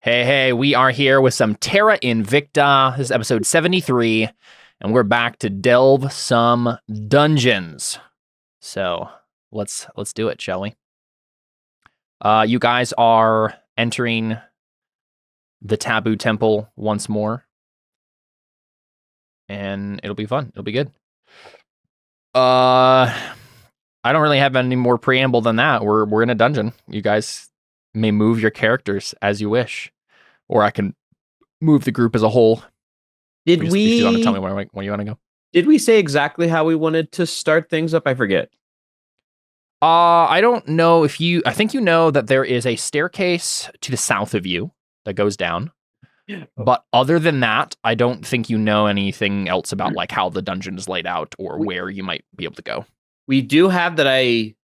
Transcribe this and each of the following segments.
Hey, we are here with some Terra Invicta. This is episode 73, and we're back to delve some dungeons. So let's do it, shall we? You guys are entering the Taboo Temple once more, and it'll be fun. It'll be good. I don't really have any more preamble than that. We're in a dungeon. You guys may move your characters as you wish, or I can move the group as a whole. If you want to tell me where you want to go? Did we say exactly how we wanted to start things up? I forget. I don't know if you. I think you know that there is a staircase to the south of you that goes down. Yeah. But other than that, I don't think you know anything else about like how the dungeon is laid out or where you might be able to go. We do have that. I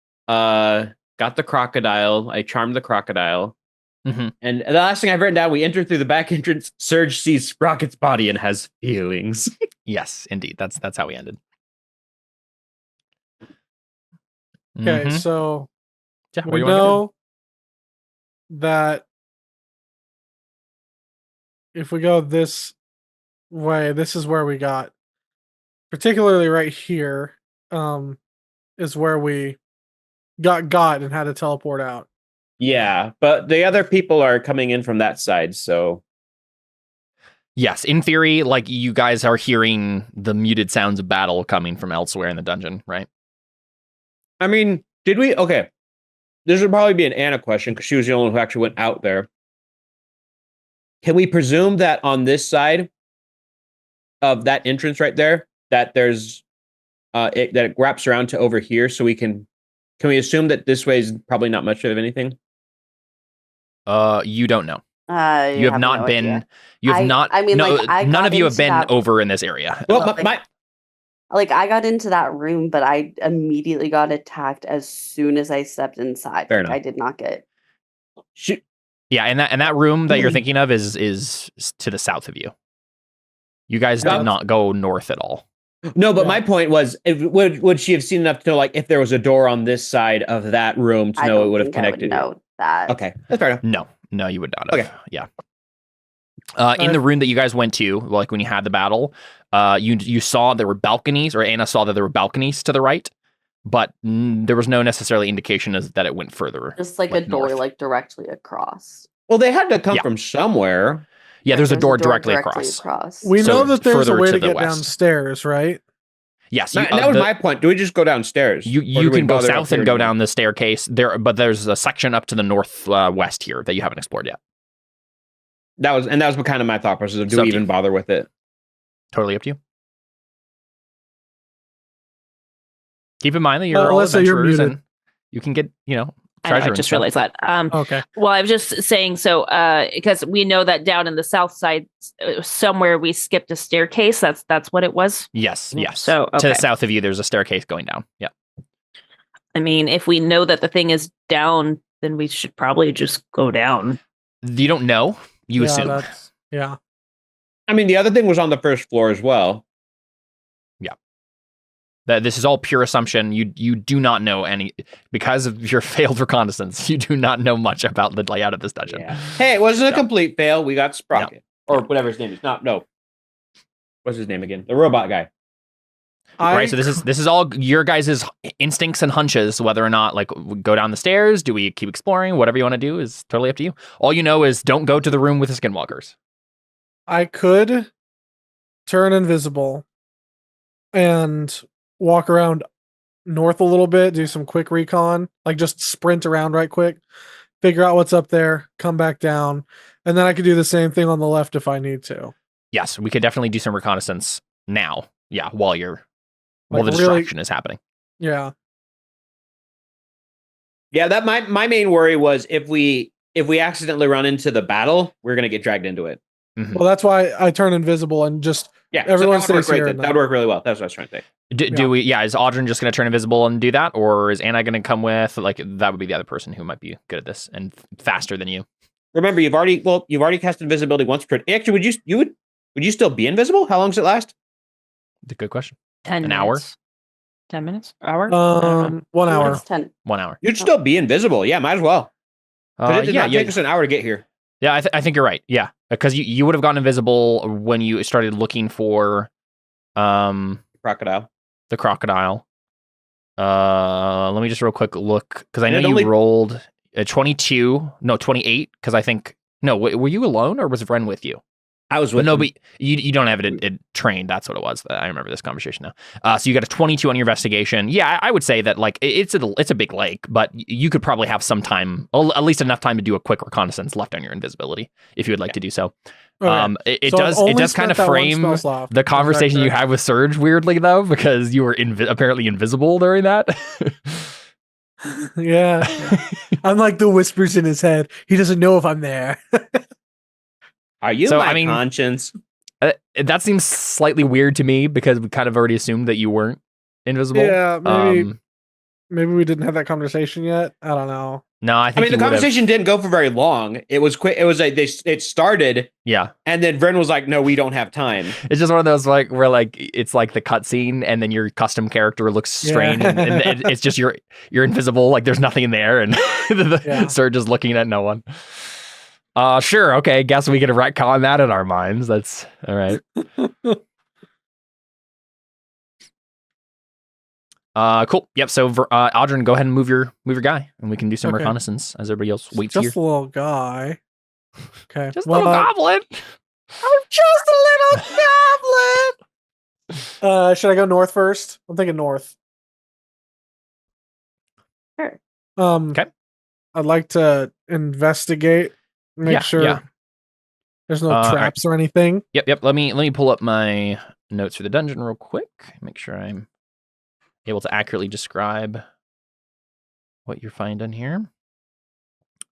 got the crocodile. I charmed the crocodile. Mm-hmm. And the last thing I've written down, we enter through the back entrance. Surge sees Sprocket's body and has feelings. Yes, indeed. That's how we ended. Okay, so yeah, we know that if we go this way, this is where we got, particularly right here, is where we got and had to teleport out. Yeah, but the other people are coming in from that side, so... Yes, in theory, like, you guys are hearing the muted sounds of battle coming from elsewhere in the dungeon, right? I mean, did we... Okay, this would probably be an Anna question, because she was the only one who actually went out there. Can we presume that on this side of that entrance right there, that there's... that it wraps around to over here, so we can... Can we assume that this way is probably not much of anything? You don't know. You have not been. Idea. You have not. I mean, no, like, none of you have been over in this area. Well, I got into that room, but I immediately got attacked as soon as I stepped inside. Fair enough. I did not get. Yeah, and that room that you're thinking of is to the south of you. You guys did not go north at all. No, but my point was, would she have seen enough to know, like, if there was a door on this side of that room to know it would have connected? No, that. Okay, that's fair enough. No, you would not have. Okay. Yeah. In the room that you guys went to, like when you had the battle, you saw there were balconies, or Anna saw that there were balconies to the right, but there was no necessarily indication that it went further. Just like a door, north. like directly across. Well, they had to come from somewhere. Yeah, there's a door directly across. We know that there's a way to get west. Downstairs, right? Yes, that was my point. Do we just go downstairs? You can go south and go down the staircase there, but there's a section up to the northwest here that you haven't explored yet. That was kind of my thought process of, do we even bother with it? Totally up to you. Keep in mind that you're all adventurers and you can get, treasure. I just realized that. Okay. Well, I was just saying, so because we know that down in the south side, somewhere we skipped a staircase. That's what it was. Yes. So to the south of you, there's a staircase going down. Yeah. I mean, if we know that the thing is down, then we should probably just go down. You don't know. You assume. Yeah. I mean, the other thing was on the first floor as well. That this is all pure assumption. You do not know any, because of your failed reconnaissance. You do not know much about the layout of this dungeon. Yeah. Hey, it wasn't a complete fail. We got Sprocket or whatever his name is. No. What's his name again? The robot guy. Right. So this is all your guys' instincts and hunches. Whether or not like go down the stairs, do we keep exploring? Whatever you want to do is totally up to you. All you know is don't go to the room with the skinwalkers. I could turn invisible and walk around north a little bit, do some quick recon, like just sprint around right quick, figure out what's up there, come back down, and then I could do the same thing on the left if I need to. Yes, we could definitely do some reconnaissance now. Yeah, while the distraction is happening. Yeah. Yeah, that my main worry was if we accidentally run into the battle, we're gonna get dragged into it. Mm-hmm. Well, that's why I turn invisible and just everyone stays here. That would work really well. That's what I was trying to say. Is Audryn just going to turn invisible and do that, or is Anna going to come with? Like, that would be the other person who might be good at this and faster than you. Remember, you've already cast invisibility once per. Actually, would you still be invisible? How long does it last? Good question. 10 An minutes. hour? 10 minutes? Hour? 1 hour. 10. 1 hour. You'd still be invisible. Yeah, might as well. It did not take us an hour to get here. Yeah, I think you're right. Yeah, because you would have gone invisible when you started looking for Crocodile. the crocodile. Let me just real quick look, because I know And it you only- rolled a 22, no 28, because I think were you alone or was Vren with you? I was But with no, him. but you don't have it trained. That's what it was. I remember this conversation now. So you got a 22 on your investigation. Yeah, I would say that like it's a big lake, but you could probably have some time, at least enough time to do a quick reconnaissance left on your invisibility if you would like to do so. Okay. It So I've does only kind spent of that one frame spell slot. the conversation you had with Surge weirdly though, because you were apparently invisible during that. Yeah. I'm like the whispers in his head. He doesn't know if I'm there. Are you So, my I mean- conscience? That seems slightly weird to me because we kind of already assumed that you weren't invisible. Yeah, maybe we didn't have that conversation yet. I don't know. No, I I think mean, the conversation didn't go for very long. It was quick. It was like it started, Yeah, and then Vren was like, "No, we don't have time." it's just one of those like where like it's like the cutscene and then your custom character looks strange and it's just you're invisible, like there's nothing in there, and the Surge is looking at no one. Sure, okay, guess we get to retcon that in our minds. That's all right. Cool. Yep. So, Audrin, go ahead and move your guy, and we can do some Okay. reconnaissance as everybody else waits Just here. a little guy. Okay. Just a little goblin. I'm just a little goblin. Should I go north first? I'm thinking north. Sure. Okay. I'd like to investigate, make sure there's no traps or anything. Yep. Let me pull up my notes for the dungeon real quick. Make sure I'm able to accurately describe what you're finding here.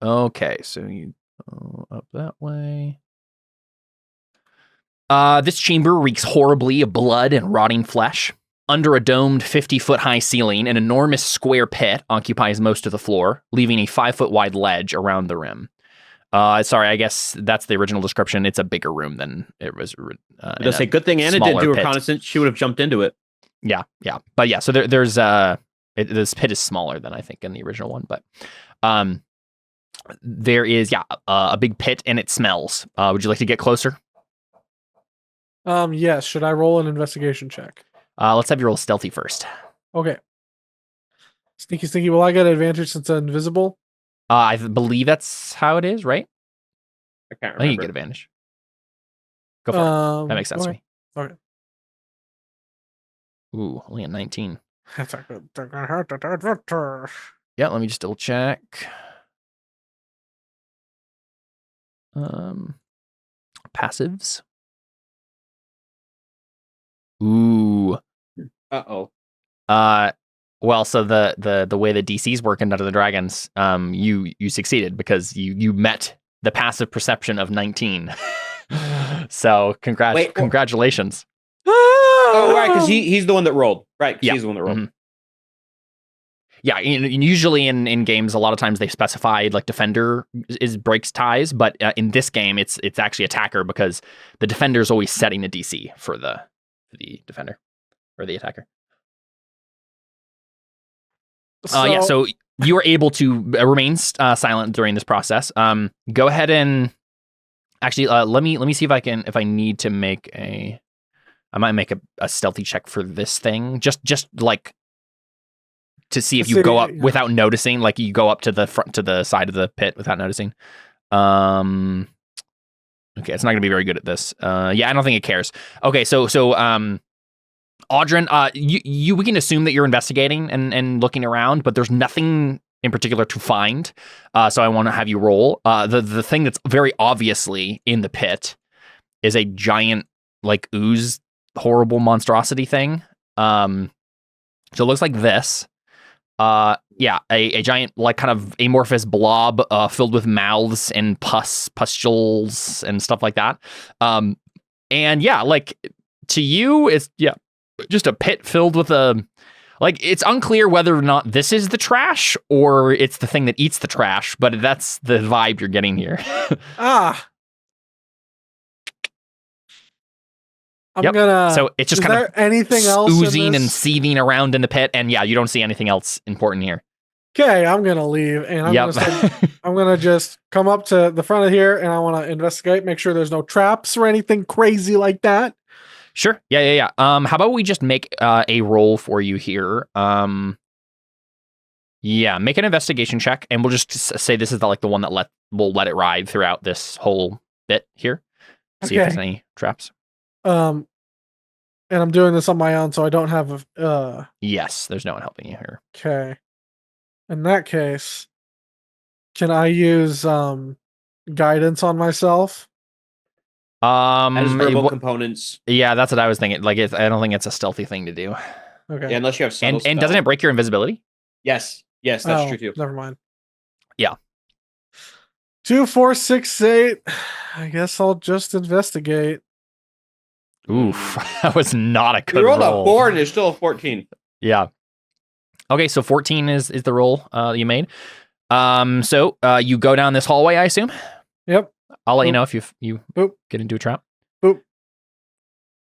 Okay, so you go up that way. This chamber reeks horribly of blood and rotting flesh. Under a domed 50-foot high ceiling, an enormous square pit occupies most of the floor, leaving a 5-foot wide ledge around the rim. Sorry, I guess that's the original description. It's a bigger room than it was. Let's say, good thing Anna didn't do reconnaissance. She would have jumped into it. Yeah. But yeah, so there's this pit is smaller than I think in the original one, but there is a big pit and it smells. Would you like to get closer? Yes. Should I roll an investigation check? Let's have you roll stealthy first. Okay. Sneaky. Will I get advantage since I'm invisible? I believe that's how it is, right? I can't I think you remember. get advantage. Go for it. That makes sense to me. Okay. Ooh, only a 19. That's a good thing. I had that advantage. Yeah, let me just double check. Passives. Ooh. Uh-oh. Well, so the way the DCs work in Night of the Dragons, you succeeded because you met the passive perception of 19. So congratulations. Oh, right, because he's the one that rolled. Right, 'cause Yeah. he's the one that rolled. Mhm. Yeah, usually in games, a lot of times they specify like defender breaks ties, but in this game, it's actually attacker because the defender is always setting a DC for the defender or the attacker. So you were able to remain silent during this process. Go ahead and actually let me see if I need to make I might make a stealthy check for this thing, just like to see if you go up without noticing, like you go up to the side of the pit without noticing. Okay, it's not gonna be very good at this. I don't think it cares. Okay, so Audrin, we can assume that you're investigating and looking around, but there's nothing in particular to find. So I want to have you roll. The thing that's very obviously in the pit is a giant like ooze, horrible monstrosity thing. So it looks like this. A giant like kind of amorphous blob filled with mouths and pustules and stuff like that. Like to you, it's just a pit filled with it's unclear whether or not this is the trash or it's the thing that eats the trash, but that's the vibe you're getting here. So it's just kind of anything else oozing and seething around in the pit, and you don't see anything else important here. Okay, I'm gonna leave, and I'm Yep. gonna just come up to the front of here, and I want to investigate, make sure there's no traps or anything crazy like that. Sure. Yeah. How about we just make a roll for you here? Yeah, make an investigation check, and we'll just say this is the one that we'll let it ride throughout this whole bit here. See if there's any traps. And I'm doing this on my own, so I don't have a. Yes, there's no one helping you here. Okay. In that case, can I use guidance on myself? As verbal components. Yeah, that's what I was thinking. I don't think it's a stealthy thing to do. Okay. Yeah, unless you have subtle and doesn't it break your invisibility? Yes, that's true too. Never mind. Yeah. 2, 4, 6, 8. I guess I'll just investigate. Oof, that was not a good You rolled roll. a 4 and it's still a 14. Yeah. Okay, so 14 is the roll you made. So you go down this hallway, I assume? Yep. I'll let you know if you Boop. get into a trap. Boop.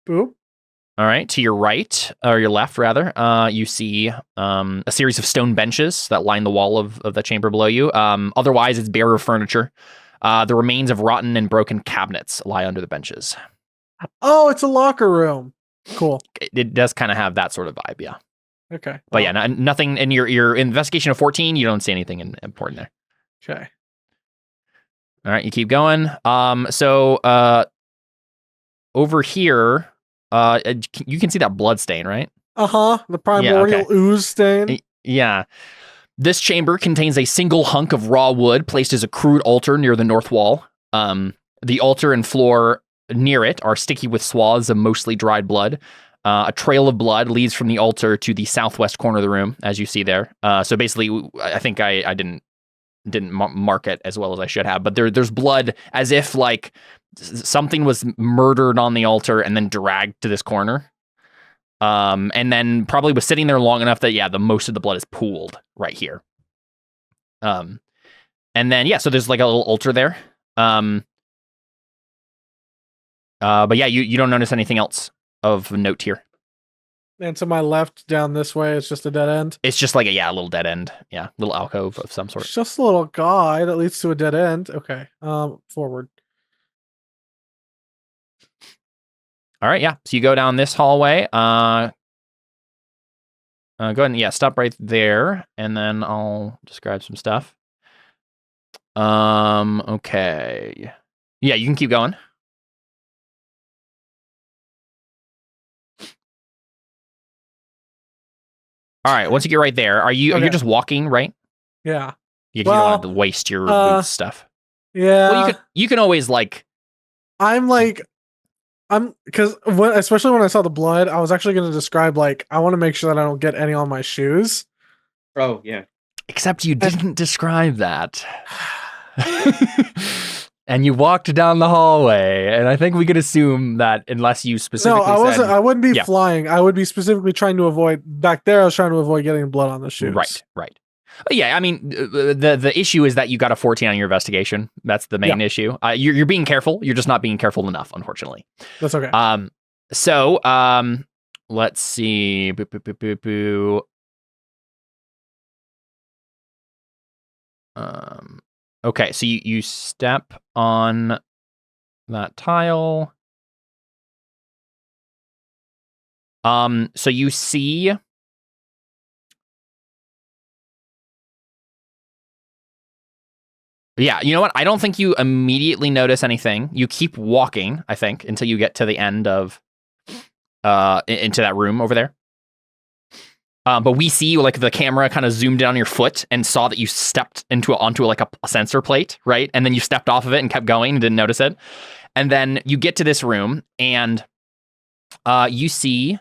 Boop. All right, to your right, or your left rather, you see a series of stone benches that line the wall of the chamber below you. Otherwise, it's bare of furniture. The remains of rotten and broken cabinets lie under the benches. Oh, it's a locker room. Cool. It does kind of have that sort of vibe, yeah. Okay. But yeah, nothing in your investigation of 14, you don't see anything important there. Okay. All right, you keep going. So over here, you can see that blood stain, right? The primordial ooze stain. Yeah. This chamber contains a single hunk of raw wood placed as a crude altar near the north wall. The altar and floor near it are sticky with swaths of mostly dried blood. A trail of blood leads from the altar to the southwest corner of the room, as you see there. So basically, I think I didn't mark it as well as I should have, but there's blood as if something was murdered on the altar and then dragged to this corner. And then probably was sitting there long enough that, the most of the blood is pooled right here. And then, so there's a little altar there. But yeah, you don't notice anything else of note here. And to my left, down this way, it's just a dead end. It's just a little dead end. Yeah, little alcove of some sort. It's just a little guy that leads to a dead end. Okay. Forward. All right, yeah. So you go down this hallway. Go ahead and stop right there, and then I'll describe some stuff. Okay. Yeah, you can keep going. All right, once you get right there, you're just walking, right? Yeah. You don't want to waste your boots stuff. Yeah. Well, you can always especially when I saw the blood, I was actually going to describe I want to make sure that I don't get any on my shoes. Oh, yeah. Except you didn't describe that. And you walked down the hallway, and I think we could assume that unless you specifically I wouldn't be flying. I would be specifically trying to avoid back there. I was trying to avoid getting blood on the shoes. Right. Yeah, I mean, the issue is that you got a 14 on your investigation. That's the main issue. You're being careful. You're just not being careful enough, unfortunately. That's okay. So, let's see. Okay, so you step on that tile. So you see yeah, you know what? I don't think you immediately notice anything. You keep walking, I think, until you get to the end of into that room over there. But we see the camera kind of zoomed in on your foot and saw that you stepped onto a sensor plate, right? And then you stepped off of it and kept going and didn't notice it. And then you get to this room and you see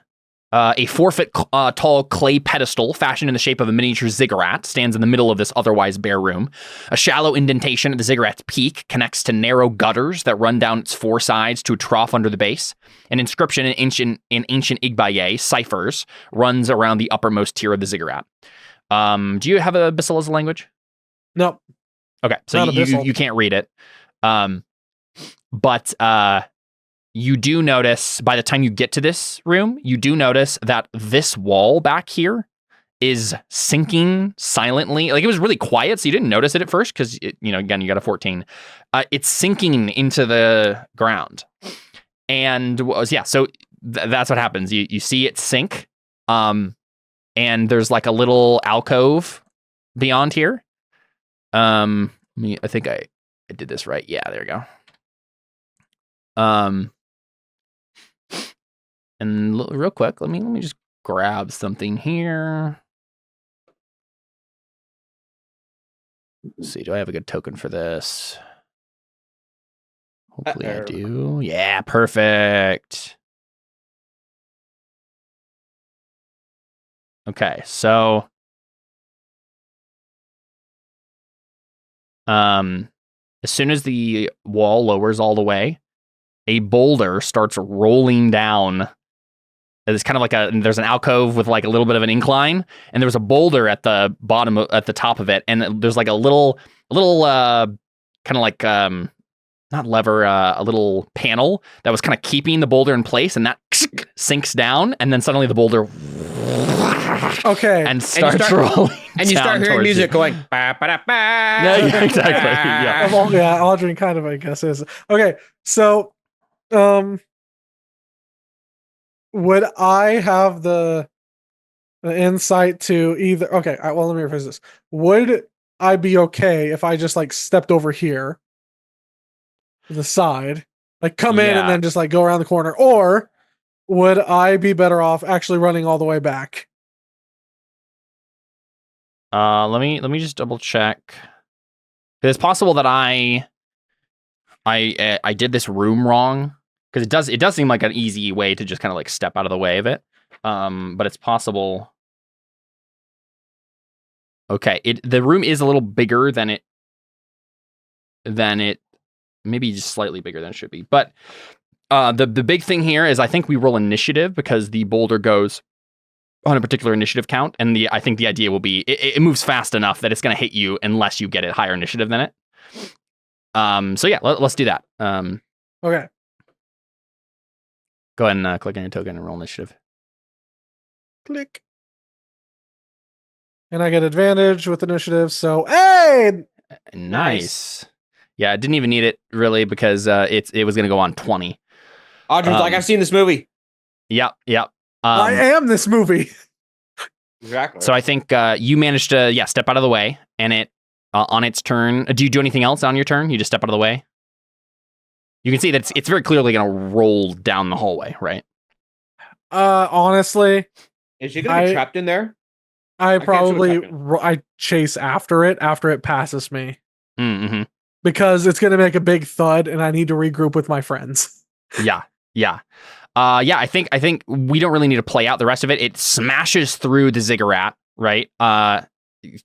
a 4-foot tall clay pedestal fashioned in the shape of a miniature ziggurat stands in the middle of this otherwise bare room. A shallow indentation at the ziggurat's peak connects to narrow gutters that run down its 4 sides to a trough under the base. An inscription in ancient Igbaye ciphers runs around the uppermost tier of the ziggurat. Do you have a Abyssal as a language? No. Okay, so you can't read it. But you do notice, by the time you get to this room, you do notice that this wall back here is sinking silently. Like, it was really quiet, so you didn't notice it at first because, again, you got a 14. It's sinking into the ground. And so that's what happens. You see it sink, and there's like a little alcove beyond here. I think I did this right. Yeah, there we go. And real quick, let me just grab something here. Let's see, do I have a good token for this? Hopefully I do. Yeah, perfect. Okay, so as soon as the wall lowers all the way, a boulder starts rolling down. It's kind of like there's an alcove with like a little bit of an incline, and there's a boulder at the bottom, at the top of it, and there's like a little kind of like not lever, a little panel that was kind of keeping the boulder in place, and that sinks down, and then suddenly the boulder and starts rolling. And you start hearing music going ba ba da ba. Yeah, exactly. Yeah. Yeah, Audrey kind of, I guess, is okay. So, would I have the insight to either? Okay, well, let me rephrase this. Would I be okay if I just like stepped over here to the side, like come in and then just like go around the corner, or would I be better off actually running all the way back? Let me just double check. It's possible that I did this room wrong, because it does seem like an easy way to just kind of like step out of the way of it. But it's possible. Okay, the room is a little bigger than it maybe just slightly bigger than it should be. But the big thing here is I think we roll initiative because the boulder goes on a particular initiative count, and I think the idea will be it moves fast enough that it's going to hit you unless you get it higher initiative than it. So yeah, let's do that. Okay. Go ahead and click on your token and roll initiative. Click. And I get advantage with initiative, so hey! Nice. Yeah, I didn't even need it really because it was going to go on 20. Audrey's like, I've seen this movie. Yep. I am this movie. Exactly. So I think you managed to step out of the way, and it on its turn. Do you do anything else on your turn? You just step out of the way. You can see that it's very clearly going to roll down the hallway, right? Honestly, is she going to be trapped in there? I chase after it passes me. Mm-hmm. Because it's going to make a big thud, and I need to regroup with my friends. Yeah. I think we don't really need to play out the rest of it. It smashes through the ziggurat, right?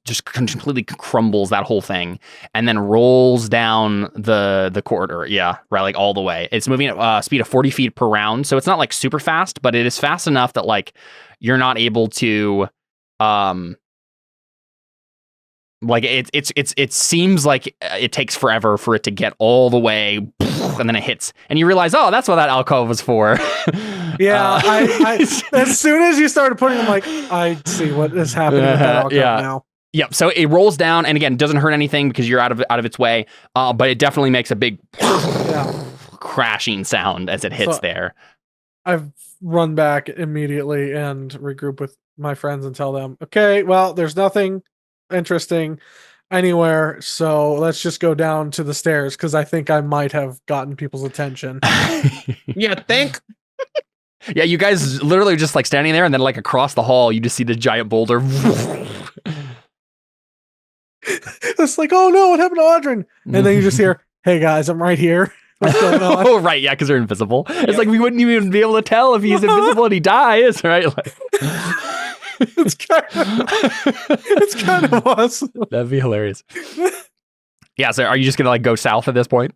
Just completely crumbles that whole thing, and then rolls down the corridor. Yeah, right, like all the way. It's moving at a speed of 40 feet per round, so it's not like super fast, but it is fast enough that like you're not able to like it seems like it takes forever for it to get all the way, and then it hits, and you realize, oh, that's what that alcove was for. Yeah, I as soon as you started putting them, like, I see what is happening with that alcove now. Yep. So it rolls down, and again, doesn't hurt anything because you're out of its way. But it definitely makes a big crashing sound as it hits there. I've run back immediately and regroup with my friends and tell them, okay, well, there's nothing interesting anywhere, so let's just go down to the stairs because I think I might have gotten people's attention. Yeah, think. Yeah, you guys literally just like standing there, and then like across the hall, you just see the giant boulder. It's like, oh no, what happened to Audrin? And then you just hear, hey guys, I'm right here. What's going on? Oh, right, yeah, because they're invisible. It's like we wouldn't even be able to tell if he's invisible and he dies, right? Like, it's kind of awesome. That'd be hilarious. Yeah, so are you just gonna like go south at this point?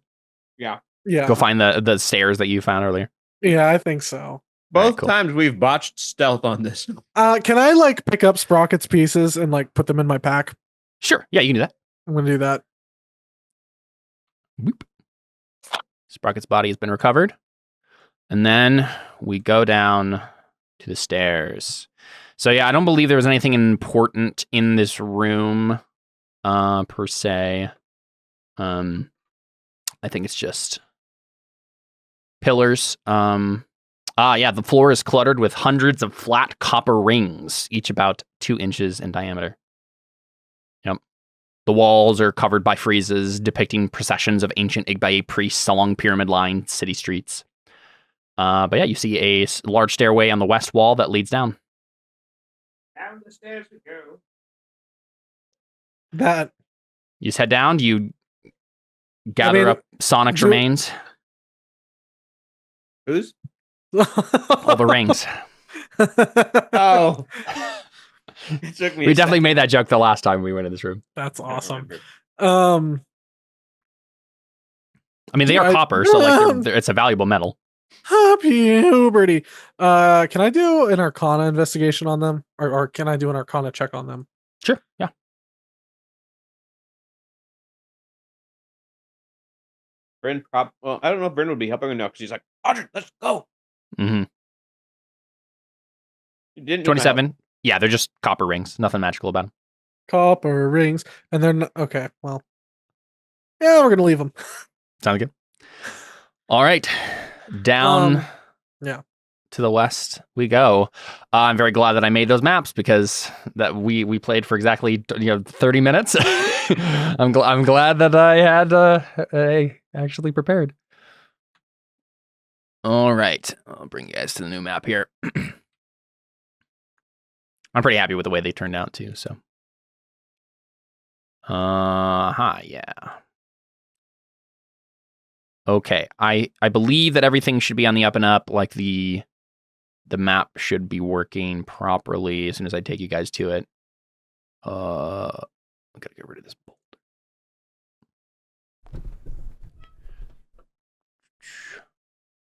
Yeah. Go find the stairs that you found earlier. Yeah, I think so. Both times we've botched stealth on this. Can I like pick up Sprocket's pieces and like put them in my pack? Sure. Yeah, you can do that. I'm gonna do that. Boop. Sprocket's body has been recovered. And then we go down to the stairs. So yeah, I don't believe there was anything important in this room, per se. I think it's just pillars. Yeah, the floor is cluttered with hundreds of flat copper rings, each about 2 inches in diameter. Yep. The walls are covered by friezes depicting processions of ancient Igbaye priests along pyramid-lined city streets. But yeah, you see a large stairway on the west wall that leads down. Down the stairs we go. That You just head down. You gather up Sonic's do- remains, Who's? all the rings. Oh. It took me We a definitely second. made that joke the last time we went in this room. That's I don't awesome. remember. I mean, they are copper, so like it's a valuable metal. Happy puberty. Can I do an Arcana investigation on them, or can I do an Arcana check on them? Sure. Yeah. Bryn well, I don't know if Bryn would be helping her now because he's like, Audrey, let's go. Mm-hmm. You didn't need my help. 27. Yeah, they're just copper rings. Nothing magical about them. Copper rings, and they're okay. Well, yeah, we're gonna leave them. Sounds good. All right. Down yeah. to the west we go. I'm very glad that I made those maps because that we played for exactly 30 minutes. I'm glad that I had actually prepared. All right. I'll bring you guys to the new map here. I'm pretty happy with the way they turned out too, so. Yeah. Okay, I believe that everything should be on the up and up, like the map should be working properly as soon as I take you guys to it. I gotta get rid of this bolt.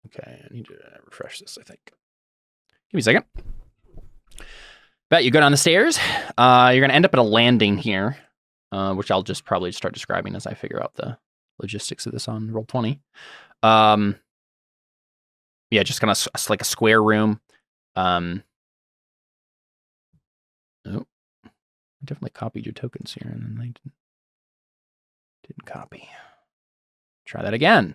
Okay, I need to refresh this, I think. Give me a second. Bet you go down the stairs. You're gonna end up at a landing here, which I'll just probably start describing as I figure out the logistics of this on Roll20. Yeah, just kind of like a square room. Oh, I definitely copied your tokens here, and then they didn't copy. Try that again.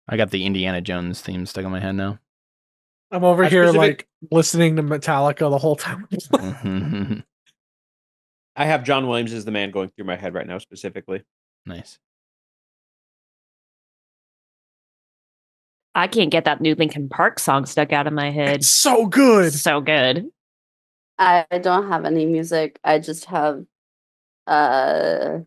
I got the Indiana Jones theme stuck in my head now. I'm over here like listening to Metallica the whole time. I have John Williams as the man going through my head right now specifically. Nice. I can't get that new Linkin Park song stuck out of my head. It's so good. So good. I don't have any music. I just have sad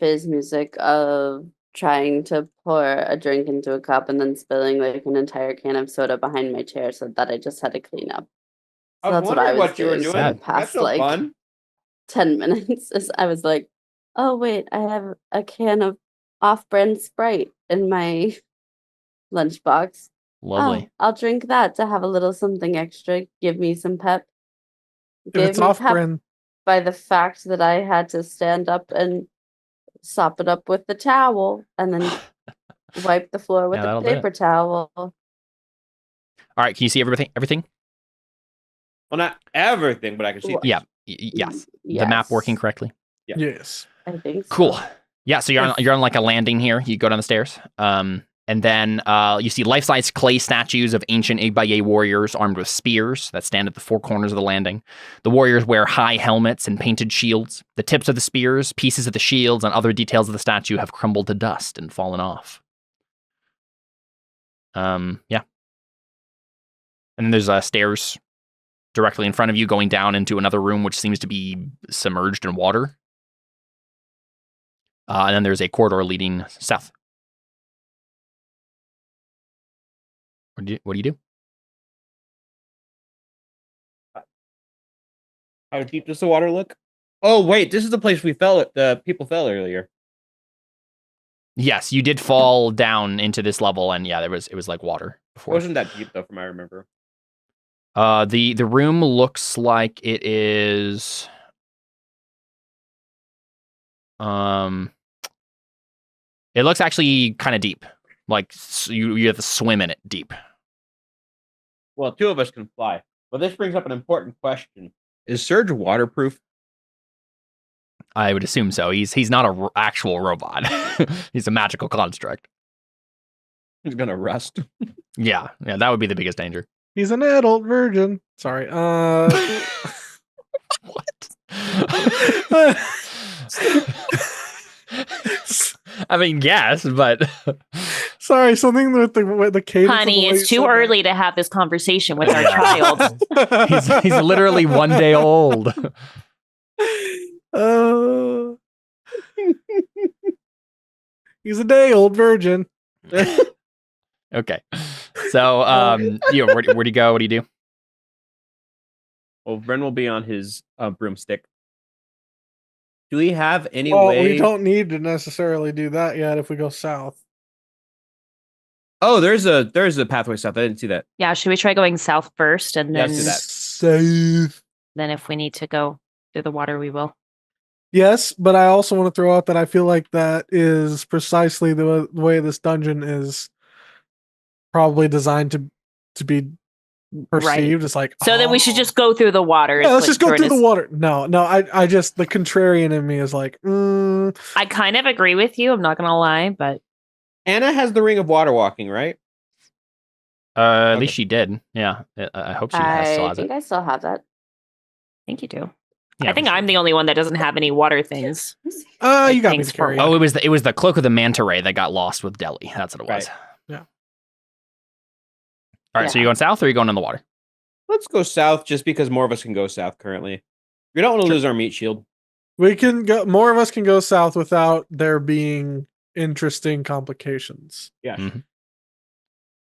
fizz music of trying to pour a drink into a cup and then spilling like an entire can of soda behind my chair so that I just had to clean up. So that's what I was doing for the past That's so fun. 10 minutes. Is I was like, oh wait, I have a can of off-brand Sprite in my lunchbox. Lovely. Oh, I'll drink that to have a little something extra. Give me some pep. If it's off-brand, by the fact that I had to stand up and sop it up with the towel and then wipe the floor with a paper towel. All right, can you see everything? Well, not everything, but I can see. Yeah. Yes. The map working correctly. Yeah. Yes. I think so. Cool. Yeah, so you're on like a landing here. You go down the stairs. And then you see life-size clay statues of ancient Igbaye warriors armed with spears that stand at the four corners of the landing. The warriors wear high helmets and painted shields. The tips of the spears, pieces of the shields, and other details of the statue have crumbled to dust and fallen off. Yeah. And then there's stairs directly in front of you going down into another room which seems to be submerged in water. And then there's a corridor leading south. What do you do? How deep does the water look? Oh wait, this is the place the people fell earlier. Yes, you did fall down into this level, and yeah, it was like water before. It wasn't that deep though, from I remember. The room looks like it is. It looks actually kind of deep. Like you have to swim in it deep. Well, 2 of us can fly. But this brings up an important question. Is Surge waterproof? I would assume so. He's not an actual robot. He's a magical construct. He's going to rust. Yeah, that would be the biggest danger. He's an adult virgin. Sorry. What? I mean, yes, but Sorry, something with the cadence. Honey, it's too early to have this conversation with our Yeah. child. he's literally 1 day old. He's a day old virgin. Okay. So, where do you go? What do you do? Well, Bren will be on his broomstick. Do we have any Well, way? we don't need to necessarily do that yet if we go south. Oh, there's a pathway south. I didn't see that. Yeah, should we try going south first, and Yeah, then let's do that. Safe. then if we need to go through the water, we will. Yes, but I also want to throw out that I feel like that is precisely the way this dungeon is probably designed to be perceived. It's like, So then we should just go through the water. yeah, is let's what just go Jordan through the is- water. No, I just the contrarian in me is like, I kind of agree with you. I'm not gonna lie, but Anna has the ring of water walking, right? At Okay. least she did. Yeah, I hope she still I has think it. I still have that. I think you do. Yeah, I think for sure. I'm the only one that doesn't have any water things. you got me Thanks to for- carry. Oh, it was the cloak of the manta ray that got lost with Delhi. That's what it was. Right. Yeah. All right, so Yeah. you going south or are you going in the water? Let's go south just because more of us can go south currently. We don't want to Sure. lose our meat shield. We can go. More of us can go south without there being interesting complications. Yeah. Mhm.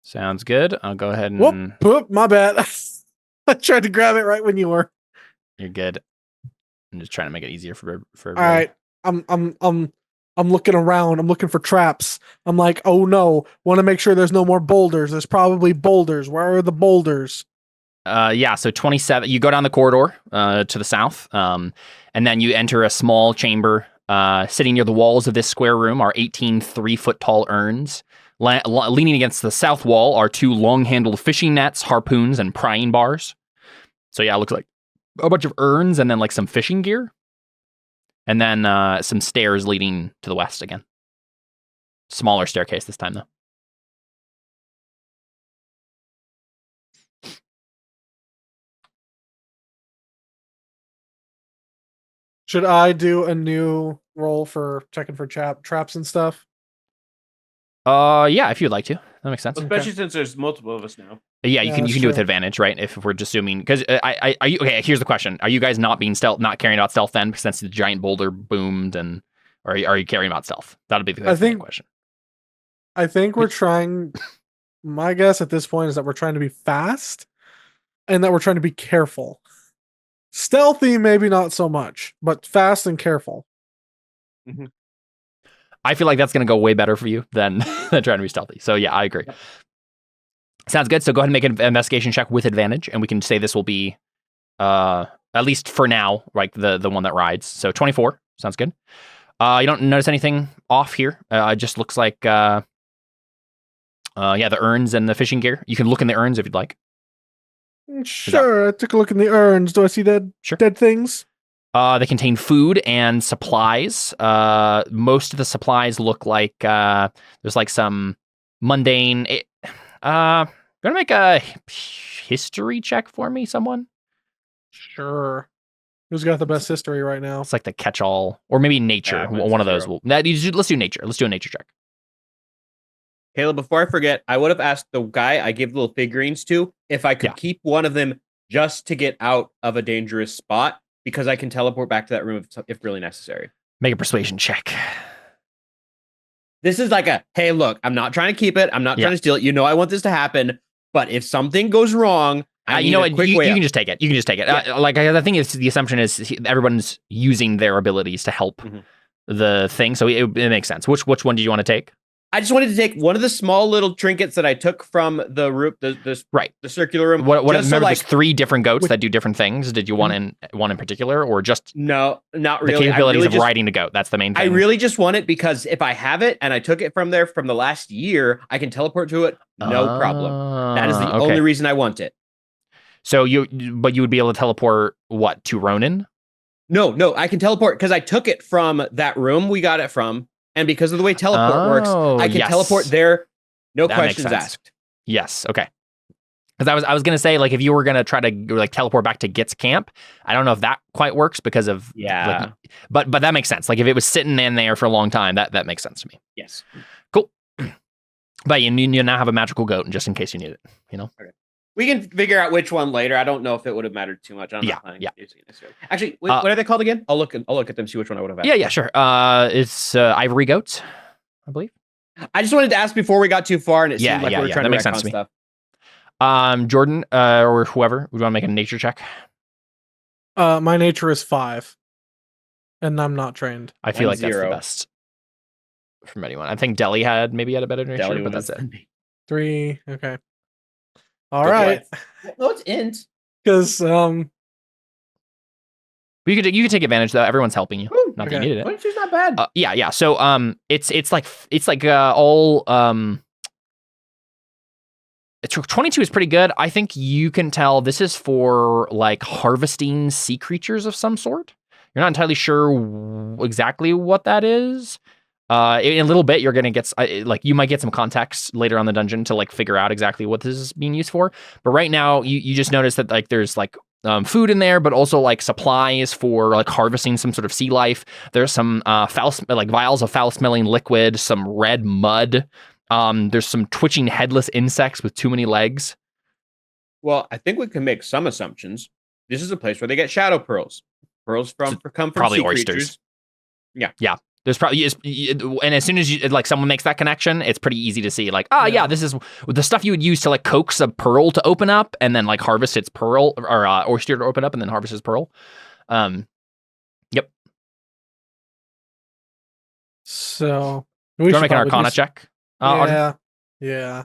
Sounds good. I'll go ahead and Whoop! My bad. I tried to grab it right when you were. you're good. I'm just trying to make it easier for All everybody. right. I'm looking around. I'm looking for traps. I'm like, oh no. Want to make sure there's no more boulders. There's probably boulders. Where are the boulders? Yeah, so 27. You go down the corridor to the south, and then you enter a small chamber. Sitting near the walls of this square room are 18 3-foot tall urns. Leaning against the south wall are 2 long-handled fishing nets, harpoons, and prying bars. So yeah, it looks like a bunch of urns and then like some fishing gear. And then some stairs leading to the west again. Smaller staircase this time, though. Should I do a new roll for checking for traps and stuff? Yeah, if you'd like to. That makes sense. Especially since there's multiple of us now. Yeah, you Yeah, can that's do it with true. advantage, right? If we're just assuming, because are you okay? Here's the question: are you guys not being stealth, not carrying out stealth then, since the giant boulder boomed, and or are you carrying out stealth? That'll be the think- question. I think we're trying. My guess at this point is that we're trying to be fast, and that we're trying to be careful. Stealthy, maybe not so much, but fast and careful. I feel like that's going to go way better for you than than trying to be stealthy. So yeah, I agree. Yep. Sounds good. So go ahead and make an investigation check with advantage, and we can say this will be, at least for now, like the one that rides. So 24 sounds good. You don't notice anything off here. It just looks like, the urns and the fishing gear. You can look in the urns if you'd like. Sure, I took a look in the urns. Do I see dead things? They contain food and supplies. Most of the supplies look like there's like some mundane. Gonna make a history check for me, someone. Sure. Who's got the best history right now? It's like the catch-all, or maybe nature. Yeah, One of those. zero. Let's do nature. Let's do a nature check. Caleb, before I forget, I would have asked the guy I gave little figurines to if I could Yeah. keep one of them just to get out of a dangerous spot, because I can teleport back to that room if really necessary. Make a persuasion check. This is like a, hey, look, I'm not trying to keep it. I'm not Yeah. trying to steal it. You know I want this to happen. But if something goes wrong, I You need know a what? quick You way can out. just take it. You can just take it. Yeah. I think it's the assumption is everyone's using their abilities to help Mhm. the thing, so it makes sense. Which one do you want to take? I just wanted to take one of the small little trinkets that I took from the room, the circular room. What just remember, so, there's 3 different goats that do different things. Did you want one in particular, or just no, not really. The capabilities really of riding a goat? That's the main thing. I really just want it because if I have it and I took it from there from the last year, I can teleport to it, no problem. That is the only reason I want it. So you would be able to teleport what to Ronin? No, I can teleport because I took it from that room we got it from. And because of the way teleport works, I can teleport there, no questions asked. Yes, okay. Because I was gonna say, like, if you were gonna try to like teleport back to Git's camp, I don't know if that quite works because of like, but that makes sense. Like if it was sitting in there for a long time, that makes sense to me. Yes. Cool. But you now have a magical goat, and just in case you need it, you know. Okay. We can figure out which one later. I don't know if it would have mattered too much. I'm not planning to use it necessarily. Actually, what are they called again? I'll look at them, see which one I would have asked. Yeah, sure. It's ivory goats, I believe. I just wanted to ask before we got too far, and it seemed like we were trying to retcon stuff. Jordan, or whoever, would want to make a nature check? My nature is 5, and I'm not trained. I feel like 0. That's the best from anyone. I think Deli had a better nature, but that's it. 3. Okay. All right. No, it's int. Because you could take advantage though. Everyone's helping you. Not that you needed it. 22's not bad. Yeah. So it's like all 22 is pretty good. I think you can tell this is for like harvesting sea creatures of some sort. You're not entirely sure exactly what that is. In a little bit, you're gonna get you might get some context later on the dungeon to like figure out exactly what this is being used for. But right now, you just notice that like there's like food in there, but also like supplies for like harvesting some sort of sea life. There's some vials of foul-smelling liquid, some red mud. There's some twitching headless insects with too many legs. Well, I think we can make some assumptions. This is a place where they get shadow pearls. Pearls come from probably sea oysters. Creatures. Yeah. There's probably and as soon as you like someone makes that connection, it's pretty easy to see like, this is the stuff you would use to like coax a pearl to open up and then like harvest its pearl or oyster to open up and then harvest its pearl. Yep. So we should make an Arcana check. Yeah.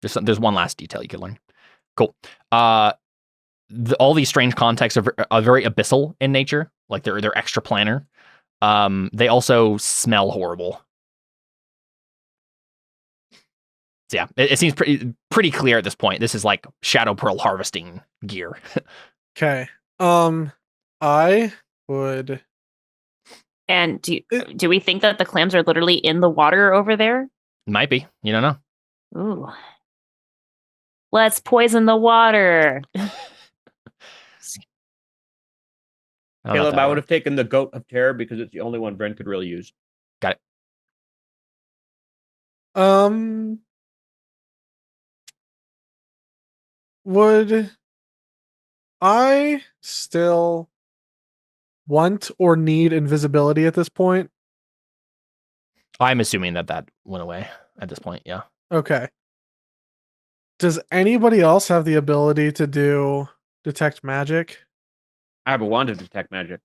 There's one last detail you could learn. Cool. All these strange contexts are very abyssal in nature. Like they're extra planar. They also smell horrible. So yeah, it seems pretty clear at this point. This is like shadow pearl harvesting gear. Okay. I would. And do we think that the clams are literally in the water over there? Might be. You don't know. Ooh. Let's poison the water. Caleb, I would have taken the Goat of Terror because it's the only one Bren could really use. Got it. Would I still want or need invisibility at this point? I'm assuming that went away at this point, yeah. Okay. Does anybody else have the ability to detect magic? I have a wand to detect magic.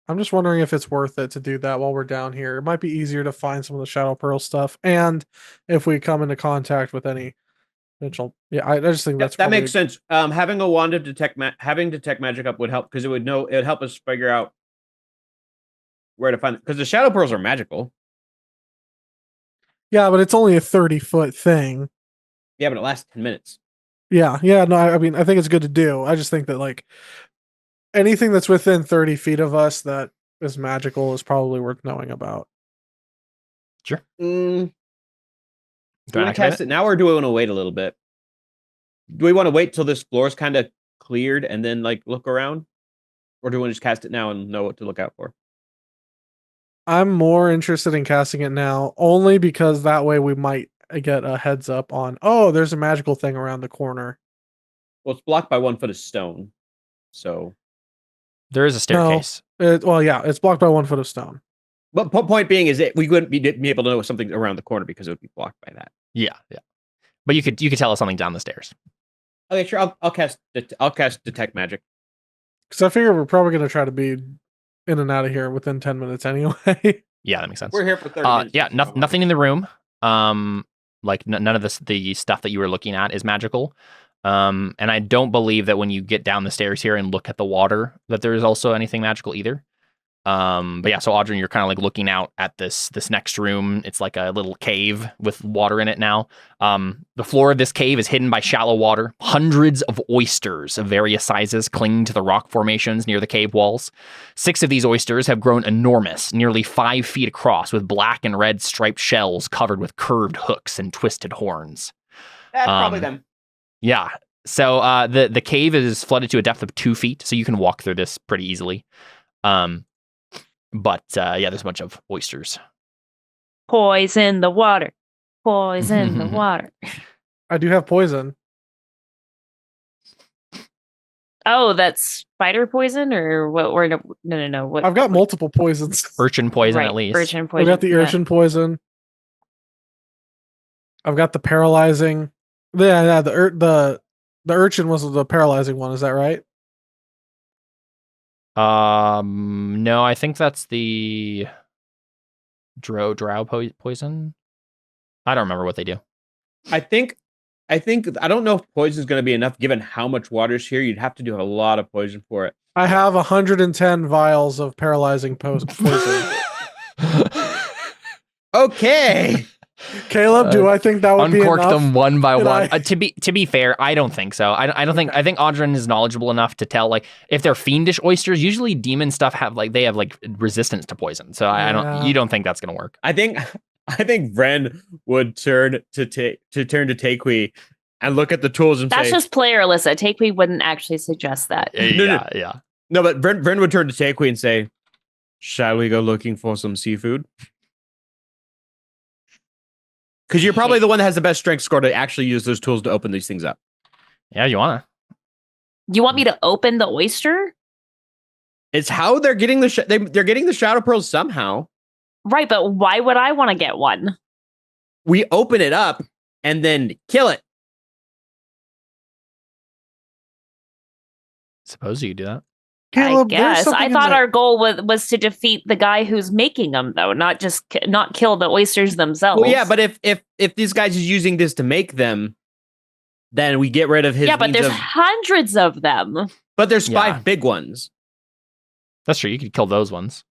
I'm just wondering if it's worth it to do that while we're down here. It might be easier to find some of the Shadow Pearl stuff, and if we come into contact with any potential, I just think that makes sense. Having a wand to detect magic up would help because it would help us figure out where to find it because the Shadow Pearls are magical. Yeah, but it's only a 30-foot thing. Yeah, but it lasts 10 minutes. Yeah. No, I mean, I think it's good to do. I just think that like anything that's within 30 feet of us that is magical is probably worth knowing about. Sure. Do we want to cast it now, or do we want to wait a little bit? Do we want to wait till this floor's kind of cleared and then like look around, or do we want to just cast it now and know what to look out for? I'm more interested in casting it now, only because that way we might get a heads up on, there's a magical thing around the corner. Well, it's blocked by 1 foot of stone, so there is a staircase. It's blocked by 1 foot of stone. But point being is that we wouldn't be able to know something around the corner because it would be blocked by that. Yeah. But you could tell us something down the stairs. Okay, sure. I'll cast detect magic because I figure we're probably going to try to be in and out of here within 10 minutes anyway. Yeah, that makes sense. We're here for 30 minutes. Yeah, nothing in the room. Like none of the stuff that you were looking at is magical. And I don't believe that when you get down the stairs here and look at the water that there is also anything magical either. But yeah, so Audrey, you're kind of like looking out at this next room. It's like a little cave with water in it now. The floor of this cave is hidden by shallow water. Hundreds of oysters of various sizes cling to the rock formations near the cave walls. 6 of these oysters have grown enormous, nearly 5 feet across, with black and red striped shells covered with curved hooks and twisted horns. That's probably them. Yeah. So the cave is flooded to a depth of 2 feet, so you can walk through this pretty easily. But yeah, there's a bunch of oysters. Poison the water. Poison the water. I do have poison. Oh, that's spider poison or what? Or no. What? I've got multiple poisons. Urchin poison, Right, at least. Urchin I've poison. got the urchin poison. I've got the paralyzing. Yeah, the urchin was the paralyzing one. Is that right? No, I think that's the drow poison. I don't remember what they do. I don't know if poison is going to be enough given how much water's here. You'd have to do a lot of poison for it. I have 110 vials of paralyzing poison. Okay. Caleb, do I think that would be Uncork enough? them one by Did one. I- To be fair, I don't think so. I don't think. I think Audrin is knowledgeable enough to tell, like, if they're fiendish oysters, usually demon stuff have resistance to poison. So I don't. Yeah. You don't think that's gonna work? I think Vren would turn to Takui and look at the tools and That's say, just player Alyssa. Takeway wouldn't actually suggest that. Yeah. no, but Vren would turn to Takui and say, "Shall we go looking for some seafood?" Because you're probably the one that has the best strength score to actually use those tools to open these things up. Yeah, you wanna? You want me to open the oyster? It's how they're getting they're getting the shadow pearls somehow. Right, but why would I want to get one? We open it up and then kill it. Suppose you could do that. Caleb, I there's guess. something I in thought the- our goal was to defeat the guy who's making them, though, not just not kill the oysters themselves. Well, yeah, but if these guys is using this to make them, then we get rid of his. yeah, but means there's of- hundreds of them. but there's Yeah. 5 big ones. That's true. You could kill those ones.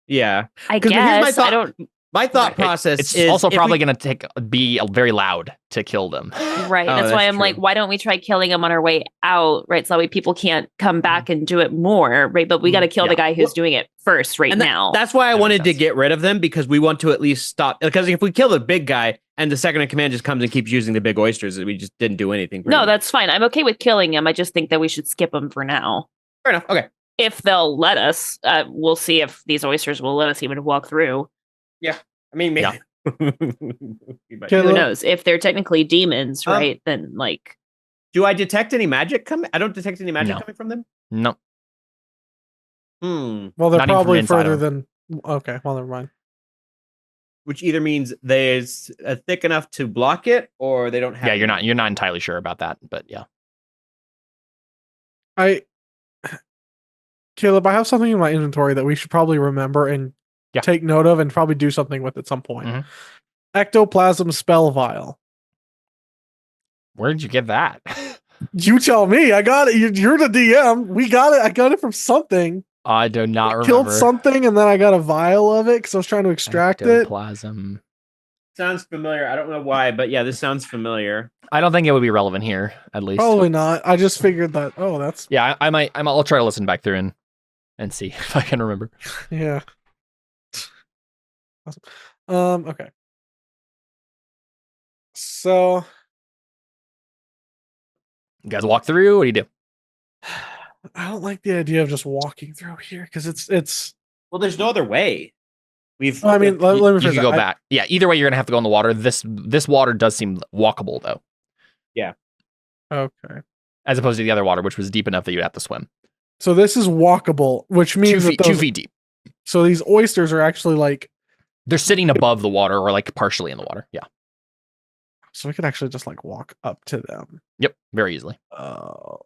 Yeah, I 'Cause here's my guess thought- I don't. my thought process It's is also if probably we- gonna be very loud to kill them. Right. Oh, that's why that's I'm like, true. why don't we try killing them on our way out? Right. So that way people can't come back and do it more. Right. But we got to kill the Yeah. guy who's Well, doing it first right and now. that's why I That makes wanted to sense. get rid of them because we want to at least stop. Because if we kill the big guy and the second in command just comes and keeps using the big oysters, we just didn't do anything. No, that's fine. I'm okay with killing him. I just think that we should skip him for now. fair enough. Okay. If they'll let us, we'll see if these oysters will let us even walk through. I mean, maybe. Yeah. Who Caleb- Who knows? If they're technically demons, Um, right? Then like, Do I detect any magic coming? I don't detect any magic No. coming from them. No. Well, they're Not even from probably inside further of than. Okay, well, never mind. Which either means there's thick enough to block it, or they don't have. Yeah, you're not entirely sure about that, but yeah. Caleb, I have something in my inventory that we should probably remember and Yeah. take note of and probably do something with at some point. Mhm. Ectoplasm spell vial. Where did you get that? You tell me. I got it. You're the DM. We got it. I got it from something. I do not remember. Killed something and then I got a vial of it because I was trying to extract it. Ectoplasm. Sounds familiar. I don't know why, but yeah, this sounds familiar. I don't think it would be relevant here, at least. Probably not. I just figured that. Oh, that's Yeah, I'll try to listen back through and see if I can remember. yeah. Awesome. Okay. So You guys walk through. What do you do? I don't like the idea of just walking through here because it's. Well, there's no other way. We've. I mean, let me You phrase can that. go back. Yeah, either way, you're gonna have to go in the water. This water does seem walkable though, Okay. as opposed to the other water, which was deep enough that you'd have to swim. So this is walkable, which means 2 feet, that 2 those, feet deep. so these oysters are actually like. They're sitting above the water or like partially in the water. Yeah. So we could actually just like walk up to them. Yep. Very easily. Oh.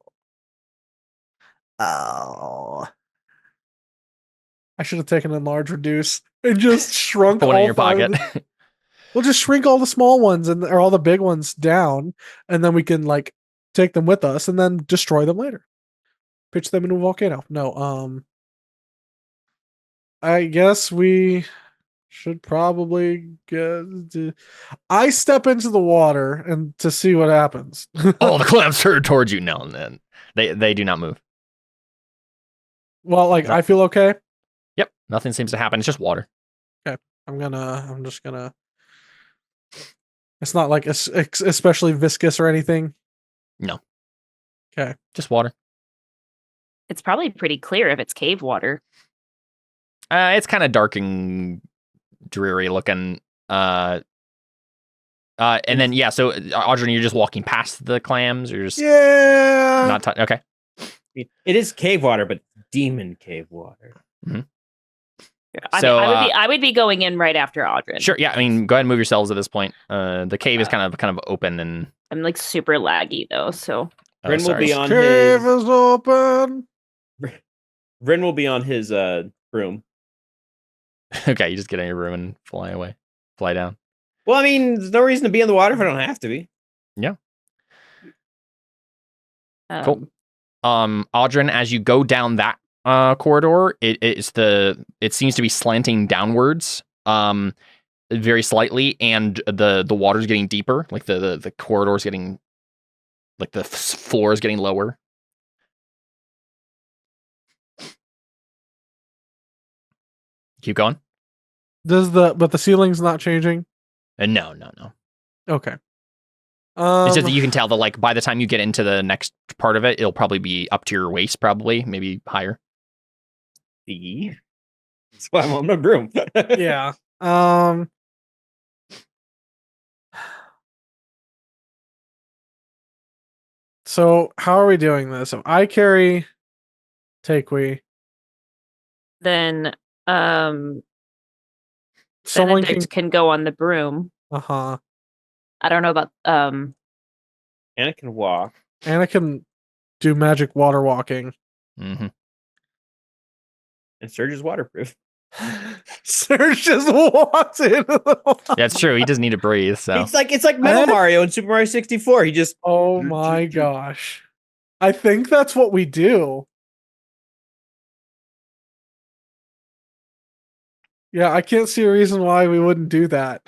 I should have taken enlarge reduce and just shrunk Put one all in your five pocket. of the- We'll just shrink all the small ones or all the big ones down, and then we can like take them with us and then destroy them later. Pitch them into a volcano. No, I guess we should probably get. I step into the water and to see what happens. Oh, the clams turn towards you. No, then they do not move. Well, like I feel okay. Yep, nothing seems to happen. It's just water. I'm just gonna. It's not like especially viscous or anything. No. Okay. Just water. It's probably pretty clear if it's cave water. It's kind of dark and dreary looking. And then so Audrey, you're just walking past the clams, or just not okay. It is cave water, but demon cave water. Mm-hmm. I would be going in right after Audrey. Sure, yeah. I mean, go ahead and move yourselves at this point. The cave is kind of open, and I'm like super laggy though, so Bryn will be on Cave his. is open. Bryn will be on his broom. okay, you just get in your room and fly down. Well, I mean, there's no reason to be in the water if I don't have to be. Yeah. Cool. Audrey, as you go down that corridor, it seems to be slanting downwards, very slightly, and the water's getting deeper. Like the corridor's getting, like the floor is getting lower. Keep going. But the ceiling's not changing? No. Okay. It's just that you can tell that, like, by the time you get into the next part of it, it'll probably be up to your waist, probably, maybe higher. That's why I'm on my broom. Yeah. So how are we doing this? If I carry Takewee, then someone Benedict can go on the broom. I don't know about Anna can walk. Anna can do magic water walking. Mm-hmm. And Surge is waterproof. Surge just walks in. Yeah, it's true. He doesn't need to breathe. So It's like Metal Mario in Super Mario 64. He just. Oh my gosh. I think that's what we do. Yeah, I can't see a reason why we wouldn't do that.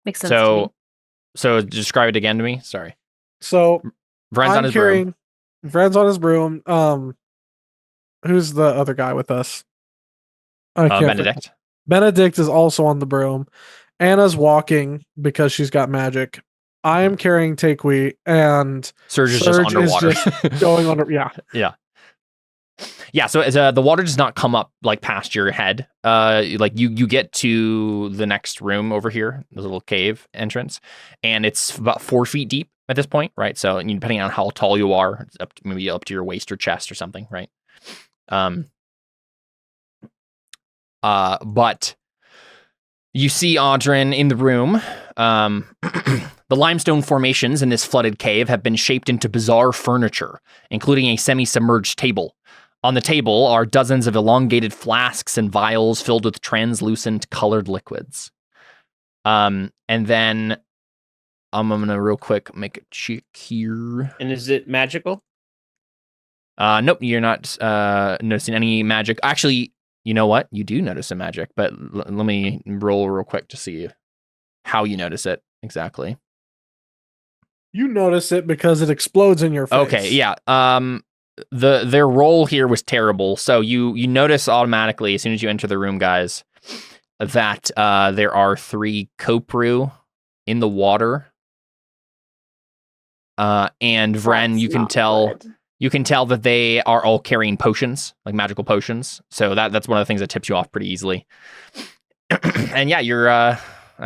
makes sense to me. So describe it again to me. Sorry. So Vren's on his broom. Vren's on his broom. Who's the other guy with us? Benedict. Benedict is also on the broom. Anna's walking because she's got magic. I am carrying Takewee, and Surge is just underwater. Going under. Yeah. Yeah, so the water does not come up like past your head. Like you get to the next room over here, the little cave entrance, and it's about 4 feet deep at this point, right? So depending on how tall you are, it's maybe up to your waist or chest or something, right? But you see Audrey in the room. The limestone formations in this flooded cave have been shaped into bizarre furniture, including a semi-submerged table. On the table are dozens of elongated flasks and vials filled with translucent colored liquids. And then I'm gonna real quick make a check here. And is it magical? Nope, you're not noticing any magic. Actually, you know what? You do notice some magic, but let me roll real quick to see how you notice it exactly. You notice it because it explodes in your face. Okay, yeah. Their roll here was terrible, so you notice automatically as soon as you enter the room, guys, that there are 3 Kopru in the water. And Vren, you can tell that they are all carrying potions, like magical potions. So that's one of the things that tips you off pretty easily. And yeah, you're I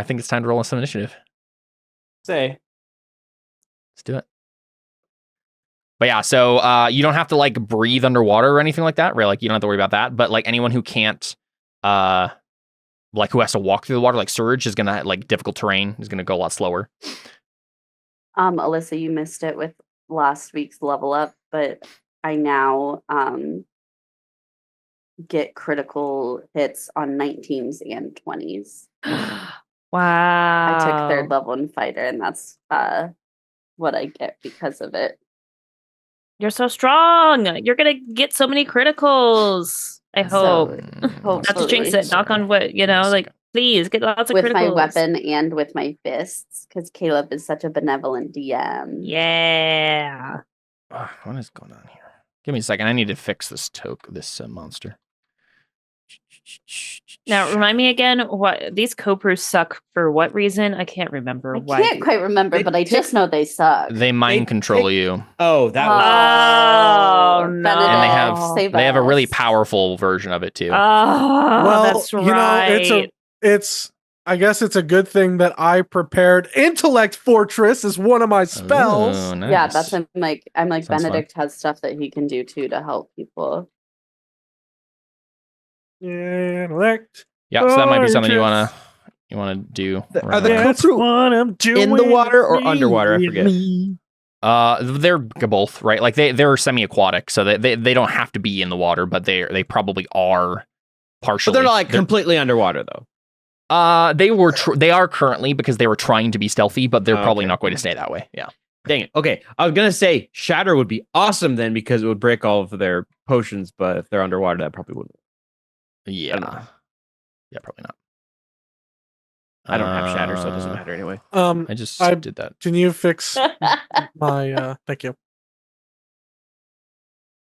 think it's time to roll some initiative. Say. Let's do it. But yeah, so you don't have to like breathe underwater or anything like that, right? Like you don't have to worry about that. But like anyone who can't, like who has to walk through the water, like Surge is gonna like difficult terrain is gonna go a lot slower. Alyssa, you missed it with last week's level up, but I now get critical hits on 19s and 20s. Wow. I took 3rd level in fighter, and that's what I get because of it. You're so strong. You're gonna get so many criticals. I hope. Not to jinx it. Knock on wood. Like please get lots of with criticals. my weapon and with my fists, because Caleb is such a benevolent DM. Yeah. What is going on here? Give me a second. I need to fix this monster. Now, remind me again what these Copers suck for what reason? I can't remember. I can't quite remember, but I just know they suck. They mind control you. Oh, that was. Oh, no. And they have a really powerful version of it too. Oh, that's right. It's I guess it's a good thing that I prepared Intellect Fortress as one of my spells. Oh, nice. Yeah, that's I'm like Sounds Benedict has stuff that he can do too to help people. Intellect. Yeah, so that might be something you wanna do. Are the Copru in the water or underwater? I forget. They're both, right? Like they're semi-aquatic, so they don't have to be in the water, but they probably are partially. But they're not like completely underwater though. They are currently, because they were trying to be stealthy, but they're probably not going to stay that way. Yeah. Dang it. Okay, I was gonna say Shatter would be awesome then because it would break all of their potions, but if they're underwater, that probably wouldn't. Yeah. Yeah, probably not. I don't have Shatter, so it doesn't matter anyway. I just did that. Can you fix my thank you.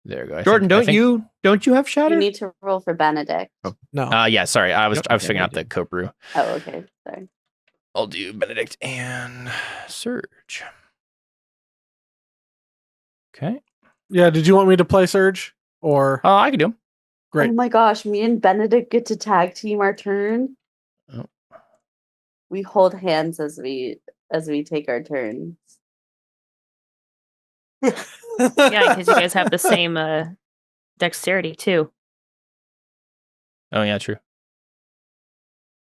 There you go. Jordan, don't you have Shatter? You need to roll for Benedict. Oh. No. Yeah, sorry. I was figuring out the Copru. Oh, okay. Sorry. I'll do Benedict and Surge. Okay. Yeah, did you want me to play Surge? Or I can do him. Great. Oh my gosh, me and Benedict get to tag team our turn. Oh. We hold hands as we take our turns. Yeah, because you guys have the same dexterity too. Oh yeah, true.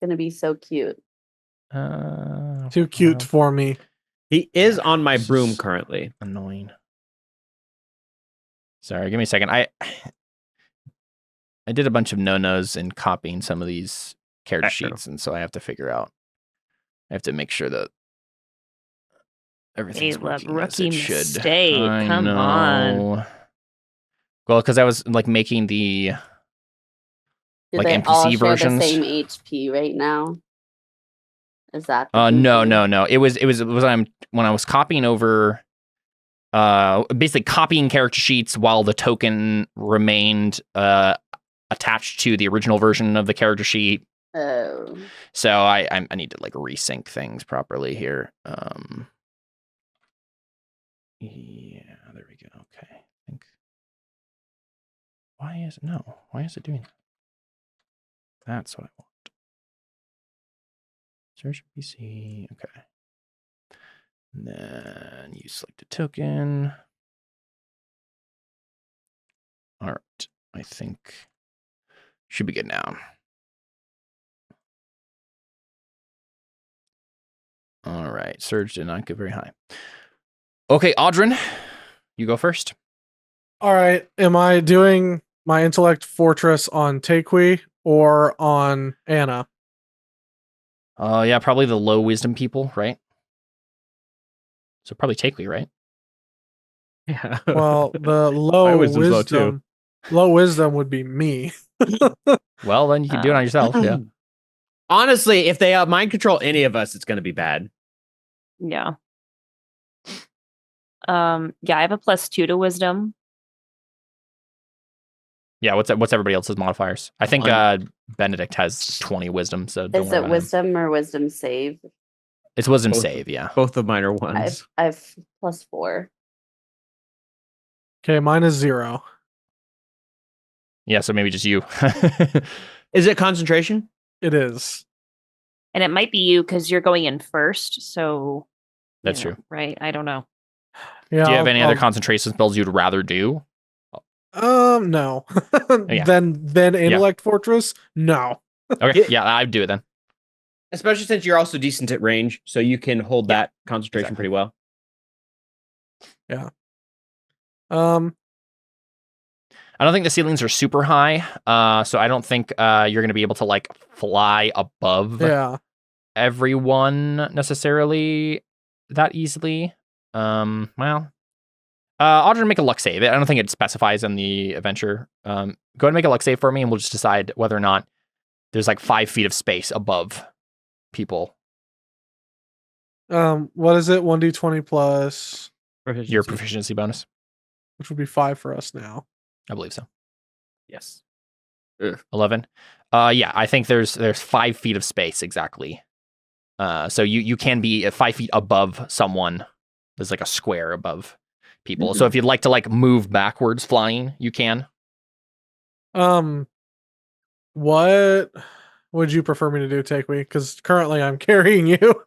Gonna be so cute. Too cute for me. He is on my broom currently. Annoying. Sorry, give me a second. I did a bunch of no-nos in copying some of these character sheets, and so I have to figure out. I have to make sure that everything's working as it should. Mistake. Come on. Well, because I was like making the Do like they NPC all share versions. the same HP right now? Is that? No. It was when I was copying over. Basically copying character sheets while the token remained attached to the original version of the character sheet. Oh. So I need to like resync things properly here. Yeah, there we go. Okay. I think. Why is it doing that? That's what I want. Search PC. Okay. And then you select a token. All right. I think should be good now. All right. Surge did not get very high. Okay, Audrin, you go first. All right. Am I doing my Intellect Fortress on Takui or on Anna? Yeah, probably the low wisdom people, right? So probably Takui, right? Yeah. Well, the low wisdom, low wisdom would be me. Well, then you can do it on yourself. Yeah. Honestly, if they mind control any of us, it's going to be bad. Yeah. Yeah, I have a +2 to wisdom. Yeah, what's everybody else's modifiers? I think Benedict has 20 wisdom, so don't Is worry it about wisdom him. or wisdom save? It's wisdom Both. save, yeah. Both of mine are ones. I have +4. Okay, mine is 0. Yeah, so maybe just you. Is it concentration? It is. And it might be you because you're going in first, so That's true. Right? I don't know. Yeah. Do you have any other concentration spells you'd rather do? No. Yeah. Then Intellect Fortress? No. Okay, yeah, I'd do it then. Especially since you're also decent at range, so you can hold that concentration pretty well. Yeah. I don't think the ceilings are super high, so I don't think you're going to be able to like fly above everyone necessarily that easily. Well, I'll just make a luck save. I don't think it specifies in the adventure. Go ahead and make a luck save for me, and we'll just decide whether or not there's like 5 feet of space above people. What is it? 1d20 plus your proficiency bonus, which would be 5 for us now. I believe so. Yes. 11. Yeah, I think there's 5 feet of space exactly. So you can be 5 feet above someone. There's like a square above people. Mm-hmm. So if you'd like to like move backwards flying, you can. What would you prefer me to do, Takewee? Because currently I'm carrying you.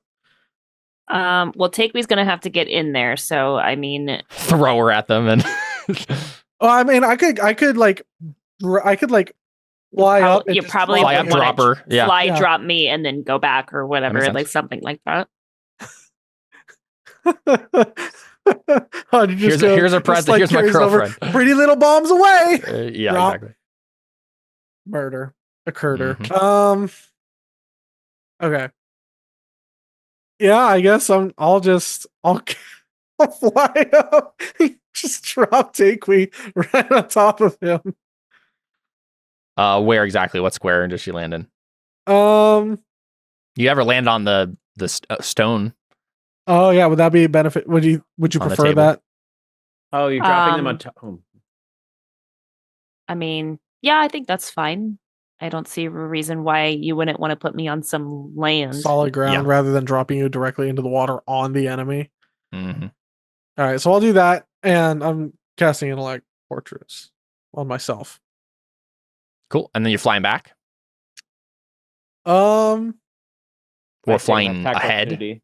Well, Takewee's gonna have to get in there, so I mean, throw her at them and. Oh, I mean, I could fly up. You probably fly up, drop her, drop me, and then go back or whatever, like something like that. Here's a present. Like, here's my girlfriend. Pretty little bombs away. Yeah, drop. Exactly. Murder occurred. Mm-hmm. Okay. Yeah, I guess I'll fly up. Just drop Takewee right on top of him. Where exactly? What square does she land in? You ever land on the stone? Oh yeah, would that be a benefit? Would you prefer that? Oh, you're dropping them on top. I mean, yeah, I think that's fine. I don't see a reason why you wouldn't want to put me on some land, solid ground, rather than dropping you directly into the water on the enemy. Mm-hmm. All right, so I'll do that, and I'm casting Intellect Fortress on myself. Cool, and then you're flying back. Or flying ahead.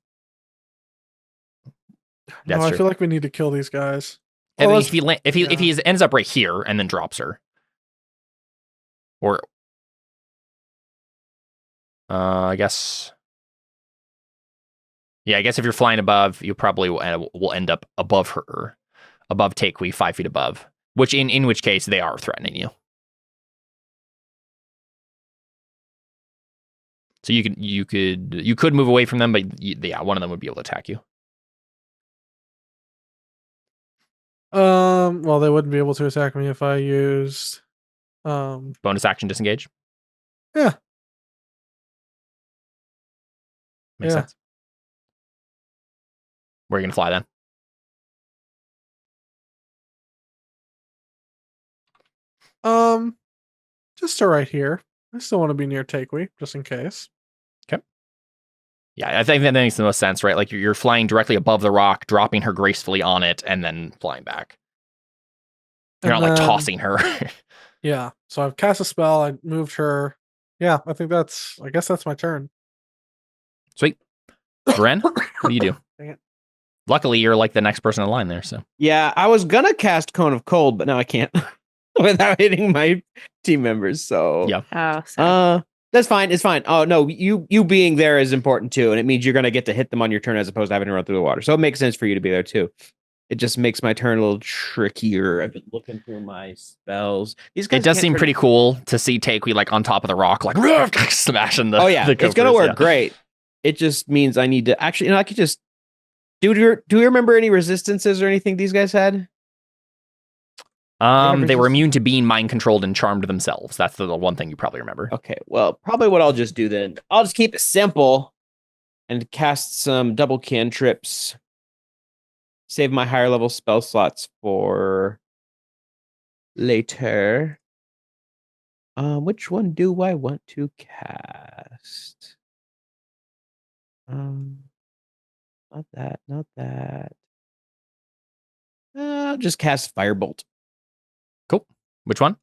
No, I feel like we need to kill these guys. If he ends up right here and then drops her, or I guess, yeah, I guess if you're flying above, you probably will end up above her, above Takewee, 5 feet above. Which in which case they are threatening you. So you could move away from them, but yeah, one of them would be able to attack you. Well, they wouldn't be able to attack me if I used bonus action disengage. Yeah. Makes sense. Where are you gonna fly then? Just to right here. I still want to be near Takewee, just in case. Okay. Yeah, I think that makes the most sense, right? Like you're flying directly above the rock, dropping her gracefully on it, and then flying back. You're not like tossing her. Yeah. So I've cast a spell. I moved her. Yeah, I guess that's my turn. Sweet. Ren, what do you do? Luckily, you're like the next person in line there. So yeah, I was gonna cast Cone of Cold, but now I can't without hitting my team members. So yeah. Oh, that's fine. It's fine. Oh no, you being there is important too, and it means you're gonna get to hit them on your turn as opposed to having to run through the water. So it makes sense for you to be there too. It just makes my turn a little trickier. I've been looking through my spells. These guys it does seem pretty cool to see Takewee like on top of the rock, like smashing the. Oh yeah, it's gonna work great. It just means I need to actually. I could just. Do you remember any resistances or anything these guys had? They were immune to being mind controlled and charmed themselves. That's the one thing you probably remember. Okay, well, probably what I'll just do then. I'll just keep it simple and cast some double cantrips. Save my higher level spell slots for later. Which one do I want to cast? Not that. I'll just cast Firebolt. Cool. Which one?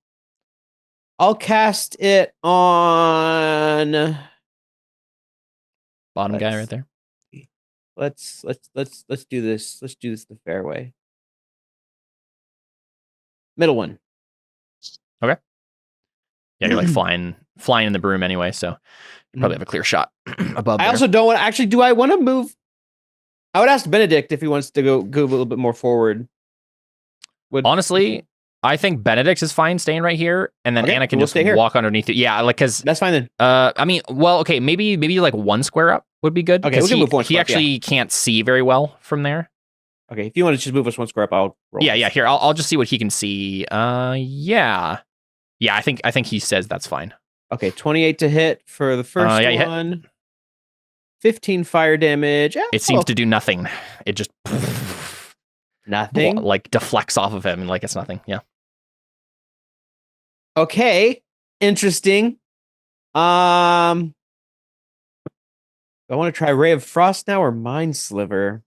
I'll cast it on bottom guy right there. Let's do this. Let's do this the fair way. Middle one. Okay. Yeah, you're like flying in the broom anyway, so you probably have a clear shot above. I there. also don't want to actually. Do I want to move? I would ask Benedict if he wants to go a little bit more forward. Honestly, I think Benedict is fine staying right here, and then Okay, Anna can we'll just stay here. walk underneath it. Yeah, like because That's fine then. I mean, well, okay, maybe like one square up would be good. Okay, 'cause we can move one he square up, actually can't see very well from there. Okay, if you want to just move us one square up, I'll roll. Yeah. Here, I'll just see what he can see. Yeah. I think he says that's fine. Okay, 28 to hit for the first yeah, you hit. one. 15 fire damage. It seems to do nothing. It just nothing. Like deflects off of him, and like it's nothing. Yeah. Okay, interesting. I want to try Ray of Frost now or Mind Sliver.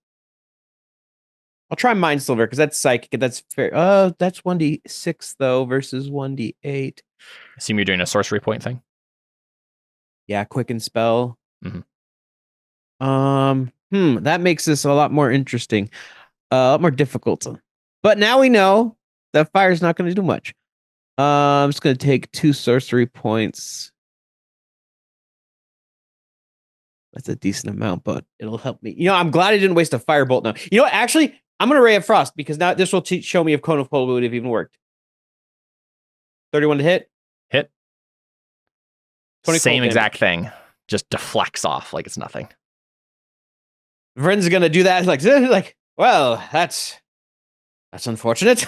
I'll try Mind Sliver because that's psychic. That's fair. Oh, that's 1d6 though versus 1d8. Assume you're doing a sorcery point thing. Yeah, quicken spell. Mhm. That makes this a lot more interesting, a lot more difficult. But now we know that fire's not going to do much. I'm just going to take 2 sorcery points. That's a decent amount, but it'll help me. I'm glad I didn't waste a firebolt now. You know what? Actually, I'm going to Ray of Frost because now this will show me if Cone of Cold would have even worked. 31 to hit. Hit. 20 Same cold exact thing. Just deflects off like it's nothing. Vren's going to do that. Like, well, that's unfortunate.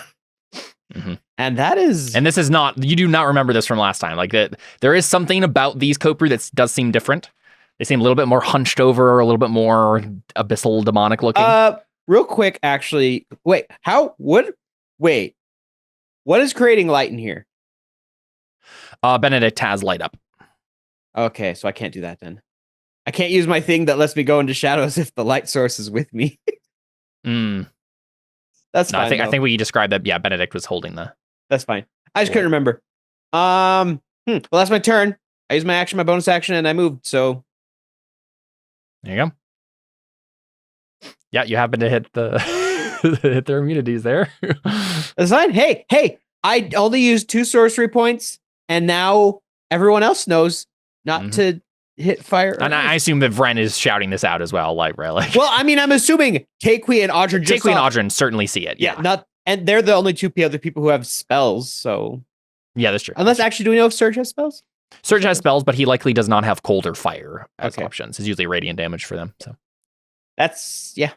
Mm-hmm. And that is... And this is not... You do not remember this from last time. Like, there is something about these Kopru that does seem different. They seem a little bit more hunched over, a little bit more abyssal demonic looking. Real quick, actually... Wait, what is creating light in here? Benedict has light up. Okay, so I can't do that then. I can't use my thing that lets me go into shadows if the light source is with me. That's fine. I think we described that. Yeah, Benedict was holding the. That's fine. I just couldn't remember. Well, that's my turn. I used my action, my bonus action, and I moved. So there you go. Yeah, you happen to hit the hit their immunities there. That's fine. Hey, I only used 2 sorcery points, and now everyone else knows not to hit fire. And I assume that Vren is shouting this out as well, like really. Well, I mean, I'm assuming Takui and Audrin Takui and Audrin certainly see it. Yeah, and they're the only 2 other people who have spells. So yeah, that's true. Unless actually, do we know if Surge has spells? Surge has spells, but he likely does not have cold or fire as options. It's usually radiant damage for them. So that's Nope.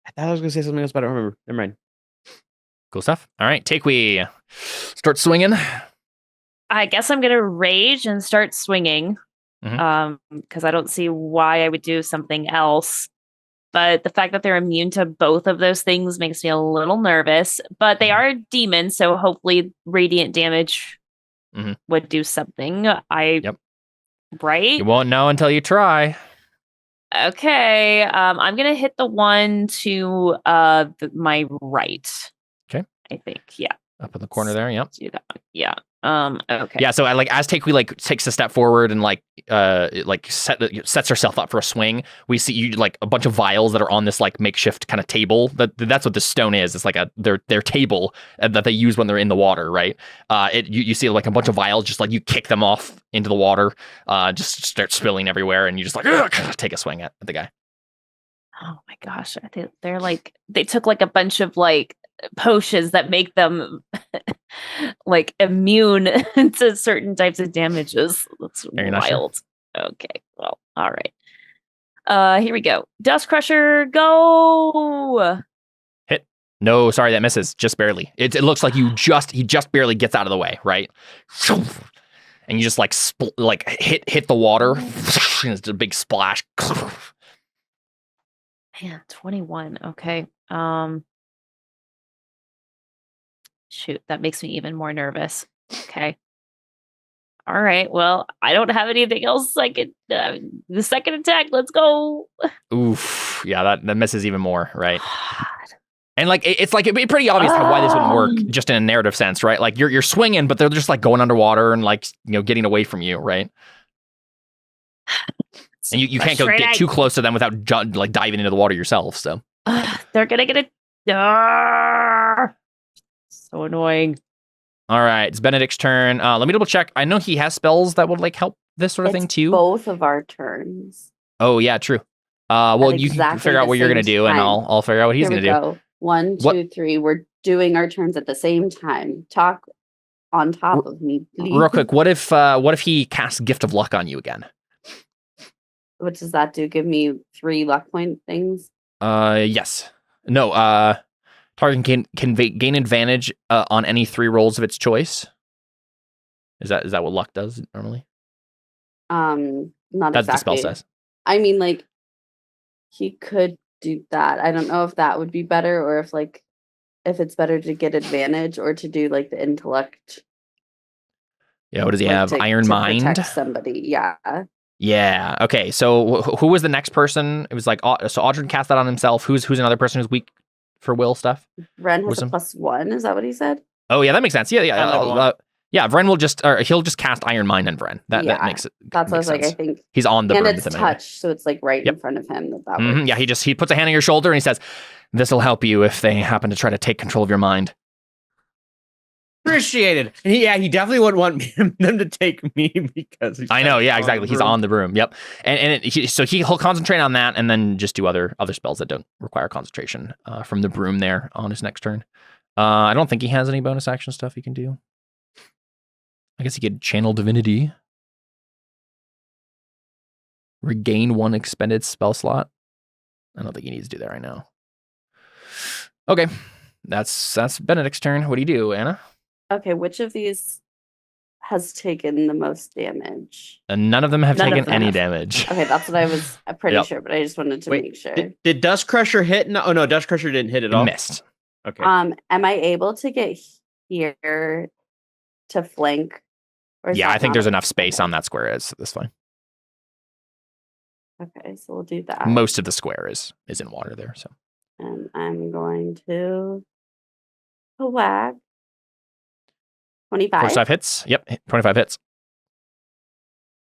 I thought I was gonna say something else, but I don't remember. Never mind. Cool stuff. All right, Takui, start swinging. I guess I'm gonna rage and start swinging, because I don't see why I would do something else. But the fact that they're immune to both of those things makes me a little nervous. But they are demons, so hopefully radiant damage would do something. Right? You won't know until you try. Okay. I'm gonna hit the one to my right. Okay. I think. Yeah. Up in the corner there. Yep. Do that one. Yeah. Okay. Yeah. So as Takui takes a step forward and sets herself up for a swing, we see you a bunch of vials that are on this makeshift kind of table. That's what this stone is. It's like their table that they use when they're in the water, right? You see a bunch of vials, just you kick them off into the water, just start spilling everywhere, and you just take a swing at the guy. Oh my gosh! They're they took a bunch of potions that make them immune to certain types of damages. That's wild. Sure? Okay, well, all right. Here we go. Dust Crusher, go! Hit. No, sorry, that misses. Just barely. It looks like he just barely gets out of the way, right? And you just hit the water. And it's a big splash. Man, 21. Okay. Shoot, that makes me even more nervous. Okay. All right. Well, I don't have anything else. I could the second attack. Let's go. Oof. Yeah, that misses even more, right? And it's it'd be pretty obvious why this wouldn't work, just in a narrative sense, right? You're swinging, but they're just going underwater and getting away from you, right? And you can't get too close to them without diving into the water yourself. So they're gonna get it. So annoying. All right, it's Benedict's turn. Let me double check. I know he has spells that would help this sort of thing too. Both of our turns. Oh yeah, true. Well, you can figure out what you're gonna do, and I'll figure out what he's gonna do. 1, 2, 3. We're doing our turns at the same time. Talk on top of me, please. Real quick, what if he casts Gift of Luck on you again? What does that do? Give me 3 luck point things? Yes. No, target can gain advantage on any 3 rolls of its choice. Is that what luck does normally? Not That's exactly. the spell says. I mean, like, he could do that. I don't know if that would be better, or if it's better to get advantage or to do like the intellect. Yeah, what does he have? Iron Mind? Protect somebody, yeah. Yeah, okay. So who was the next person? It was like, so Audrin cast that on himself. Who's another person who's weak for will stuff? Ren has a +1, is that what he said? Oh, yeah, that makes sense. Yeah. Yeah, Vren will he'll just cast Iron Mind on Vren. That makes it. That's what I was sense. like, I think. He's on the and broom it's with him touch, anyway. so it's like right in front of him that works. Yeah, he puts a hand on your shoulder and he says, "This will help you if they happen to try to take control of your mind." Appreciated. And he definitely wouldn't want them to take me because I know, yeah, exactly. He's on the broom. Yep. And he'll concentrate on that and then just do other spells that don't require concentration from the broom there on his next turn. I don't think he has any bonus action stuff he can do. I guess he could channel divinity. Regain 1 expended spell slot. I don't think he needs to do that right now. Okay. That's Benedict's turn. What do you do, Anna? Okay, which of these has taken the most damage? And none of them have taken any damage. Okay, that's what I was pretty sure, but I just wanted to make sure. Did Dust Crusher hit? No, Dust Crusher didn't hit at all. Missed. Okay. Am I able to get here to flank? Yeah, I think there's enough space on that square. So that's fine. Okay, so we'll do that. Most of the square is in water there. So. And I'm going to whack 25. 45 hits. Yep, 25 hits.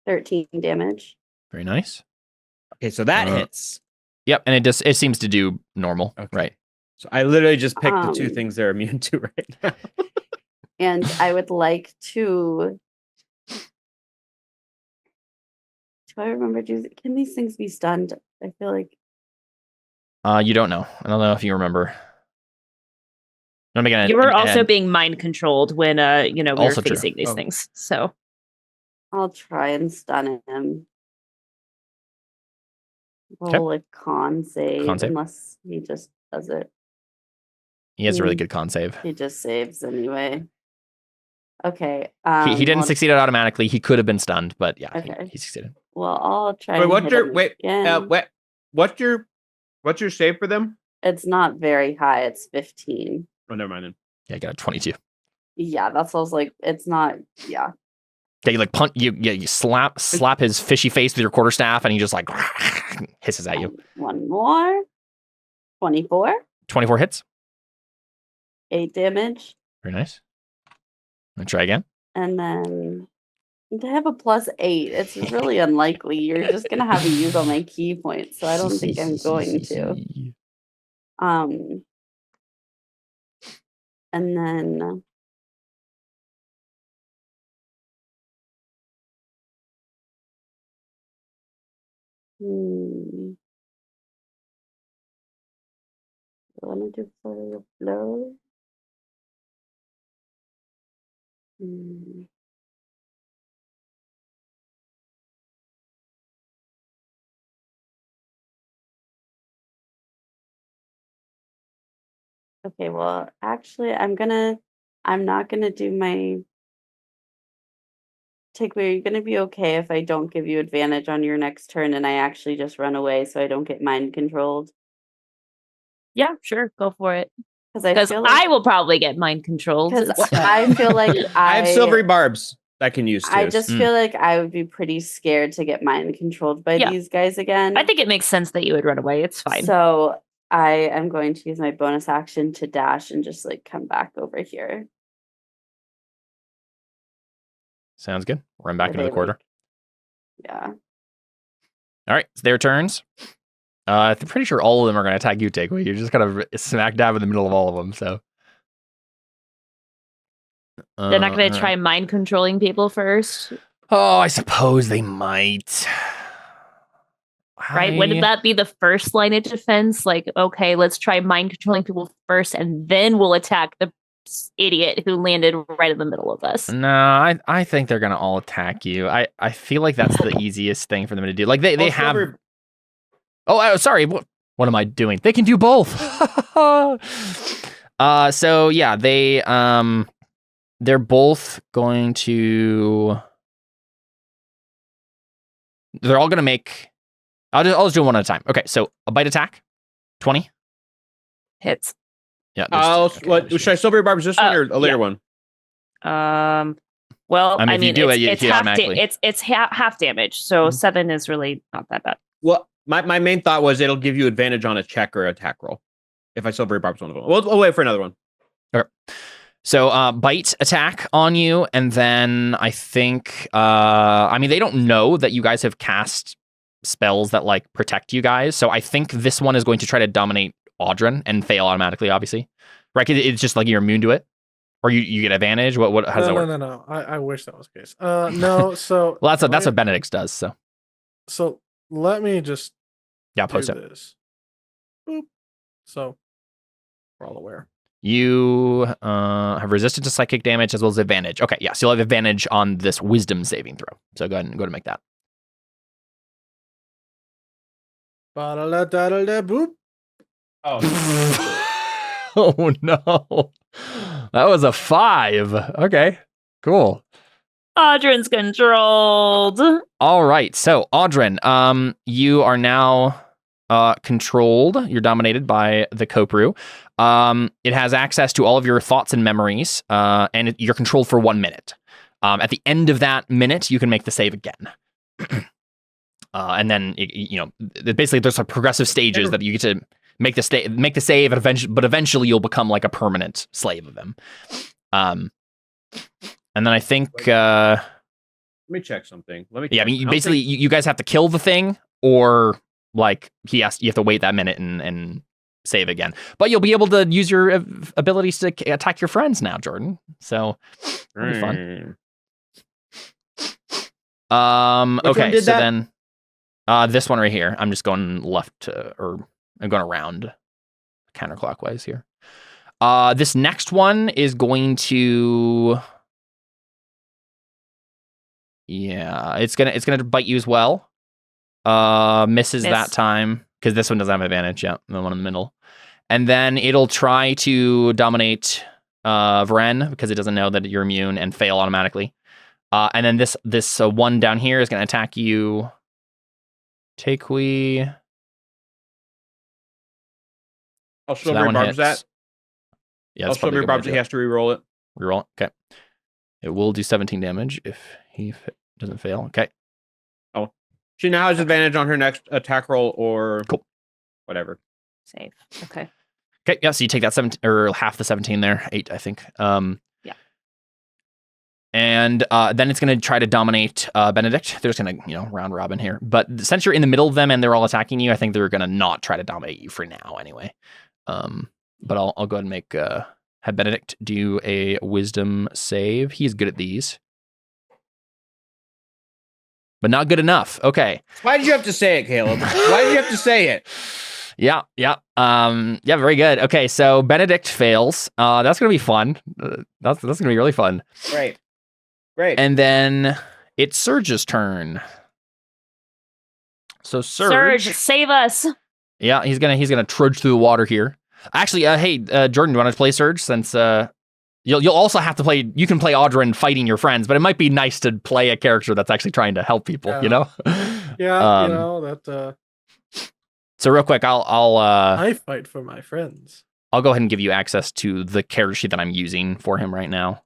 13 damage. Very nice. Okay, so that hits. Yep, and it seems to do normal, right? So I literally just picked the 2 things they're immune to right now. And I would like to. Do I remember? Can these things be stunned? I feel like. You don't know. I don't know if you remember. You were also being mind controlled when we were facing these Oh. things. So I'll try and stun him. Roll a con save, unless he just does it. He has a really good con save. He just saves anyway. Okay. He didn't succeed it automatically. He could have been stunned, but yeah, okay. he succeeded. Well, I'll try. What's your save for them? It's not very high. It's 15. Oh, never mind then. Yeah, I got a 22. Yeah, that's what I was like. It's not. Yeah. Yeah, you like punch. You slap his fishy face with your quarterstaff, and he just like hisses at you. One more. 24. 24 hits. 8 damage. Very nice. I'm gonna try again. And then to have a +8, it's really unlikely. You're just gonna have to use all my key points, so I don't think I'm going to. And then I want to do flurry of blows. Okay, well, actually, I'm not gonna do my takeaway. You're gonna be okay if I don't give you advantage on your next turn and I actually just run away so I don't get mind controlled. Yeah, sure, go for it. Because I will probably get mind controlled. Because I feel like I have silvery barbs I can use too. I just feel like I would be pretty scared to get mind controlled by these guys again. I think it makes sense that you would run away. It's fine. So I am going to use my bonus action to dash and just like come back over here. Sounds good. Run back into the corridor. Yeah. All right, it's their turns. I'm pretty sure all of them are going to attack you, Takeaway. You're just kind of smack dab in the middle of all of them, so. They're not going to try mind controlling people first? Oh, I suppose they might. Right? Wouldn't that be the first line of defense? Like, okay, let's try mind controlling people first, and then we'll attack the idiot who landed right in the middle of us. No, I think they're gonna all attack you. I feel like that's the easiest thing for them to do. Like they have. Oh, sorry. What am I doing? They can do both. So yeah, they're both going to. They're all gonna make. I'll just do one at a time. Okay, so a bite attack, 20 hits. Yeah. Should I silver barbs this one or a later one? Well, I mean, it's half damage, so 7 is really not that bad. Well, my main thought was it'll give you advantage on a check or attack roll if I silver barbs one of them. We'll wait for another one. Okay. So bite attack on you, and then I think I mean they don't know that you guys have cast spells that like protect you guys, so I think this one is going to try to dominate Audrin and fail automatically, obviously. Right? It's just like you're immune to it, or you get advantage. How does that work? No. I wish that was the case. No. So well, that's what Benedict's does. So let me just post it. This. Boop. So we're all aware. You have resistance to psychic damage as well as advantage. Okay, yeah, so you'll have advantage on this wisdom saving throw. So go ahead and make that. Boop. Oh. Oh no. That was a 5. Okay, cool. Audrin's controlled. All right, so Audrin, you are now controlled. You're dominated by the Kopru. It has access to all of your thoughts and memories, and you're controlled for 1 minute. At the end of that minute, you can make the save again. And then, basically there's some progressive stages that you get to make the save, but eventually you'll become like a permanent slave of them. And then I think... Let me check something. I mean, basically you guys have to kill the thing, or like you have to wait that minute and save again. But you'll be able to use your abilities to attack your friends now, Jordan. So that'll be fun. Okay, so then this one right here. I'm just going left or I'm going around counterclockwise here. This next one is going to it's gonna bite you as well. Misses that time because this one doesn't have advantage. Yeah, the one in the middle. And then it'll try to dominate Vren because it doesn't know that you're immune and fail automatically. And then this one down here is going to attack you. Takui. I'll show your barbs that. Yeah, I'll show your barbs that he has to reroll it. Reroll it. Okay. It will do 17 damage if he doesn't fail. Okay. Oh. She now has advantage on her next attack roll or whatever. Save. Okay. Okay. Yeah. So you take that 17 or half the 17 there. 8, I think. Yeah. And then it's going to try to dominate Benedict. They're just going to, round robin here. But since you're in the middle of them and they're all attacking you, I think they're going to not try to dominate you for now anyway. But I'll go ahead and make have Benedict do a wisdom save. He's good at these. But not good enough. Okay. Why did you have to say it, Caleb? Why did you have to say it? Yeah. Very good. Okay, so Benedict fails. That's gonna be fun. That's gonna be really fun. Great. And then it's Surge's turn. So Surge, save us. Yeah, he's gonna trudge through the water here. Actually, hey, Jordan, do you want to play Surge? Since you'll also have to play. You can play Audrin fighting your friends, but it might be nice to play a character that's actually trying to help people. Yeah. You know. Yeah, that. So real quick, I fight for my friends. I'll go ahead and give you access to the character sheet that I'm using for him right now.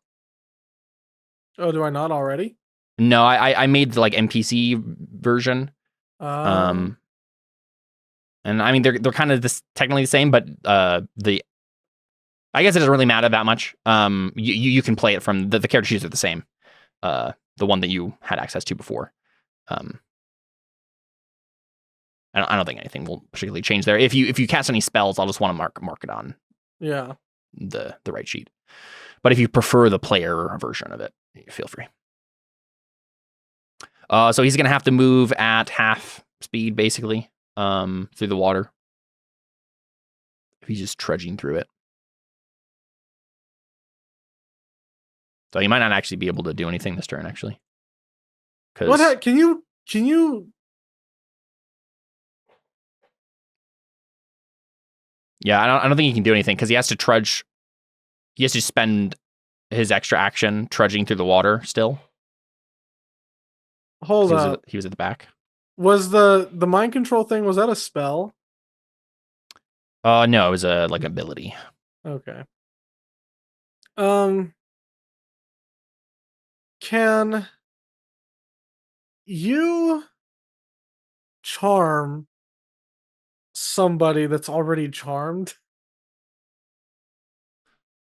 Oh, do I not already? No, I made the like NPC version. And I mean they're kind of technically the same, but I guess it doesn't really matter that much. You can play it from the character sheets are the same. The one that you had access to before. I don't think anything will particularly change there. If you cast any spells, I'll just want to mark it on the right sheet. But if you prefer the player version of it, feel free. So he's gonna have to move at half speed basically. through the water. If he's just trudging through it. So he might not actually be able to do anything this turn, actually. What? Can you? Yeah, I don't think he can do anything because he has to trudge. He has to spend his extra action trudging through the water still. Hold up. He was at the back. Was the mind control thing, was that a spell? No, it was a like ability. Okay. Can you charm somebody that's already charmed?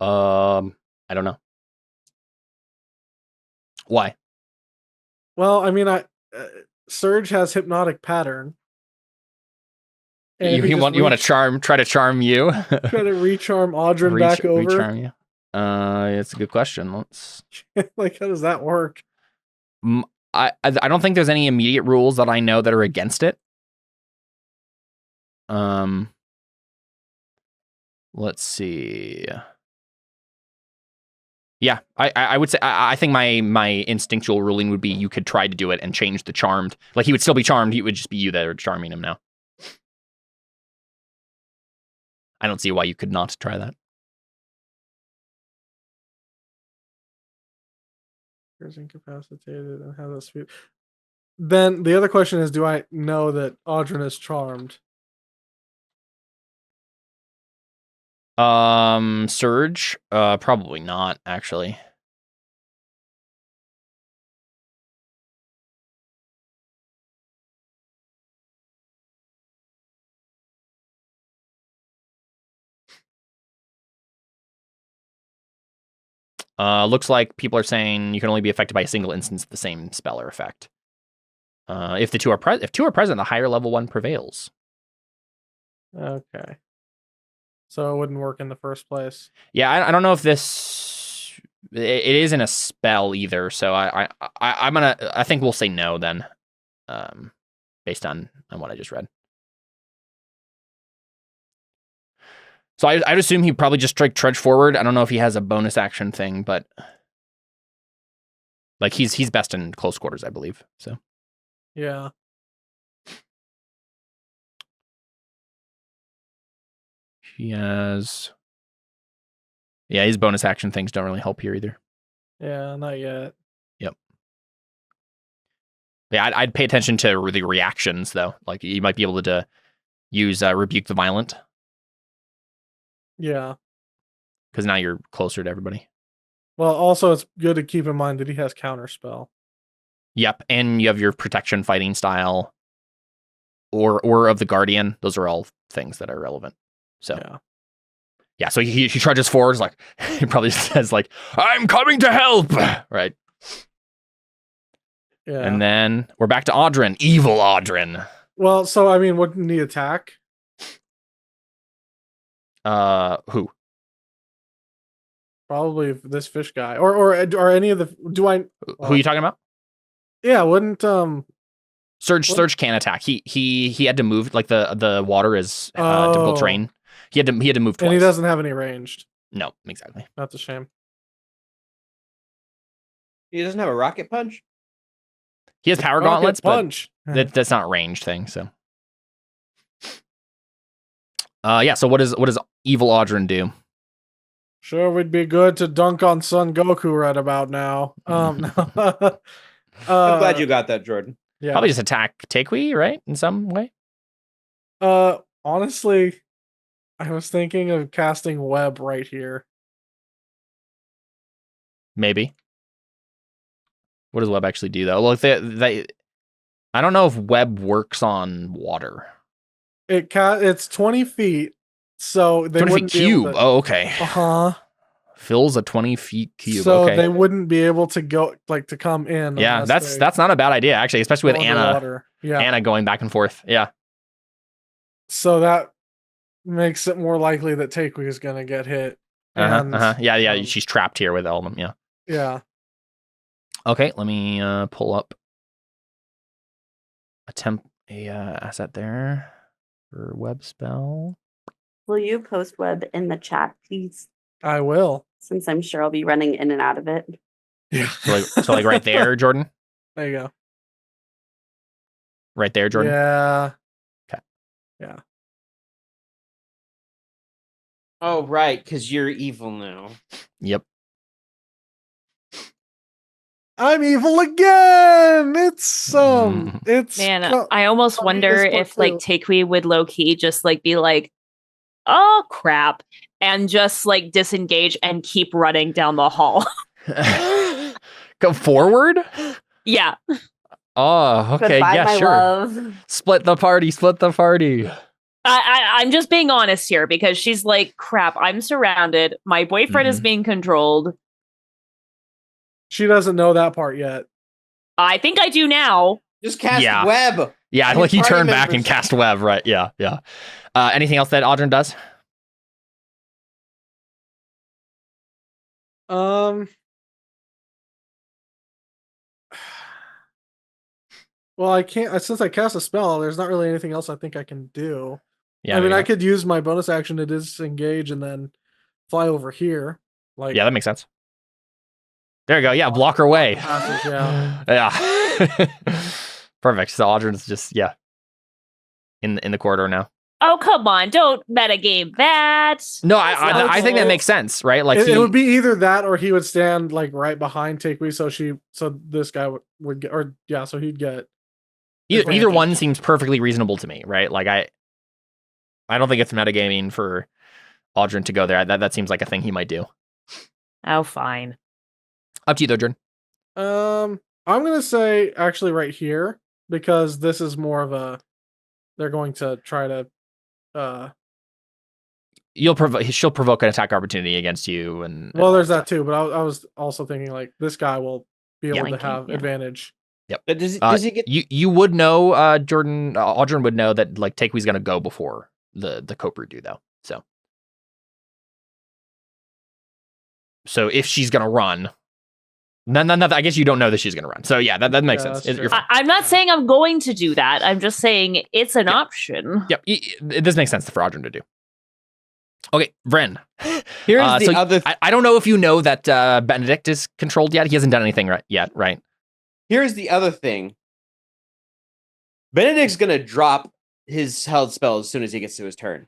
I don't know. Why? Well, I mean, Surge has hypnotic pattern. You want to try to charm you? Try to recharm Audrin back over. Recharm you. It's a good question. Let's like, how does that work? I don't think there's any immediate rules that I know that are against it. Let's see. Yeah, I would say I think my instinctual ruling would be you could try to do it and change the charmed. Like, he would still be charmed. It would just be you that are charming him now. I don't see why you could not try that. Is incapacitated and has a sweep. Then the other question is, do I know that Audrin is charmed? Surge? Probably not, actually. Looks like people are saying you can only be affected by a single instance of the same spell or effect. If two are present, the higher level one prevails. Okay. So it wouldn't work in the first place. Yeah, I don't know if this it isn't a spell either. So I think we'll say no then, based on what I just read. So I'd assume he'd probably just trudge forward. I don't know if he has a bonus action thing, but like he's best in close quarters, I believe. So yeah. He has. Yeah, his bonus action things don't really help here either. Yeah, not yet. Yep. Yeah, I'd pay attention to the reactions though. Like, you might be able to use Rebuke the Violent. Yeah. Because now you're closer to everybody. Well, also it's good to keep in mind that he has Counterspell. Yep, and you have your Protection Fighting Style, or of the Guardian. Those are all things that are relevant. So yeah, so he trudges forward, like he probably says like, "I'm coming to help," right? Yeah. And then we're back to Audrin, evil Audrin. Well, so I mean, wouldn't he attack? Who? Probably this fish guy, or any of the. Do I? Who are you talking about? Yeah, wouldn't Surge can attack. He had to move, like the water is difficult terrain. He had to move twice. And he doesn't have any ranged. No, exactly. That's a shame. He doesn't have a rocket punch? He has power gauntlets, punch. But that's not a ranged thing, so. Yeah, so what does evil Audrin do? Sure would be good to dunk on Son Goku right about now. I'm glad you got that, Jordan. Yeah. Probably just attack Takui, right? In some way? Honestly, I was thinking of casting Web right here. Maybe. What does Web actually do, though? Well, if I don't know if Web works on water. It's 20 feet, so they 20 feet wouldn't cube. Oh, okay. Fills a 20 feet cube. So okay. They wouldn't be able to go, like, to come in. Yeah, that's not a bad idea, actually, especially with Anna. Yeah. Anna going back and forth. Yeah. So that makes it more likely that Takui is going to get hit. Yeah, she's trapped here with all of them. Yeah. Yeah. Okay, let me pull up a asset there. For web spell. Will you post web in the chat, please? I will. Since I'm sure I'll be running in and out of it. Yeah. So like right there, Jordan? There you go. Right there, Jordan? Yeah. Okay. Yeah. Oh, right, because you're evil now. Yep. I'm evil again. It's it's Man, I almost wonder if like Takui would low key just like be like, oh crap, and just like disengage and keep running down the hall. Go forward? Yeah. Oh, okay. Goodbye, yeah, my sure. love. Split the party. I'm just being honest here because she's like, crap, I'm surrounded. My boyfriend is being controlled. She doesn't know that part yet. I think I do now. Just cast web. Yeah, like you turn back and cast web, right? Yeah. Anything else that Audrey does? Well, I can't since I cast a spell. There's not really anything else I think I can do. Yeah, I mean, I could use my bonus action to disengage and then fly over here. Like, yeah, that makes sense. There you go. Yeah, block her way. Passage, yeah. Yeah. Perfect. So Audrey's just in the corridor now. Oh, come on. Don't metagame that. No, I think that makes sense, right? Like it would be either that or he would stand like right behind Takui, so this guy would get, or yeah, so he'd get. Either one seems perfectly reasonable to me, right? Like I don't think it's metagaming for Audrey to go there. That seems like a thing he might do. Oh, fine. Up to you though, Jordan. I'm gonna say actually right here because this is more of a. They're going to try to. She'll provoke an attack opportunity against you, and well, there's that too. But I was also thinking like this guy will be able to Linking, have advantage. Yep. But does he get? You would know, Jordan. Audrey would know that like Takeui's gonna go before the Copru do though. So if she's gonna run. No, I guess you don't know that she's going to run. So yeah, that makes sense. I'm not saying I'm going to do that. I'm just saying it's an option. Yep, this makes sense for Audrey to do. Okay, Vren. Here's the other. I don't know if you know that Benedict is controlled yet. He hasn't done anything yet, right? Here's the other thing. Benedict's going to drop his held spell as soon as he gets to his turn.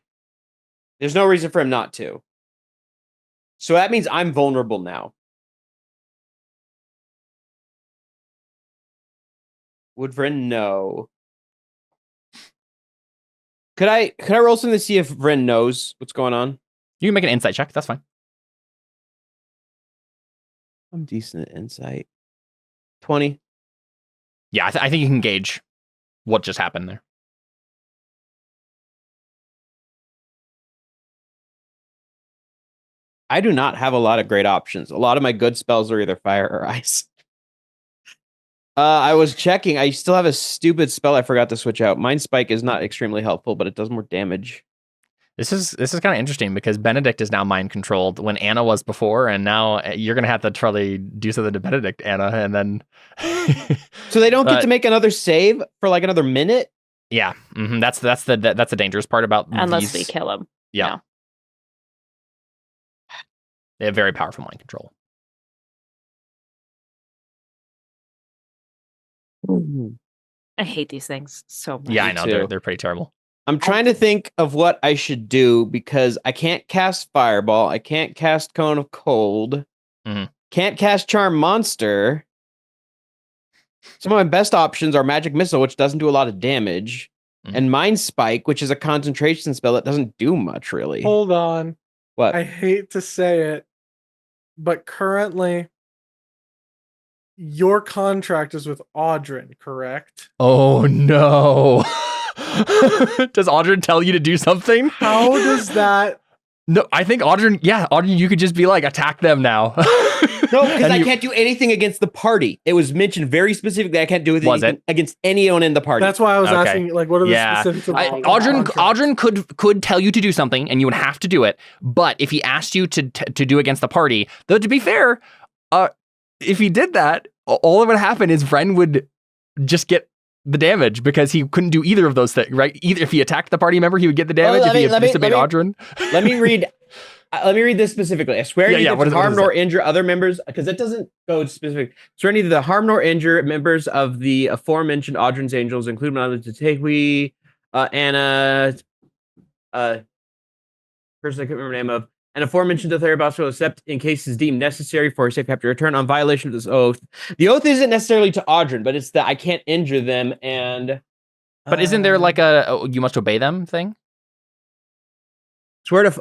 There's no reason for him not to. So that means I'm vulnerable now. Would Vren know? Could I roll something to see if Vren knows what's going on? You can make an insight check. That's fine. I'm decent at insight. 20. Yeah, I think you can gauge what just happened there. I do not have a lot of great options. A lot of my good spells are either fire or ice. I was checking. I still have a stupid spell I forgot to switch out. Mind Spike is not extremely helpful, but it does more damage. This is kind of interesting because Benedict is now mind controlled when Anna was before, and now you're gonna have to try to do something to Benedict, Anna, and then. So they don't get to make another save for like another minute. Yeah, that's the dangerous part about unless we kill him. Yeah, they have very powerful mind control. I hate these things so much. Yeah, I know they're pretty terrible. I'm trying to think of what I should do because I can't cast Fireball. I can't cast Cone of Cold. Can't cast Charm Monster. Some of my best options are Magic Missile, which doesn't do a lot of damage, and Mind Spike, which is a concentration spell that doesn't do much, really. Hold on. What? I hate to say it, but currently your contract is with Audrey, correct? Oh no. Does Audrey tell you to do something? How does that? No, I think Audrey, you could just be like, attack them now. No, because I can't do anything against the party. It was mentioned very specifically I can't do anything against anyone in the party. That's why I was asking, like, what are the specifics of Audrey could tell you to do something and you would have to do it. But if he asked you to do against the party, though to be fair, if he did that, all that would happen is Vren would just get the damage because he couldn't do either of those things, right? Either if he attacked the party member, he would get the damage. If he had disobeyed Audrin. Let me read this specifically. I swear neither to harm nor injure other members, because it doesn't go specific. Swear neither to harm nor injure members of the aforementioned Audrin's angels, including others to Tehui, Anna, person I couldn't remember the name of, and aforementioned the Therabos will accept in cases deemed necessary for a safe capture return on violation of this oath. The oath isn't necessarily to Audrin, but it's that I can't injure them. And but isn't there like a you must obey them thing? I swear to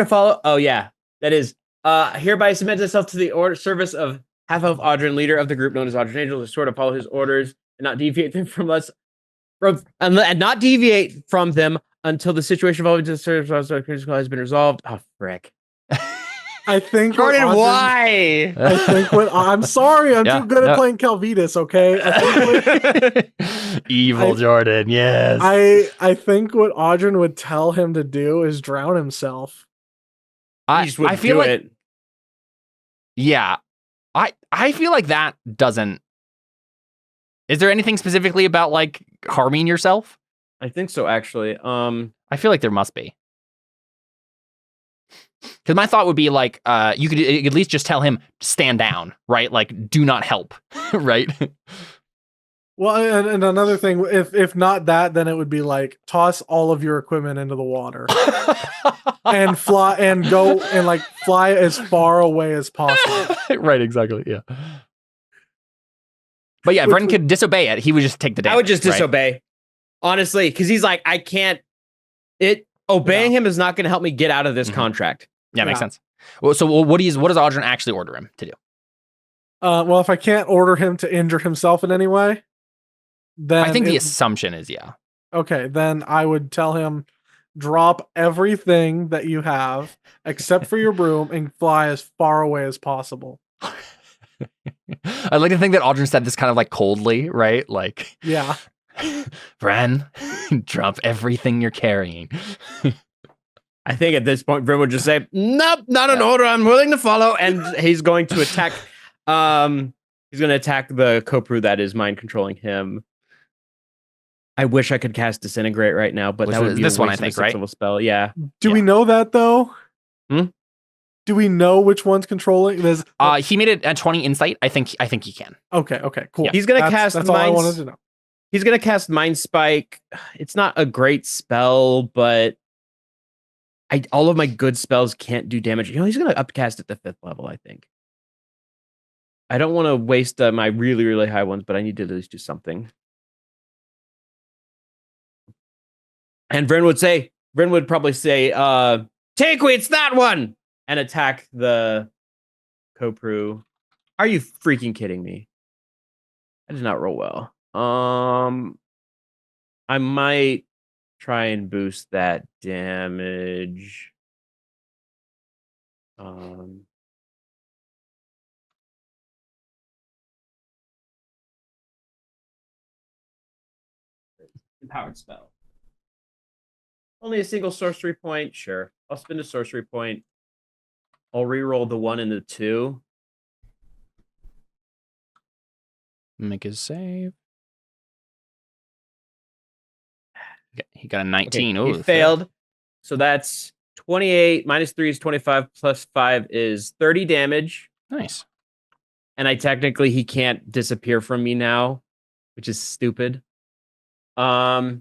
follow. Oh yeah, that is hereby submit myself to the service of half-elf Audrin, leader of the group known as Audrin Angels, to sort of follow his orders and not deviate them from us, and not deviate from them until the situation involving the service has been resolved. Oh frick! I think Jordan, why? I think I'm sorry, I'm too good at playing Calvitas. Okay, evil Jordan. Yes, I think what Audrin would tell him to do is drown himself. I feel like it. Yeah, I feel like that doesn't. Is there anything specifically about like harming yourself? I think so, actually. I feel like there must be. Because my thought would be like, you could at least just tell him stand down, right? Like, do not help, right? Well, and another thing, if not that, then it would be like toss all of your equipment into the water and fly as far away as possible. Right, exactly. Yeah. But yeah, if Vren could disobey it, he would just take the damage. I would just disobey, honestly, because he's like, I can't. Obeying him is not going to help me get out of this contract. Yeah, makes sense. Well, so what does Audrin actually order him to do? Well, if I can't order him to injure himself in any way, then I think the assumption is okay, then I would tell him drop everything that you have except for your broom and fly as far away as possible. I'd like to think that Audrin said this kind of like coldly, right? Like, yeah. Vren, drop everything you're carrying. I think at this point, Vren would just say, nope, not an order I'm willing to follow. And he's going to attack. He's going to attack the Kopru that is mind controlling him. I wish I could cast Disintegrate right now, but that would be this one, I think, right? Spell. Yeah. Do we know that though? Do we know which one's controlling this? He made it at 20 insight. I think he can. Okay, cool. Yeah. He's going to cast. That's all I wanted to know. He's going to cast Mind Spike. It's not a great spell, but all of my good spells can't do damage. He's going to upcast at the 5th level, I think. I don't want to waste my really, really high ones, but I need to at least do something. And Vren would probably say, Takui, it's that one! And attack the Kopru. Are you freaking kidding me? I did not roll well. I might try and boost that damage. Empowered spell. Only a single sorcery point. Sure, I'll spend a sorcery point. I'll reroll the 1 and the 2. Make his save. He got a 19. Okay, he failed. So that's 28 minus 3 is 25 plus 5 is 30 damage. Nice. And he can't disappear from me now, which is stupid. Well,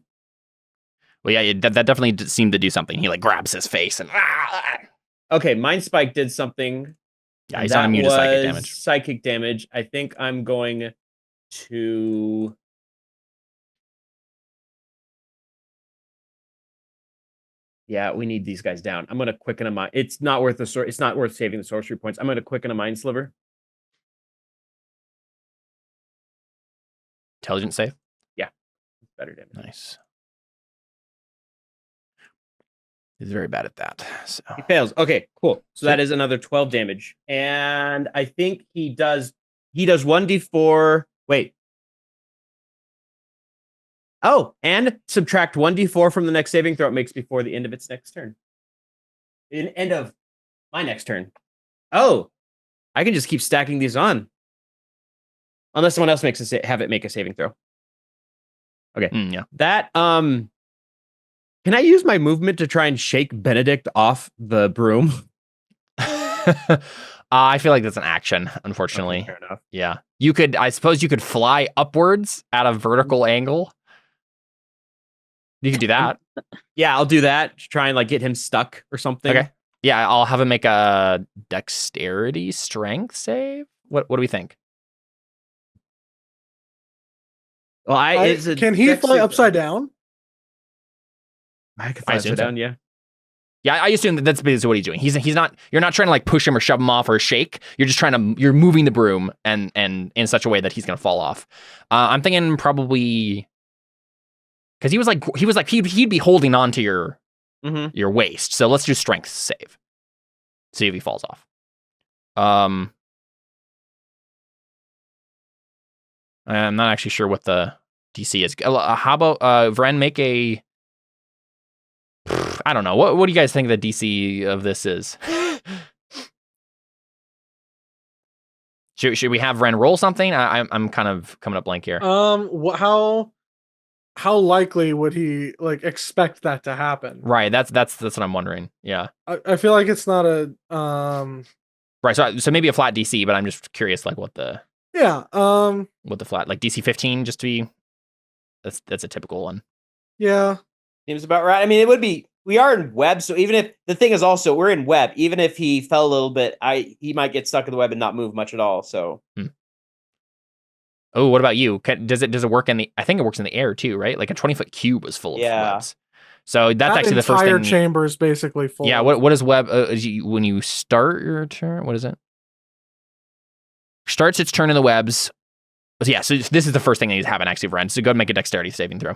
yeah, that definitely seemed to do something. He like grabs his face and. Okay, Mind Spike did something. Yeah, he's not immune to psychic damage. Psychic damage. I think I'm going to. Yeah, we need these guys down. I'm going to quicken a mind. It's not worth it's not worth saving the sorcery points. I'm going to quicken a mind sliver. Intelligence save? Yeah. Better damage. Nice. He's very bad at that. So. He fails. Okay, cool. So that is another 12 damage. And I think he does 1d4. Wait. Oh, and subtract 1d4 from the next saving throw it makes before the end of its next turn. End of my next turn. Oh, I can just keep stacking these on. Unless someone else have it make a saving throw. Okay. Yeah. That can I use my movement to try and shake Benedict off the broom? I feel like that's an action, unfortunately. Okay, fair enough. Yeah. I suppose you could fly upwards at a vertical angle. You could do that. Yeah, I'll do that. Try and like get him stuck or something. Okay. Yeah, I'll have him make a dexterity strength save. What do we think? Well, can he fly upside down? I can fly upside down, yeah. Yeah, I assume that's basically what he's doing. He's not. You're not trying to like push him or shove him off or shake. You're just you're moving the broom and in such a way that he's gonna fall off. I'm thinking probably because he'd be holding on to your waist. So let's do strength save. See if he falls off. I'm not actually sure what the DC is. How about Vren make a? I don't know. What do you guys think the DC of this is? Should we have Vren roll something? I'm kind of coming up blank here. How likely would he like expect that to happen? Right. That's what I'm wondering. Yeah. I feel like it's not a Right. So maybe a flat DC, but I'm just curious, like what the what the flat like DC 15 just to be. That's a typical one. Yeah. Seems about right. I mean, it would be. We are in web, so even if the thing is also we're in web, even if he fell a little bit, he might get stuck in the web and not move much at all. So. Oh, what about you? Does it work in the? I think it works in the air too, right? Like a 20-foot cube is full of webs. So that's actually the first thing. Entire chamber is basically full. Yeah. What is web? When you start your turn, what is it? Starts its turn in the webs. So yeah. So this is the first thing that needs to happen. Actually, Vren. So go ahead and make a dexterity saving throw.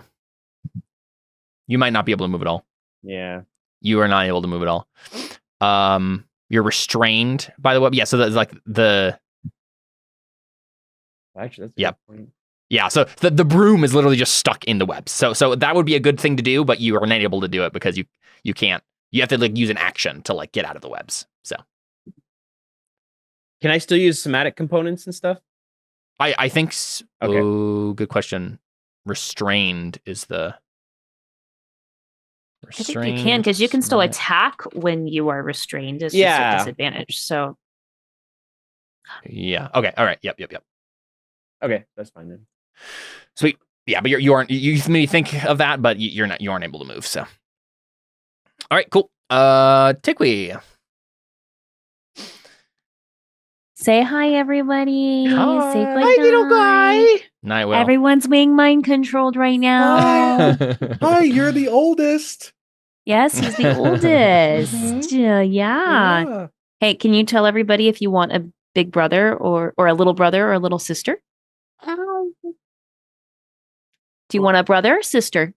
You might not be able to move at all. Yeah. You are not able to move at all. You're restrained by the web. Yeah. So that's like the. Actually, that's a good point. Yeah, so the broom is literally just stuck in the webs. So that would be a good thing to do, but you are not able to do it because you can't. You have to like use an action to like get out of the webs. So can I still use somatic components and stuff? I think. Okay. Oh, good question. Restrained is the. I think you can because you can still attack when you are restrained. It's just a disadvantage. So. Yeah. Okay. All right. Yep. Okay, that's fine then. Sweet. Yeah, but you may think of that, but you aren't able to move. So, all right, cool. Tikwi. Say hi, everybody. Hi. Say good Hi, little guy. Night, Will. Everyone's being mind controlled right now. Hi, you're the oldest. Yes, he's the oldest. Yeah. Hey, can you tell everybody if you want a big brother or a little brother or a little sister? Do you want a brother or sister?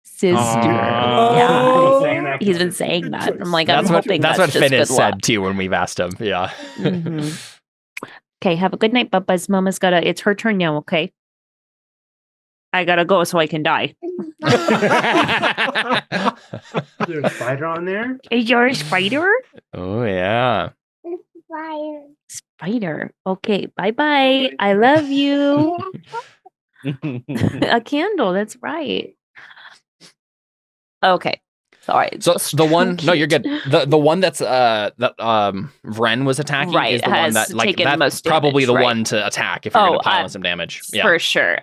Sister. Yeah. He's been saying that. I'm like, I'm hoping that's what Finn has said too when we've asked him. Yeah. Okay, have a good night, Bubba's mama's it's her turn now, okay? I gotta go so I can die. Is there a spider on there? Is your spider? Oh, yeah. Spider. Okay, bye-bye. I love you. A candle, that's right. Okay. Sorry. So the one, no, you're good. The one that's that Vren was attacking is the one that like that's most probably damage, the one to attack if you're gonna pile on some damage. Yeah. For sure.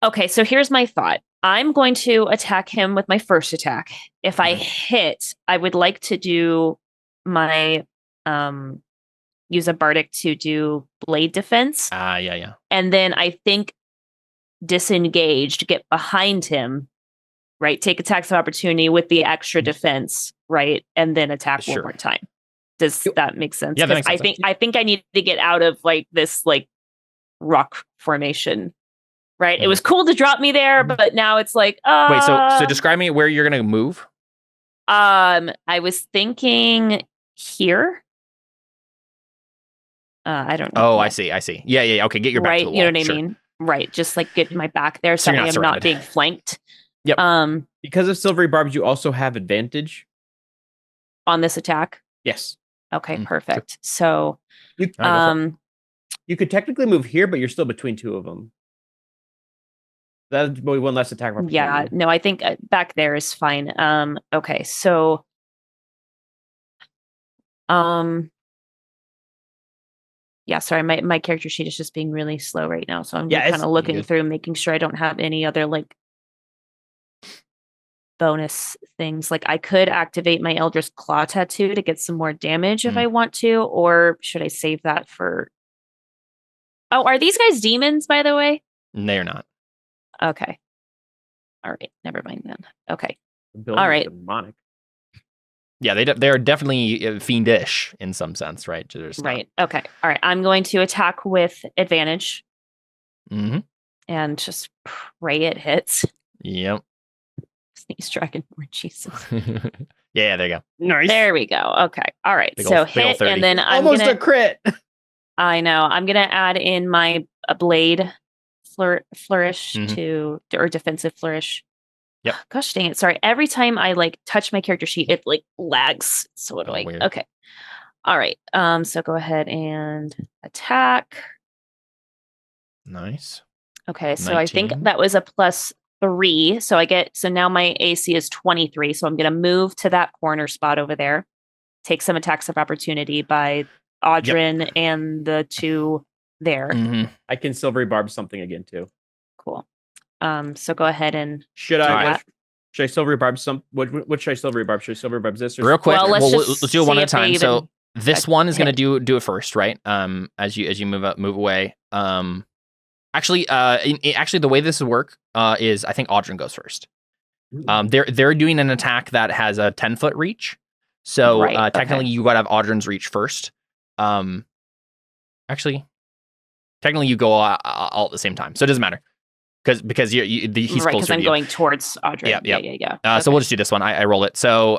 Okay, so here's my thought. I'm going to attack him with my first attack. If I hit, I would like to do my use a bardic to do blade defense. Yeah. And then I think disengage to get behind him, right? Take attacks of opportunity with the extra defense, right? And then attack one more time. Does that make sense? Yeah, that makes sense. I think I need to get out of like this like rock formation. Right. It was cool to drop me there, but now it's like, wait, so describe me where you're gonna move. I was thinking here. I don't know. Oh, I see. Yeah. Okay, get your back to the wall. You know what I mean? Right. Just like get my back there so I'm not being flanked. Yep. Because of silvery barbs, you also have advantage on this attack. Yes. Okay, perfect. So You could technically move here, but you're still between two of them. That'd be one less attack opportunity. Yeah, no, I think back there is fine. Okay, so yeah, sorry, my character sheet is just being really slow right now, so I'm kind of looking through, making sure I don't have any other like bonus things. Like I could activate my Eldritch Claw tattoo to get some more damage if I want to, or should I save that for? Oh, are these guys demons, by the way? They're not. Okay. All right. Never mind then. Okay. All right. Demonic. Yeah, they're definitely fiendish in some sense, right? Right. Okay. All right. I'm going to attack with advantage. Mm-hmm. And just pray it hits. Yep. Sneeze dragon. Jesus. Yeah, there you go. Nice. There we go. Okay. All right. So hit, and then I'm almost a crit. I know. I'm gonna add in my blade flourish to or defensive flourish. Yep. Gosh dang it. Sorry. Every time I like touch my character sheet, it like lags. It's so annoying. Weird. Okay. All right. So go ahead and attack. Nice. Okay. So 19. I think that was a +3. So now my AC is 23. So I'm gonna move to that corner spot over there. Take some attacks of opportunity by Audrin and the two there. Mm-hmm. I can silvery barb something again too. Cool. So go ahead and should I silvery barb some? What should I silvery barb? Should I silvery barb this? Or real quick? Well, let's do it one at a time. So this one is hit. going to do it first, right? As you move away. Actually, the way this would work is I think Audrin goes first. They're doing an attack that has a 10-foot reach. So technically, you got to have Audrin's reach first. Actually, technically, you go all at the same time, so it doesn't matter because he's closer. Right, because I'm going towards Audrin. Yeah. Okay. So we'll just do this one. I roll it. So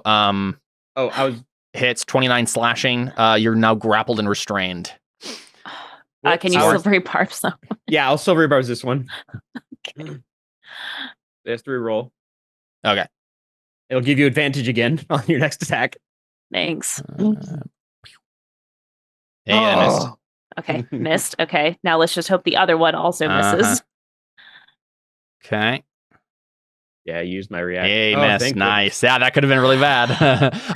hits 29 slashing. You're now grappled and restrained. Can you silvery barb some? Yeah, I'll silvery barb this one. Okay. There's 3 roll. Okay. It'll give you advantage again on your next attack. Thanks. Hey, I missed. Okay, missed. Okay, now let's just hope the other one also misses. Okay. Yeah, I used my reaction. Hey, missed. Nice. Yeah, that could have been really bad.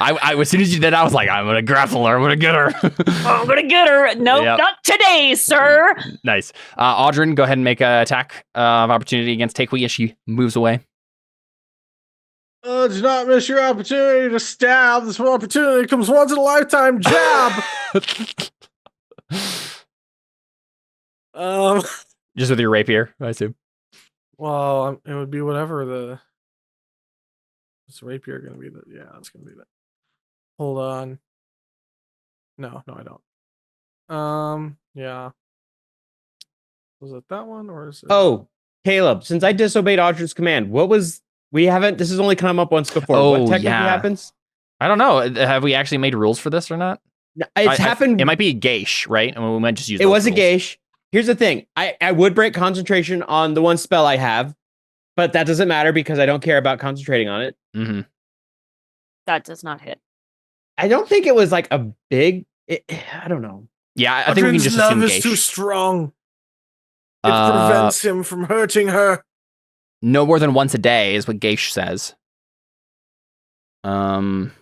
I as soon as you did, I was like, I'm gonna grapple her. I'm gonna get her. I'm gonna get her. Nope, not today, sir. Nice. Audrin, go ahead and make an attack of opportunity against Takewee as she moves away. Do not miss your opportunity to stab. This opportunity comes once in a lifetime. Jab. Just with your rapier, I assume. Well, it would be whatever this rapier going to be. It's going to be that. Hold on. No, I don't. Yeah. Was it that one or is it? Oh, Caleb, since I disobeyed Audrin's command, this has only come up once before. What technically happens? I don't know. Have we actually made rules for this or not? No, it's happened. It might be a geish, right? I mean, we might just use it was rules. A geish. Here's the thing. I would break concentration on the one spell I have, but that doesn't matter because I don't care about concentrating on it. Mm-hmm. That does not hit. I don't think it was like a big... I don't know. Yeah, I think we can just assume love geish. is too strong. It prevents him from hurting her. No more than once a day is what geish says.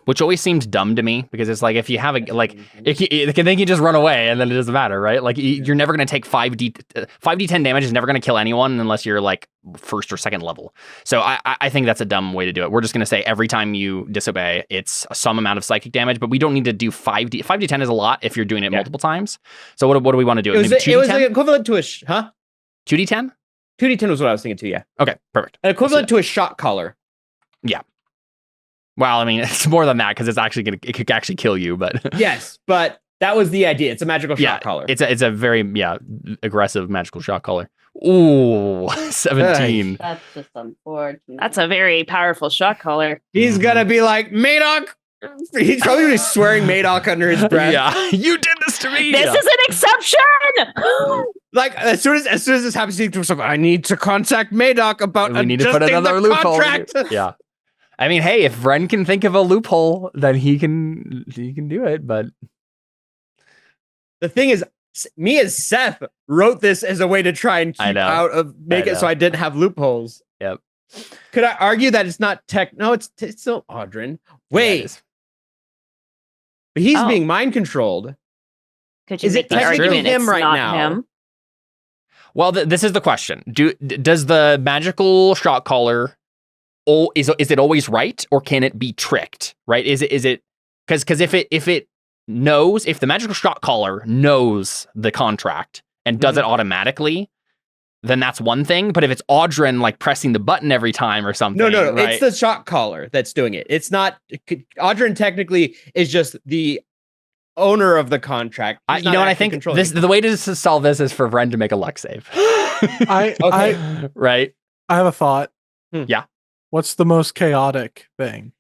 Which always seems dumb to me because it's like if you have they can just run away and then it doesn't matter, right? Like you're never gonna take 5d10 damage is never gonna kill anyone unless you're like first or second level. So I think that's a dumb way to do it. We're just gonna say every time you disobey, it's some amount of psychic damage, but we don't need to do 5d10 is a lot if you're doing it multiple times. So what do we want to do? It was like equivalent to 2d10? 2d10 was what I was thinking too. Yeah. Okay, perfect. An equivalent to a shot collar. Yeah. Well, I mean, it's more than that because it could actually kill you, but yes, but that was the idea. It's a magical shot collar. It's a very aggressive magical shot collar. Ooh, 17. That's just unfortunate. That's a very powerful shot collar. He's gonna be like Madoc. He's probably gonna be swearing Madoc under his breath. Yeah, you did this to me. This is an exception. Like as soon as this happens, he's like, I need to contact Madoc about we need to put another loophole. Yeah. I mean, hey, if Ren can think of a loophole, then he can do it. But the thing is, me as Seth wrote this as a way to try and keep out of make it so I didn't have loopholes. Yep. Could I argue that it's not tech? No, it's still Audrin. Wait, Yeah, but he's being mind controlled. Could you Is make it the technically argument him it's right not now? him? Well, this is the question. Does the magical shot caller, is it always right, or can it be tricked? Right? Is it because if it knows, if the magical shot caller knows the contract and does it automatically, then that's one thing. But if it's Audrin like pressing the button every time or something, No, right? it's the shot caller that's doing it. It's not Audrin. Technically, is just the owner of the contract. You know what I think? The way to solve this is for Vren to make a luck save. Right? I have a thought. Yeah. What's the most chaotic thing?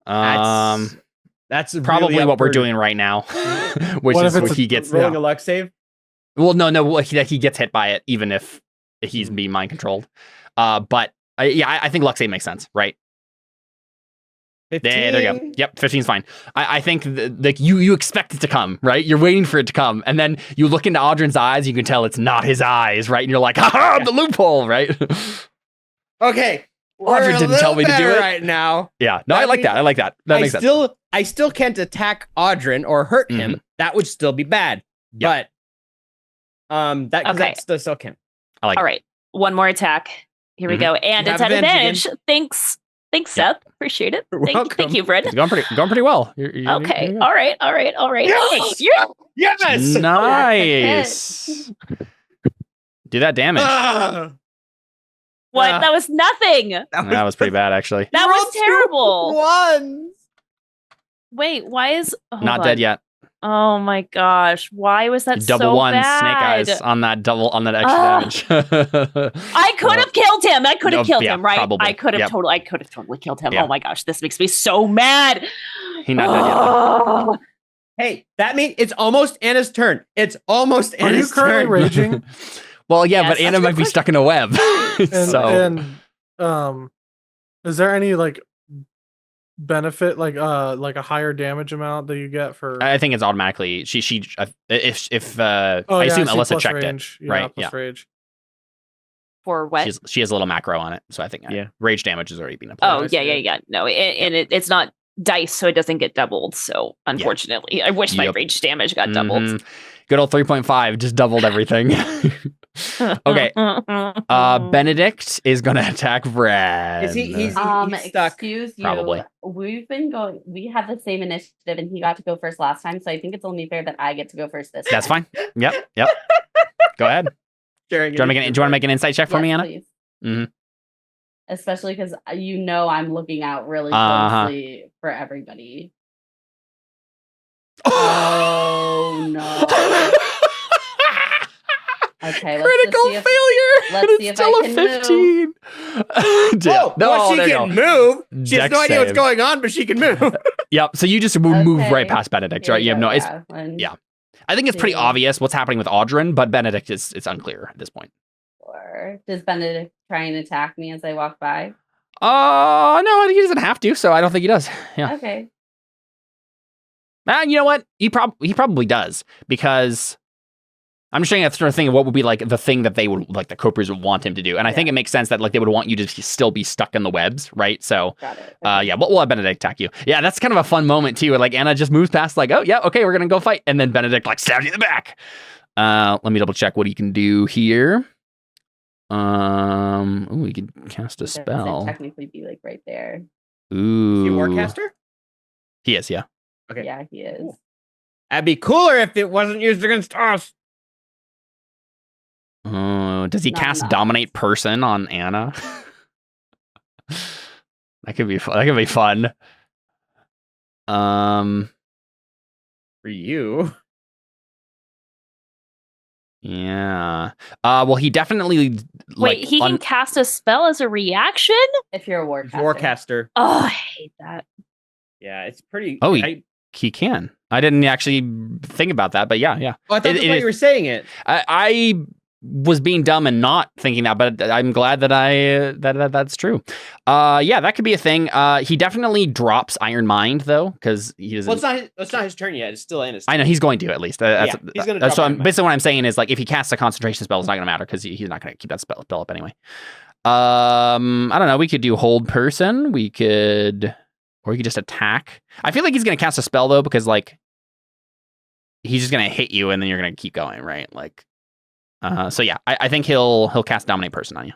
That's probably really what we're doing right now, which What is if what it's he gets. rolling a luck save. Well, no, he gets hit by it, even if he's being mind controlled. But I think luck save makes sense, right? 15. There you go. Yep, 15's fine. I think like you expect it to come, right? You're waiting for it to come, and then you look into Audrin's eyes, you can tell it's not his eyes, right? And you're like, ha, the loophole, right? Okay. Audrin didn't tell me to do it right now. Yeah, no, I like that. I like that. That makes sense. I still can't attack Audrin or hurt him. That would still be bad. Yep. But that still can. I like. All right, one more attack. Here we go, and You it's have at advantage advantage. Thanks, Seth. Appreciate it. Thank you, Fred. It's going pretty well. Okay. All right. Yes! Yes! Nice. Do that damage. What? That was nothing. That was pretty bad, actually. That was terrible. Ones. Wait, why is Not dead yet. Oh my gosh! Why was that Double so one bad? snake eyes on that extra damage. I could have killed him. I could have killed yeah, him, right? probably. I could have Yep. totally killed him. Yeah. Oh my gosh, this makes me so mad. He's not dead yet, though. Hey, that means it's almost Anna's turn. It's almost Are you Anna's currently turn. raging? Well, yeah, Yes, but Anna that's a might good be stuck in a web. And is there any like benefit, like a higher damage amount that you get for? I think it's automatically if I Oh, yeah, assume see, Alyssa plus checked range. it, right? Plus rage. For what? She has a little macro on it, so I think Yeah. rage damage has already been applied. Oh yeah. No, it's not dice, so it doesn't get doubled. So unfortunately, I wish my Yep. rage damage got doubled. Mhm. Good old 3.5 just doubled everything. Okay. Benedict is gonna attack Brad. Is he's stuck. Excuse you. Probably. We have the same initiative, and he got to go first last time, so I think it's only fair that I get to go first this time. That's fine. Yep. Go ahead. Do you want to make an insight check for me, Anna? Please. Mhm. Especially because I'm looking out really Uh-huh. closely for everybody. Oh no. Okay, let's Critical just see if, failure. let's and see it's if I still a can 15. Oh, well, there she you can go. move. She has Dex no idea what's save. going on, but she can move. Yep. So you just move Okay. right past Benedict, right? You have no. Yeah. I think it's pretty two. obvious what's happening with Audrin, but Benedict it's unclear at this point. Or does Benedict try and attack me as I walk by? No, he doesn't have to. So I don't think he does. Yeah. Okay. You know what? He probably does, because I'm just trying to sort of think of what would be like the thing that they would like the Copers would want him to do, and I think it makes sense that like they would want you to still be stuck in the webs, right? So, Got it. yeah, we'll have Benedict attack you. Yeah, that's kind of a fun moment too. Like Anna just moves past, like, oh yeah, okay, we're gonna go fight, and then Benedict like stabs you in the back. Let me double check what he can do here. He can cast a Does it spell. technically be like right there? Ooh, Is he a warcaster? He is, yeah. Okay. Yeah, he is. That'd be cooler if it wasn't used against us. Does he Not cast enough. Dominate Person on Anna? That could be fun. That could be fun. For you. Yeah. Well, he definitely Wait, he can cast a spell as a reaction? If you're a warcaster. Warcaster. Oh, I hate that. Yeah, it's pretty. Oh, I he can. I didn't actually think about that, but yeah. thought that's it why is- you were saying it. I was being dumb and not thinking that, but I'm glad that that's true. Yeah, that could be a thing. He definitely drops Iron Mind though, because he doesn't. Well, it's not his turn yet. It's still Anna's turn. I know he's going to at least. Yeah, he's gonna drop so Iron Mind. basically what I'm saying is like if he casts a concentration spell, it's not gonna matter because he's not gonna keep that spell up anyway. I don't know. We could do hold person. Or we could just attack. I feel like he's gonna cast a spell though because like he's just gonna hit you and then you're gonna keep going, right? Like, so yeah, I think he'll cast dominate person on you,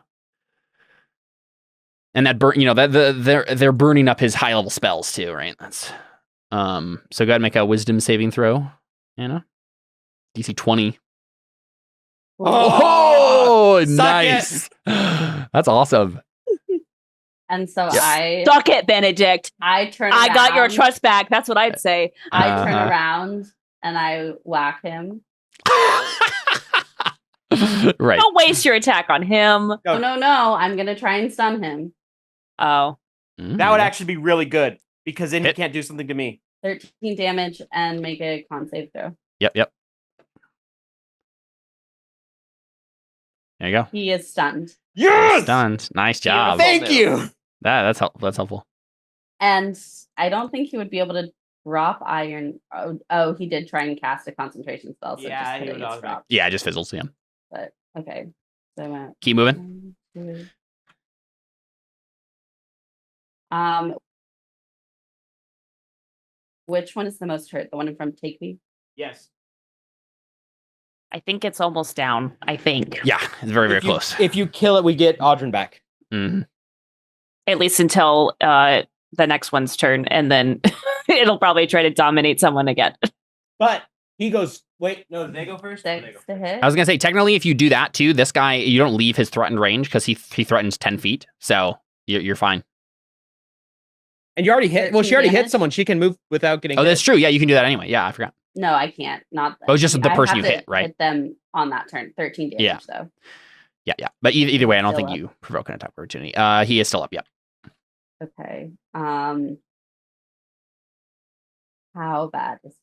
and that they're burning up his high level spells too, right? That's so go ahead and make a wisdom saving throw, Anna. DC 20. Oh, nice. That's awesome. And so I Suck it, Benedict. I turn. I got your around, trust back. That's what I'd say. I turn around and I whack him. Right. Don't waste your attack on him. Oh no! I'm gonna try and stun him. Oh, That would actually be really good because then he can't do something to me. 13 damage and make a con save throw. Yep. There you go. He is stunned. Yes! Stunned. Nice job. Thank you. That's helpful. And I don't think he would be able to drop iron. Oh, he did try and cast a concentration spell. So Yeah, just he kidding, would it's dropped. Yeah, it just fizzles. Yeah. But okay. So I went Keep moving. 1, 2. Which one is the most hurt? The one in front of Take Me? Yes. I think it's almost down. I think. Yeah, it's very close. If you kill it, we get Audryn back. Mm-hmm. At least until the next one's turn, and then it'll probably try to dominate someone again. But he goes, wait, no, did they go first? 6 to hit. I was gonna say technically, if you do that too, this guy you don't leave his threatened range because he threatens 10 feet, so you're fine. And you already hit. Well, she already hit damage? someone. She can move without getting. Oh, hit. that's true. Yeah, you can do that anyway. Yeah, I forgot. No, I can't. Not Oh, it's just the I person have you to hit, right? Hit them on that turn. 13 damage. Yeah. Though. Yeah. But either way, I don't Still think up. you provoke an attack opportunity. He is still up. Yep. Okay. How bad is?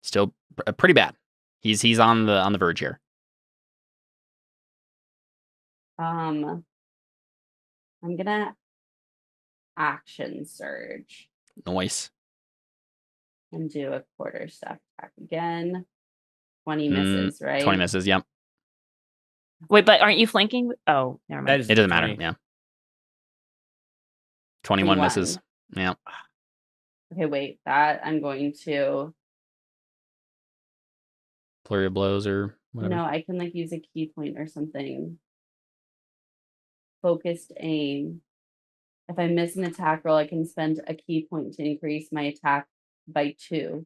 Still pretty bad. He's on the verge here. I'm gonna action surge Nice. and do a quarter staff attack again. 20 misses, right? 20 misses. Yep. Wait, but aren't you flanking? Oh, never mind. That is It doesn't matter. 20. Yeah. 21 misses. 21. Yeah. Okay, wait. That I'm going to. Flurry of blows or whatever. No, I can like use a key point or something. Focused aim. If I miss an attack roll, I can spend a key point to increase my attack by 2.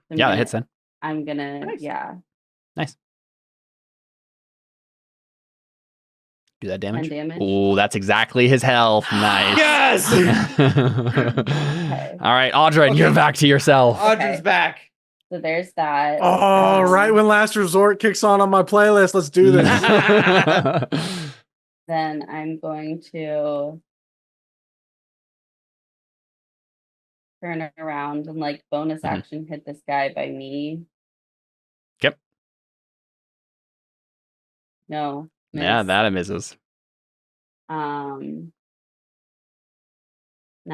So Yeah, that hits then. I'm gonna, Nice. yeah, Do that damage. 10 damage. Oh, that's exactly his health. Nice. Yes. All right, Audryn, you're back to yourself. Audryn's back. So there's that. Oh, right when Last Resort kicks on my playlist. Let's do this. Then I'm going to turn around and like bonus Mhm. action hit this guy by me. Yep. No. Yeah, miss. that misses. Now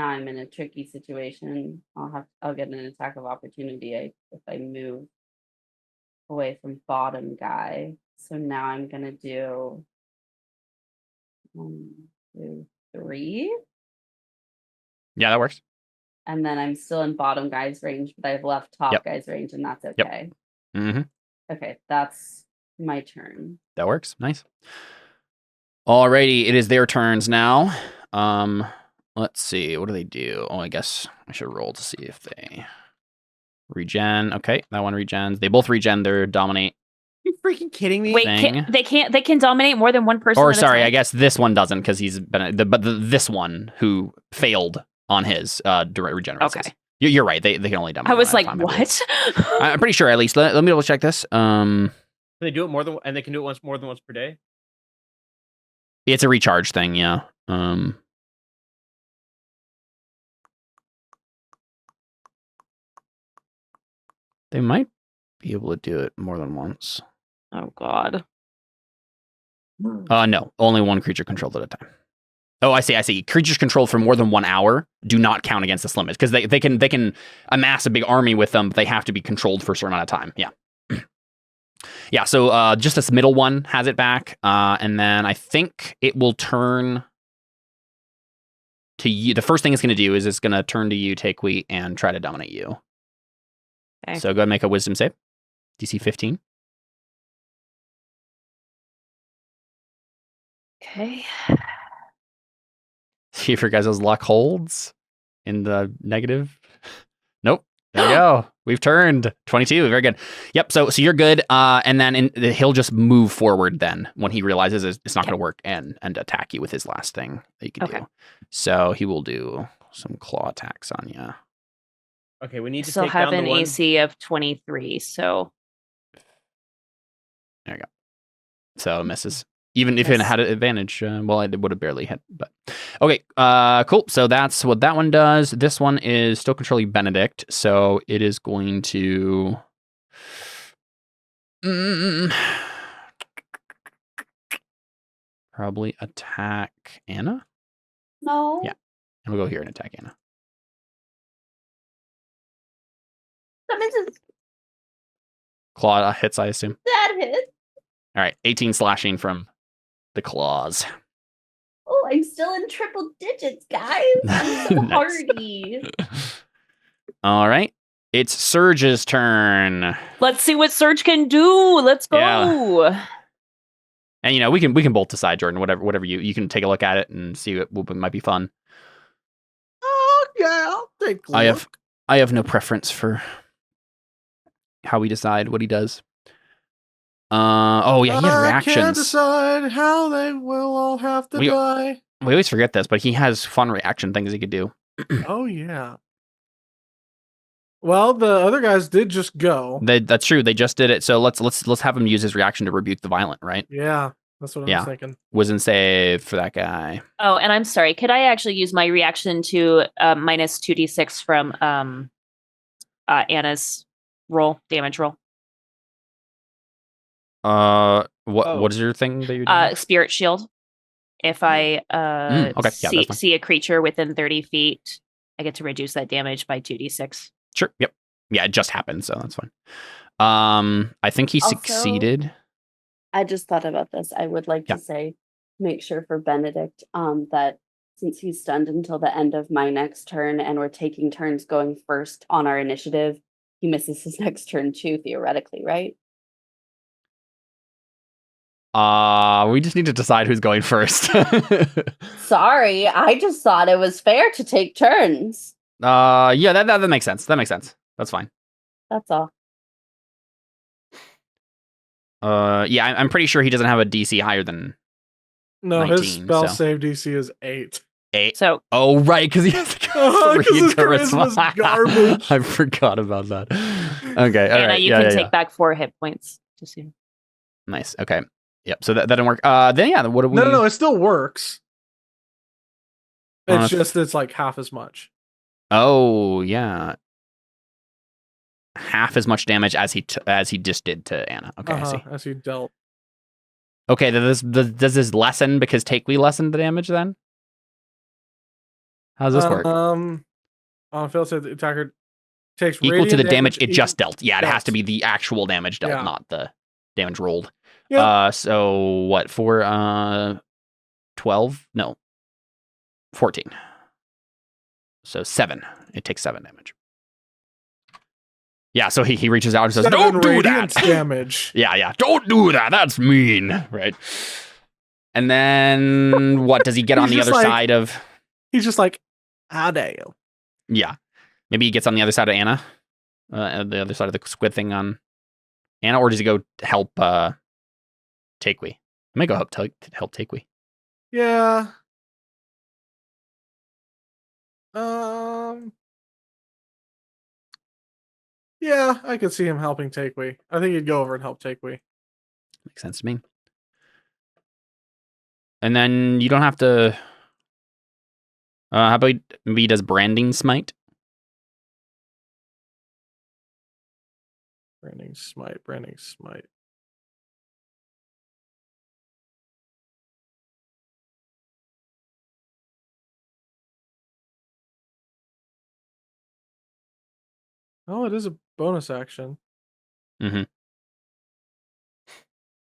I'm in a tricky situation. I'll get an attack of opportunity if I move away from bottom guy. So now I'm gonna do 1, 2, 3. Yeah, that works. And then I'm still in bottom guy's range, but I've left top Yep. guy's range, and that's Yep. okay. Mm-hmm. Okay, that's my turn. That works. Nice. Alrighty, it is their turns now. Let's see. What do they do? Oh, I guess I should roll to see if they regen. Okay, that one regens. They both regen their dominate. You freaking kidding me? Wait, thing. they can dominate more than one person. Or at a sorry, time? I guess this one doesn't because he's been. This one who failed on his regenerates. Okay. You're right. They can only dominate. I was one at like, a time, I believe. what? I'm pretty sure at least. Let me double check this. They do it more than, and they can do it more than once per day. It's a recharge thing. Yeah. They might be able to do it more than once. Oh God. No, only one creature controlled at a time. Oh, I see. Creatures controlled for more than 1 hour do not count against this limit because they can amass a big army with them, but they have to be controlled for a certain amount of time. Yeah. Yeah, so just this middle one has it back, and then I think it will turn to you. The first thing it's going to do is it's going to turn to you, Takewee, and try to dominate you. Okay. So go ahead and make a wisdom save. DC 15. Okay. See if your guys' luck holds in the negative. Nope. There you go. We've turned 22. Very good. Yep. So you're good. And then he'll just move forward then when he realizes it's not going to work and attack you with his last thing that you can do. So he will do some claw attacks on you. Okay, we need to still take have down an the one. AC of 23. So there you go. So it misses. Even if it had an advantage, well, it would have barely hit. But okay, cool. So that's what that one does. This one is still controlling Benedict, so it is going to probably attack Anna. No. Yeah, and we'll go here and attack Anna. That misses. Claw hits, I assume. That hits. All right, 18 slashing from the claws. Oh, I'm still in triple digits, guys. I'm so hardy. All right. It's Surge's turn. let's see what Surge can do. Let's go. Yeah. And we can both decide, Jordan, whatever you can take a look at it and see what might be fun. Oh yeah, I'll take a look. I have no preference for how we decide what he does. He has reactions. I can't decide how they will all have to die. We always forget this, but he has fun reaction things he could do. Oh yeah. Well, the other guys did just go. That's true. They just did it. So let's have him use his reaction to rebuke the violent, right? Yeah, that's what I was thinking. Wisdom save for that guy. Oh, and I'm sorry. Could I actually use my reaction to minus 2d6 from Anna's damage roll? What is your thing that you're doing? Spirit shield. If I see a creature within 30 feet, I get to reduce that damage by 2d6. Sure. Yep. Yeah, it just happened, so that's fine. I think he succeeded. I just thought about this. I would like to say, make sure for Benedict, that since he's stunned until the end of my next turn, and we're taking turns going first on our initiative, he misses his next turn too, theoretically, right? We just need to decide who's going first. Sorry, I just thought it was fair to take turns. Yeah, that makes sense. That makes sense. That's fine. That's all. Yeah, I'm pretty sure he doesn't have a DC higher than 19, his spell save DC is 8. 8. So, right, because he has his charisma's garbage. I forgot about that. Okay, all Anna, right. you can take back 4 hit points. Just so. Nice. Okay. Yep. So that didn't work. Then what do we? No, it still works. It's just it's like half as much. Oh yeah. Half as much damage as he just did to Anna. Okay, I see. As he dealt. Okay, does this lessen because Takewee lessened the damage then? How does this work? On fail save, the attacker takes equal to the damage it equal- just dealt. Yeah, it has to be the actual damage dealt, not the damage rolled. Yep. So what for 12? No. 14. So 7. It takes 7 damage. Yeah, so he reaches out and says, 7 "Don't do that." damage. Yeah. Don't do that. That's mean, right? And then what does he get on the other side of? He's just like, how dare you? Yeah. Maybe he gets on the other side of Anna. The other side of the squid thing on Anna, or does he go help Takewee? I may go help Takewee. Yeah. Yeah, I could see him helping Takewee. I think he'd go over and help Takewee. Makes sense to me. And then you don't have to. How about maybe he does branding smite? Branding smite. Oh, it is a bonus action. Mm-hmm.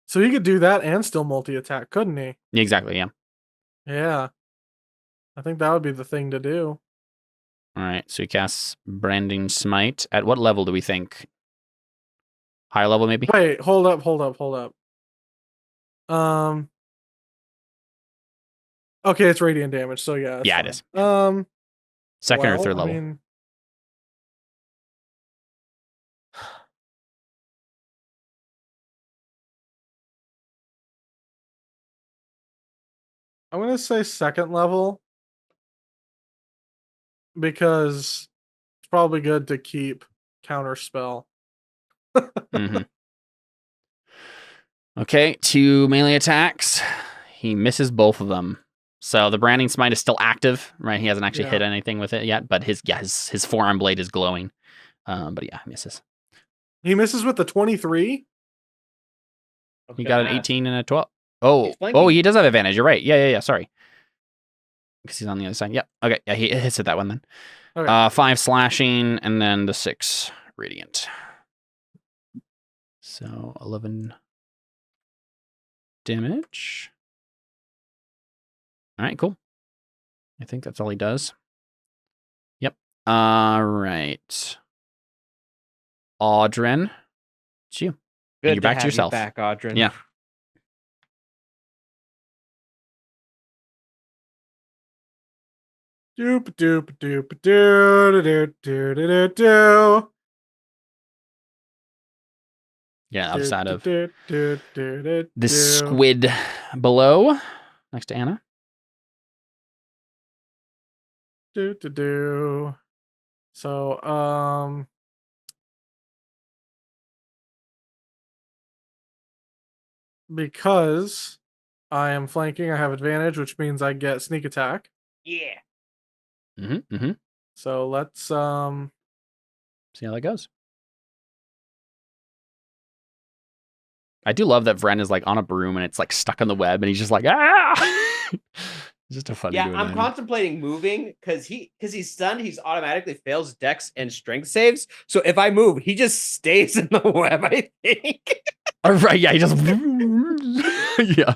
So he could do that and still multi-attack, couldn't he? Exactly, yeah. Yeah. I think that would be the thing to do. All right, so he casts Branding Smite. At what level do we think? Higher level, maybe? Wait, hold up. Okay, it's radiant damage, so yeah. Yeah, fine. it is. Second or third level? I'm gonna say second level because it's probably good to keep counter spell. Mm-hmm. Okay, 2 melee attacks. He misses both of them. So the Branding Smite is still active, right? He hasn't actually hit anything with it yet, but his forearm blade is glowing. But yeah, misses. He misses with the 23. He got an 18 and a 12. Oh, he does have advantage. You're right. Yeah. Sorry, because he's on the other side. Yep. Okay. Yeah, he hits it that one then. Okay. 5 slashing and then the 6 radiant. So 11 damage. All right, cool. I think that's all he does. Yep. All right. Audrin, it's you. Good You're back to yourself. Back, Audrin. Yeah. Doop doop doop doo doo doo doo doo. Yeah, outside of this squid below, next to Anna. So, because I am flanking, I have advantage, which means I get sneak attack. Yeah. Mm-hmm. So let's see how that goes. I do love that Vren is like on a broom and it's like stuck on the web and he's just like, ah! Just a funny. Yeah, I'm contemplating moving because he's stunned. He's automatically fails Dex and Strength saves. So if I move, he just stays in the web. I think. All right. Yeah. He just. Yeah.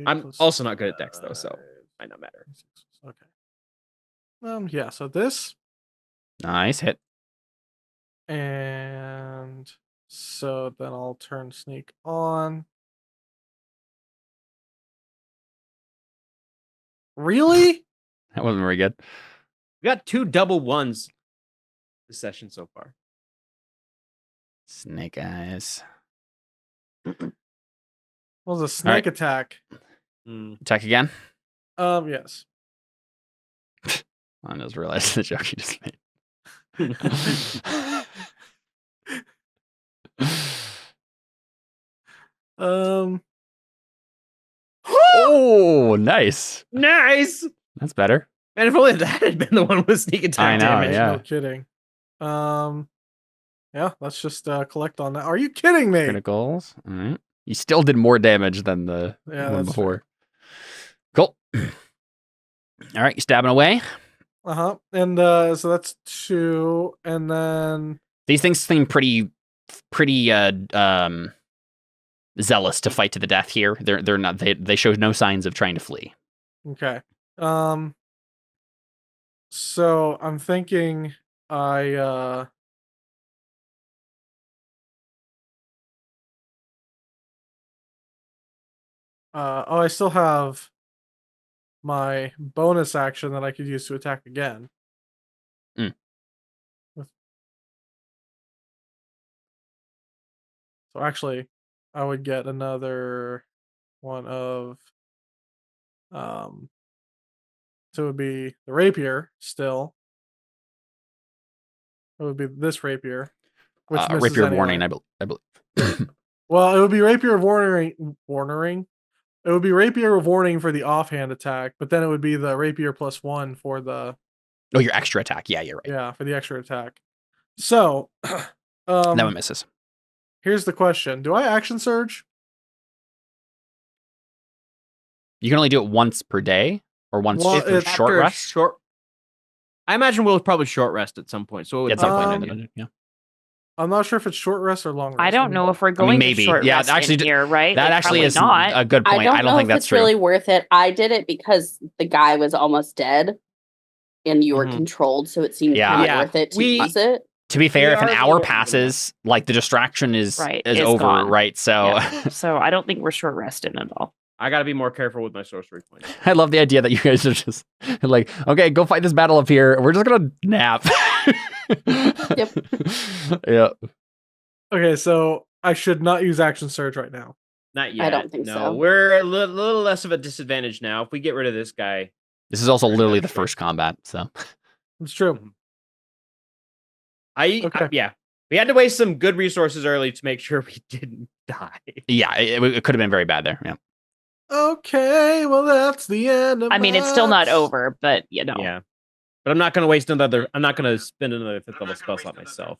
I'm also not good at Dex though, so might not matter. Okay. Yeah. So this. Nice hit. And so then I'll turn sneak on. Really? That wasn't very good. We got 2 double ones this session so far. Snake eyes. What was a snake attack? Attack again? Yes. I just realized the joke you just made. Oh, nice. Nice. That's better. And if only that had been the one with sneak attack damage. Yeah. No kidding. Yeah, let's just collect on that. Are you kidding me? Criticals. All right. You still did more damage than the one before. Fair. Cool. All right, you stabbing away. And so that's 2, and then these things seem pretty zealous to fight to the death here. They're not. They show no signs of trying to flee. Okay. So I'm thinking I still have my bonus action that I could use to attack again. So actually, I would get another one of so it would be the rapier still. It would be this rapier. Which rapier of anyway. warning, I believe. Well, it would be rapier of warning. It would be rapier of warning for the offhand attack, but then it would be the rapier +1 for the. Oh, your extra attack. Yeah, you're right. Yeah, for the extra attack. So, that one misses. Here's the question: do I action surge? You can only do it once per day, or once for short rest. I imagine we'll probably short rest at some point. So it would At some point, Um, in the dungeon, yeah. I'm not sure if it's short rest or long rest. I don't know if we're going maybe. to short Yeah, rest actually, in here, right? That Like, actually probably is not. a good point. I don't know think if that's it's true. really worth it. I did it because the guy was almost dead, and you were controlled, so it seemed kind of worth it to use it. To be fair, if an are a hour little bit passes, like the distraction is It's over, gone. right? So So I don't think we're short rested at all. I got to be more careful with my sorcery points. I love the idea that you guys are just like, okay, go fight this battle up here. We're just gonna nap. Yep. Yeah. Okay, so I should not use action surge right now. Not yet. I don't think no, so. We're a little less of a disadvantage now. If we get rid of this guy. This is also literally the first combat, so It's true. Yeah. We had to waste some good resources early to make sure we didn't die. yeah, it could have been very bad there. Yeah. Okay, well that's the end of I mean, it's still not that. over, but Yeah. But I'm not going to waste another. I'm not going to spend another 5th level spell slot myself.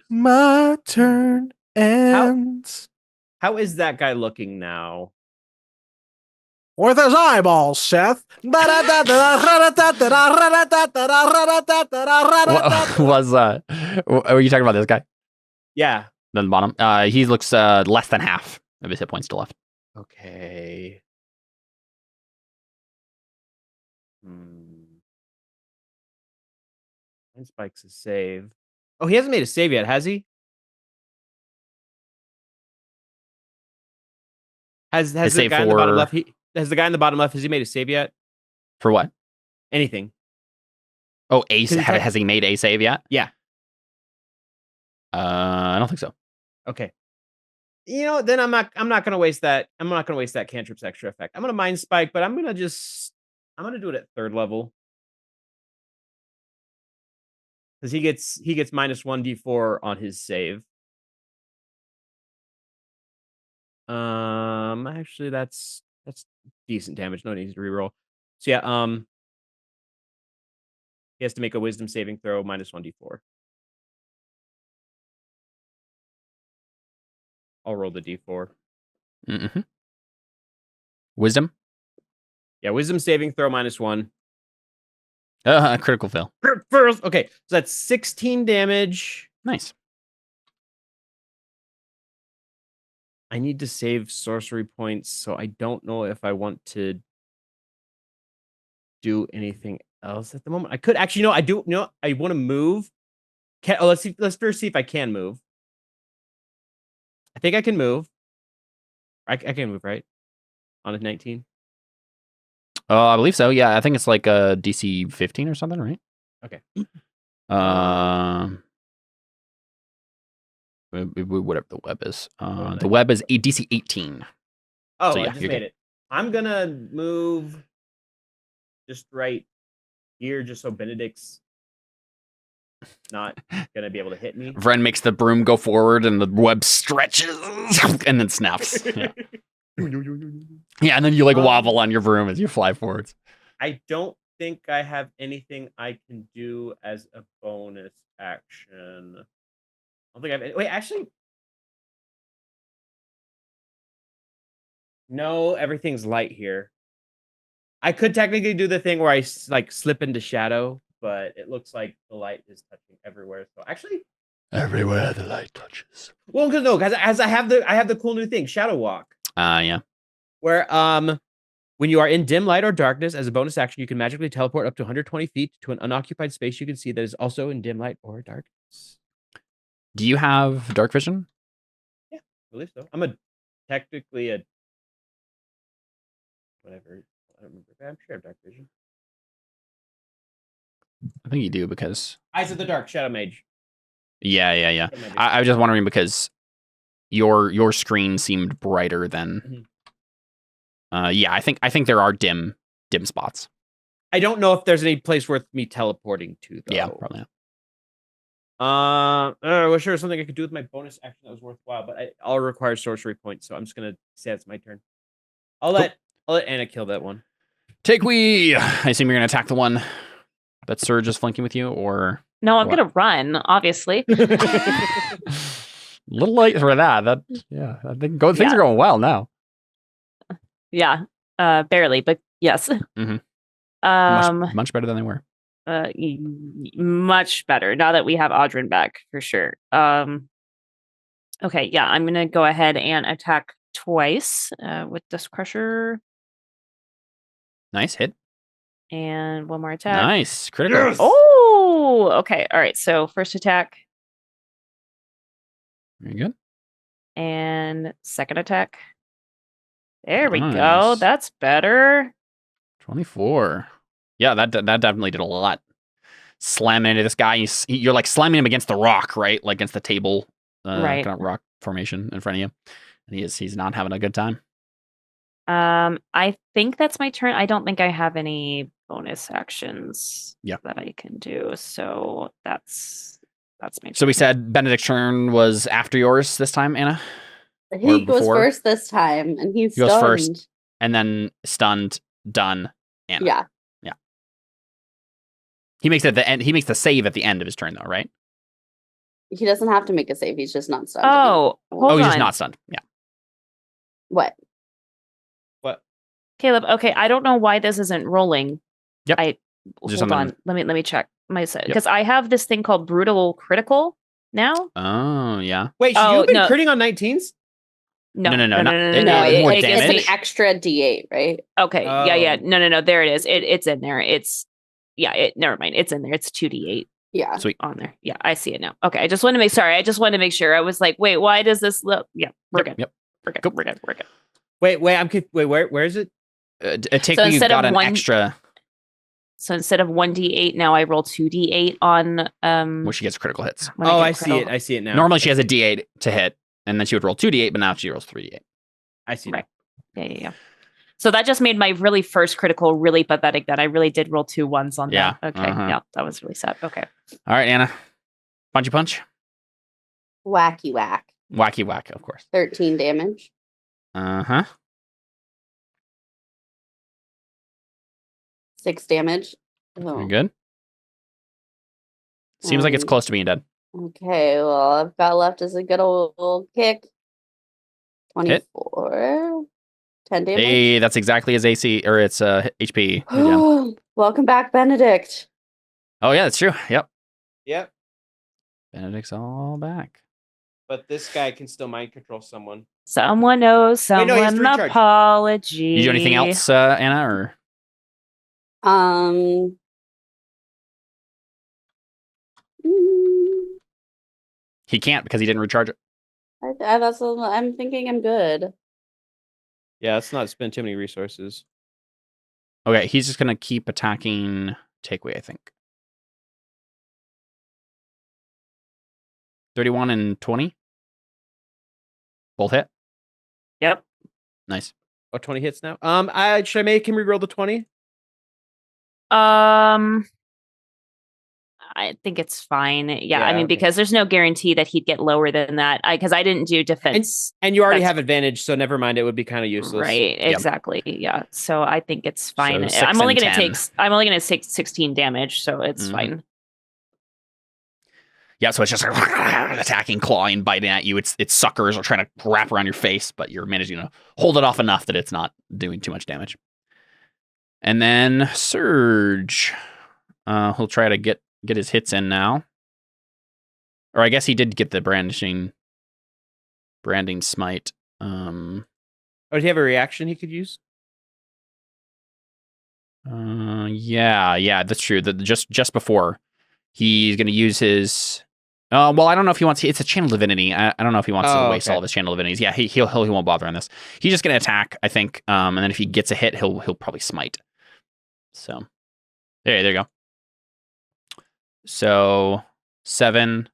My turn ends. How is that guy looking now? With his eyeballs, Seth. What was were you talking about this guy? Yeah. Then the bottom. He looks less than half of his hit points still left. Okay. And Spike's a save. Oh, he hasn't made a save yet, has he? Has the save guy in the bottom for- left? Has the guy in the bottom left? Has he made a save yet? For what? Anything? Oh, ace. Can you tell- Has he made a save yet? Yeah. I don't think so. Okay. You know, then I'm not going to waste that. I'm not going to waste that cantrip's extra effect. I'm going to mind Spike, but I'm going to do it at 3rd level. Because he gets minus 1d4 on his save. Actually that's decent damage. No need to reroll. So yeah, he has to make a wisdom saving throw minus 1d4. I'll roll the d4. Mm-hmm. Wisdom? Yeah, wisdom saving throw minus 1. Critical fail. First, okay, so that's 16 damage. Nice. I need to save sorcery points, so I don't know if I want to do anything else at the moment. I could actually, no, I do. No, I want to move. Let's first see if I can move. I think I can move. I can move, right? On a 19. I believe so. Yeah, I think it's like a DC 15 or something, right? Okay. Whatever the web is. The web is a DC 18. Oh, So, yeah, I just you're made good. it. I'm gonna move just right here, just so Benedict's not gonna be able to hit me. Vren makes the broom go forward and the web stretches and then snaps. Yeah. Yeah, and then you like wobble on your broom as you fly forwards. I don't think I have anything I can do as a bonus action. I don't think I have any. Wait, actually. No, everything's light here. I could technically do the thing where I like slip into shadow, but it looks like the light is touching everywhere. So actually, Everywhere the light touches. well, because as I have the cool new thing, Shadow Walk, Yeah. where when you are in dim light or darkness, as a bonus action, you can magically teleport up to 120 feet to an unoccupied space you can see that is also in dim light or darkness. Do you have dark vision? Yeah, I believe so. I'm technically a whatever. I don't remember. I'm sure I have dark vision. I think you do because Eyes of the Dark, Shadow Mage. Yeah. That might be- I was just wondering because your screen seemed brighter than. Yeah, I think there are dim spots. I don't know if there's any place worth me teleporting to, though. Yeah, probably not. Well, sure, something I could do with my bonus action that was worthwhile, but I'll require sorcery points, so I'm just gonna say it's my turn. I'll let Anna kill that one. Take we. I assume you're gonna attack the one that Surge is flanking with you, or No, I'm What? gonna run, obviously. little late for that. I think things are going well now. Yeah, barely, but yes. Mhm. Um, Much better than they were. Much better now that we have Audrin back for sure. Okay, yeah, I'm gonna go ahead and attack twice with Dust Crusher. Nice hit. And one more attack. Nice. Critical. Yes! Oh, okay. All right. So first attack. Very good. And second attack. There we go. Nice. That's better. 24. Yeah, that definitely did a lot. Slamming into this guy. You're like slamming him against the rock, right? Like against the table. Right. Kind of rock formation in front of you. And he's not having a good time. I think that's my turn. I don't think I have any bonus actions that I can do. So that's my turn. So we said Benedict's turn was after yours this time, Anna? He goes first this time, and he's He goes stunned. first, and then stunned, done, Anna. Yeah. Yeah. He makes it at the end. He makes the save at the end of his turn, though, right? He doesn't have to make a save. He's just not stunned. Oh, hold he's on. just not stunned. Yeah. What? Caleb, okay, I don't know why this isn't rolling. Yep. Hold on. Let me check my set because I have this thing called brutal critical now. Oh yeah. Wait, you've been critting on 19s? No. No, More it's damage. an extra D8, right? Okay. Yeah. No. There it is. It's in there. Never mind. It's in there. It's 2D8. Yeah. Sweet. On there. Yeah, I see it now. Okay. I just want to make sure. I was like, wait, why does this look? Yeah, we're good. Yep. We're good. We're good. Wait, where is it? Take So me instead got of an one- extra. So instead of 1D8, now I roll 2D8 on Where she gets critical hits. when Oh, get I see it. critical. I see it now. Normally she has a D8 to hit, and then she would roll 2D8, but now she rolls 3D8. I see. Right. Yeah. So that just made my really first critical really pathetic that I really did roll 2 1s on Yeah. that. Okay. Yeah, that was really sad. Okay. All right, Anna. Punchy punch. Wacky whack. Wacky whack, of course. 13 damage. 6 damage. Oh. Very good. Seems like it's close to being dead. Okay, well, I've got left is a good old kick. 24. 10 damage. Hey, that's exactly his AC or its HP. Again. Welcome back, Benedict. Oh yeah, that's true. Yep. Yep. Benedict's all back. But this guy can still mind control someone. Someone owes Wait, no, he has someone to an recharge. apology. You do anything else, Anna, or mm, he can't because he didn't recharge it? I'm thinking I'm good. Yeah, let's not spend too many resources. Okay, he's just gonna keep attacking Takeaway, I think. 31 and 20. Both hit. Yep. Nice. Oh, 20 hits now. Should I make him reroll the 20? I think it's fine. Yeah, Yeah, I mean, okay. because there's no guarantee that he'd get lower than that. Because I didn't do defense. And you already That's- have advantage, so never mind. It would be kind of useless. Right, exactly. Yeah. So I think it's fine. So 6 I'm only and gonna 10. take 16 damage, so it's fine. Yeah, so it's just like attacking, clawing, biting at you. Its suckers are trying to wrap around your face, but you're managing to hold it off enough that it's not doing too much damage. And then Surge. He'll try to get his hits in now. Or I guess he did get the branding smite. Oh, does he have a reaction he could use? Yeah, that's true. Just before he's going to use his. Well, I don't know if he wants. It's a channel divinity. I don't know if he wants to waste all of his channel divinities. Yeah, he won't bother on this. He's just going to attack, I think. And then if he gets a hit, he'll probably smite. So there you go. So 7,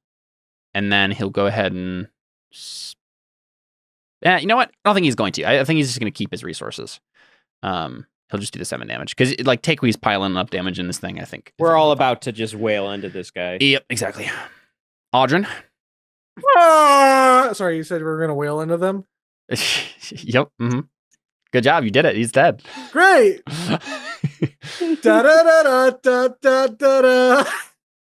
and then he'll go ahead and. You know what? I don't think he's going to. I think he's just going to keep his resources. He'll just do the 7 damage because like Takeway's piling up damage in this thing. I think We're all about to just wail into this guy. Yep, exactly. Audrin. Sorry, you said we were gonna whale into them. Yep. Mm-hmm. Good job. You did it. He's dead. Great. Da da da da da da da.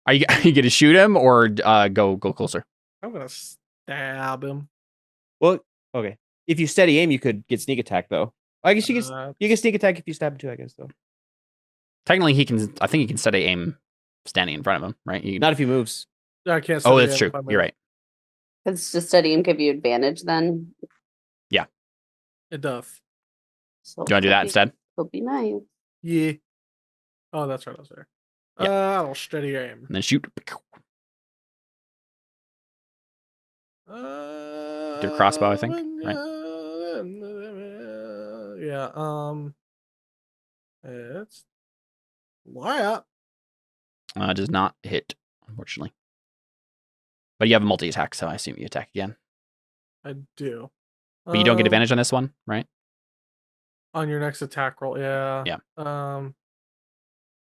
Are you gonna shoot him or go closer? I'm gonna stab him. Well, okay. If you steady aim, you could get sneak attack though. I guess you can sneak attack if you stab him too. I guess though. Technically, he can. I think he can steady aim standing in front of him, right? You, Not if he moves. I can't. oh, study that's it true. if I'm You're right. It's just study and give you advantage then. It does. So Do you want to do that instead? Would be nice. Yeah. Oh, that's right. I was there. Yeah. I'll steady aim. And then shoot. Their crossbow, I think, right? Yeah. It's what? Does not hit, unfortunately. But you have a multi-attack, so I assume you attack again. I do. But you don't get advantage on this one, right? On your next attack roll. Yeah. Yeah. Um.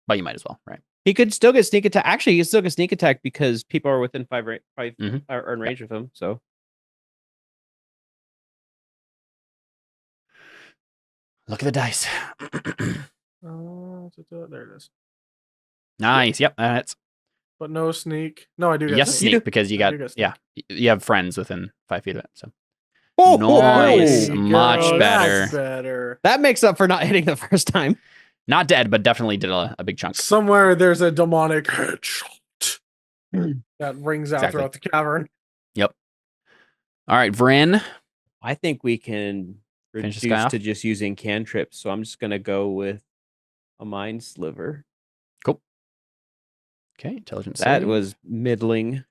But you might as well, right? He could still get sneak attack. Actually, he could still get sneak attack because people are within 5 Mhm. are in range of him. So Look at the dice. There it is. Nice. Yep, that's But no sneak. No, I do get yes, sneak. sneak because you I got do get sneak. yeah, you have friends within 5 feet of it. So Nice. There you Much go, better. That's better. That makes up for not hitting the first time. not dead, but definitely did a big chunk. Somewhere there's a demonic headshot that rings out Exactly. throughout the cavern. All right, Vryn. I think we can Finish this guy reduce off? to just using cantrips. So I'm just gonna go with a mind sliver. Okay, intelligence. That save. was middling.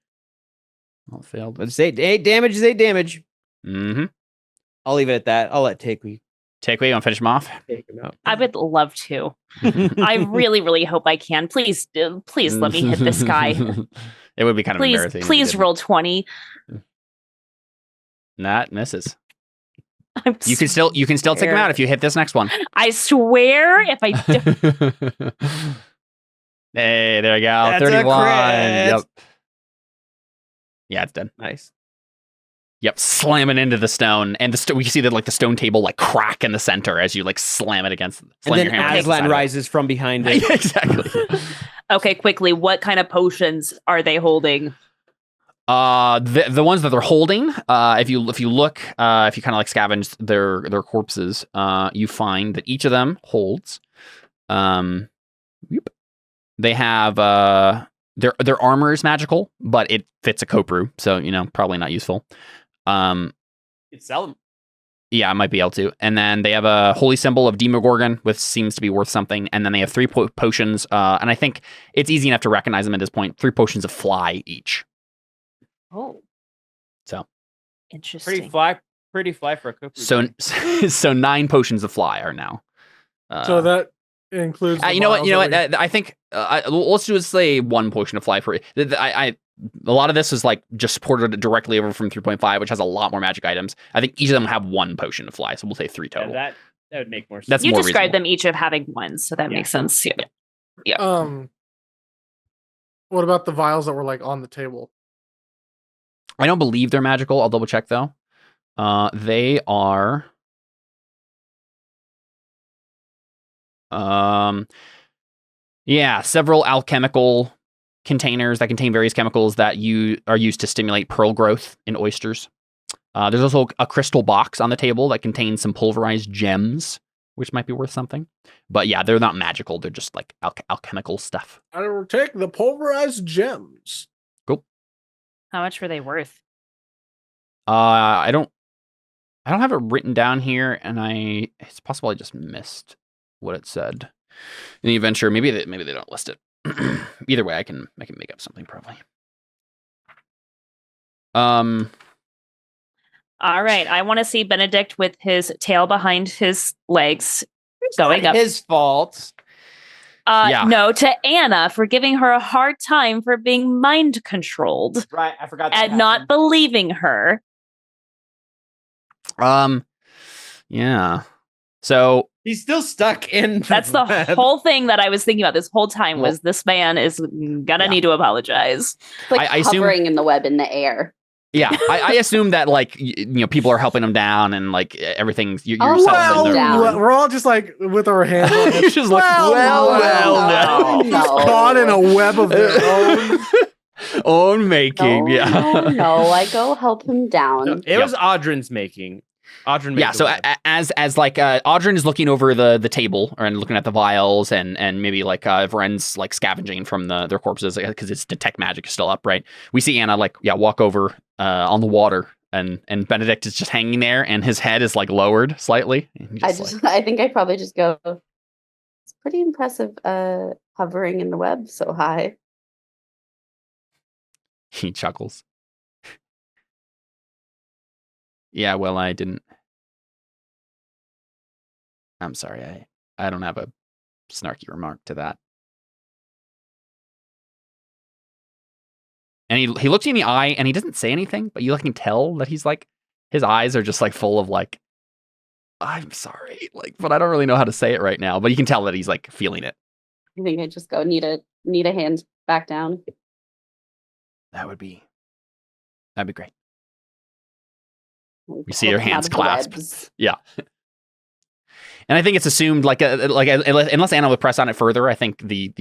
all failed. But it's 8 damage is 8 damage. Mm-hmm. I'll leave it at that. I'll let Takewee Take away. You want to finish him off? take him out. I would love to. I really, really hope I can. Please, please let me hit this guy. It would be kind of Please, embarrassing. if you please didn't. roll 20. That misses. I'm You can still take him scared. out if you hit this next one. I swear, if I do, Hey, there you go. That's a 31. crit. Yep. Yeah, it's dead. Nice. Yep, slamming into the stone, and we see that the stone table crack in the center as you slam it against. And Slam then your hammer against the side Aslan of it. rises from behind it. Yeah, exactly. okay, quickly, what kind of potions are they holding? The ones that they're holding, if you look, if you kind of scavenge their corpses, you find that each of them holds, they have their armor is magical, but it fits a Kopru, so probably not useful. It's sell them. Yeah, I might be able to. And then they have a holy symbol of Demogorgon, which seems to be worth something. And then they have 3 potions, and I think it's easy enough to recognize them at this point. 3 potions of fly each. Oh, So interesting. Pretty fly for a cookie. so 9 potions of fly are now. So that includes. the you know what? vials You know that what? I think let's just say 1 potion of fly for it. A lot of this is just supported directly over from 3.5, which has a lot more magic items. I think each of them have 1 potion of fly, so we'll say 3 total. that would make more sense. That's You more described reasonable. them each of having one, so that makes sense. Yeah. What about the vials that were on the table? I don't believe they're magical. I'll double check though. They are. Several alchemical containers that contain various chemicals that are used to stimulate pearl growth in oysters. There's also a crystal box on the table that contains some pulverized gems, which might be worth something. But yeah, they're not magical. They're just alchemical stuff. I will take the pulverized gems. How much were they worth? I don't have it written down here, and it's possible I just missed what it said in the adventure. Maybe they don't list it. Either way, I can make up something probably. All right, I want to see Benedict with his tail behind his legs going up. His fault. Yeah. No, to Anna for giving her a hard time for being mind controlled Right, I forgot. That and not happened. believing her. Yeah. So He's still stuck in. That's the web. whole thing that I was thinking about this whole time was this man is gonna Yeah. need to apologize. It's like I assume- hovering in the web in the air. yeah, I assume that people are helping him down and everything's you're Oh, settling well, their- down. We're all just with our hands on It's just well, no. caught in a web of their own. own making. No, yeah. no, I go help him down. It was Audrin's making. Audrey made Yeah, the so web. as like Audrin is looking over the table and looking at the vials and maybe like Vren's like scavenging from their corpses because its detect magic is still up, right? We see Anna like walk over on the water and Benedict is just hanging there and his head is like lowered slightly. I think I probably just go, it's pretty impressive hovering in the web so high. He chuckles. Yeah, well, I didn't. I'm sorry, I don't have a snarky remark to that. And he looks you in the eye and he doesn't say anything, but you can tell that he's like, his eyes are just like full of like, I'm sorry, like, but I don't really know how to say it right now. But you can tell that he's like feeling it. I think I just go need a hand back down. That'd be great. We You see your hands clasped. Yeah. And I think it's assumed like unless Anna would press on it further, I think the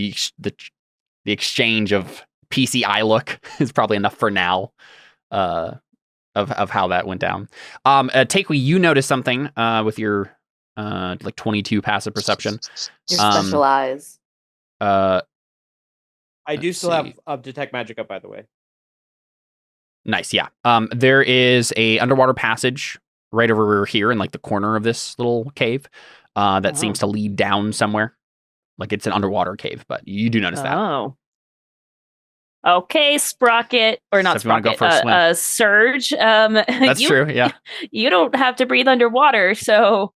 exchange of PC eye look is probably enough for now. Of how that went down. Takewee, you noticed something with your like 22 passive perception. Your special eyes. I do still have detect magic up, by the way. Nice, yeah. There is a underwater passage right over here in like the corner of this little cave that seems to lead down somewhere. Like it's an underwater cave, but you do notice that. Oh. Okay, Sprocket, or not Sprocket, Surge. That's true, yeah. You don't have to breathe underwater, so...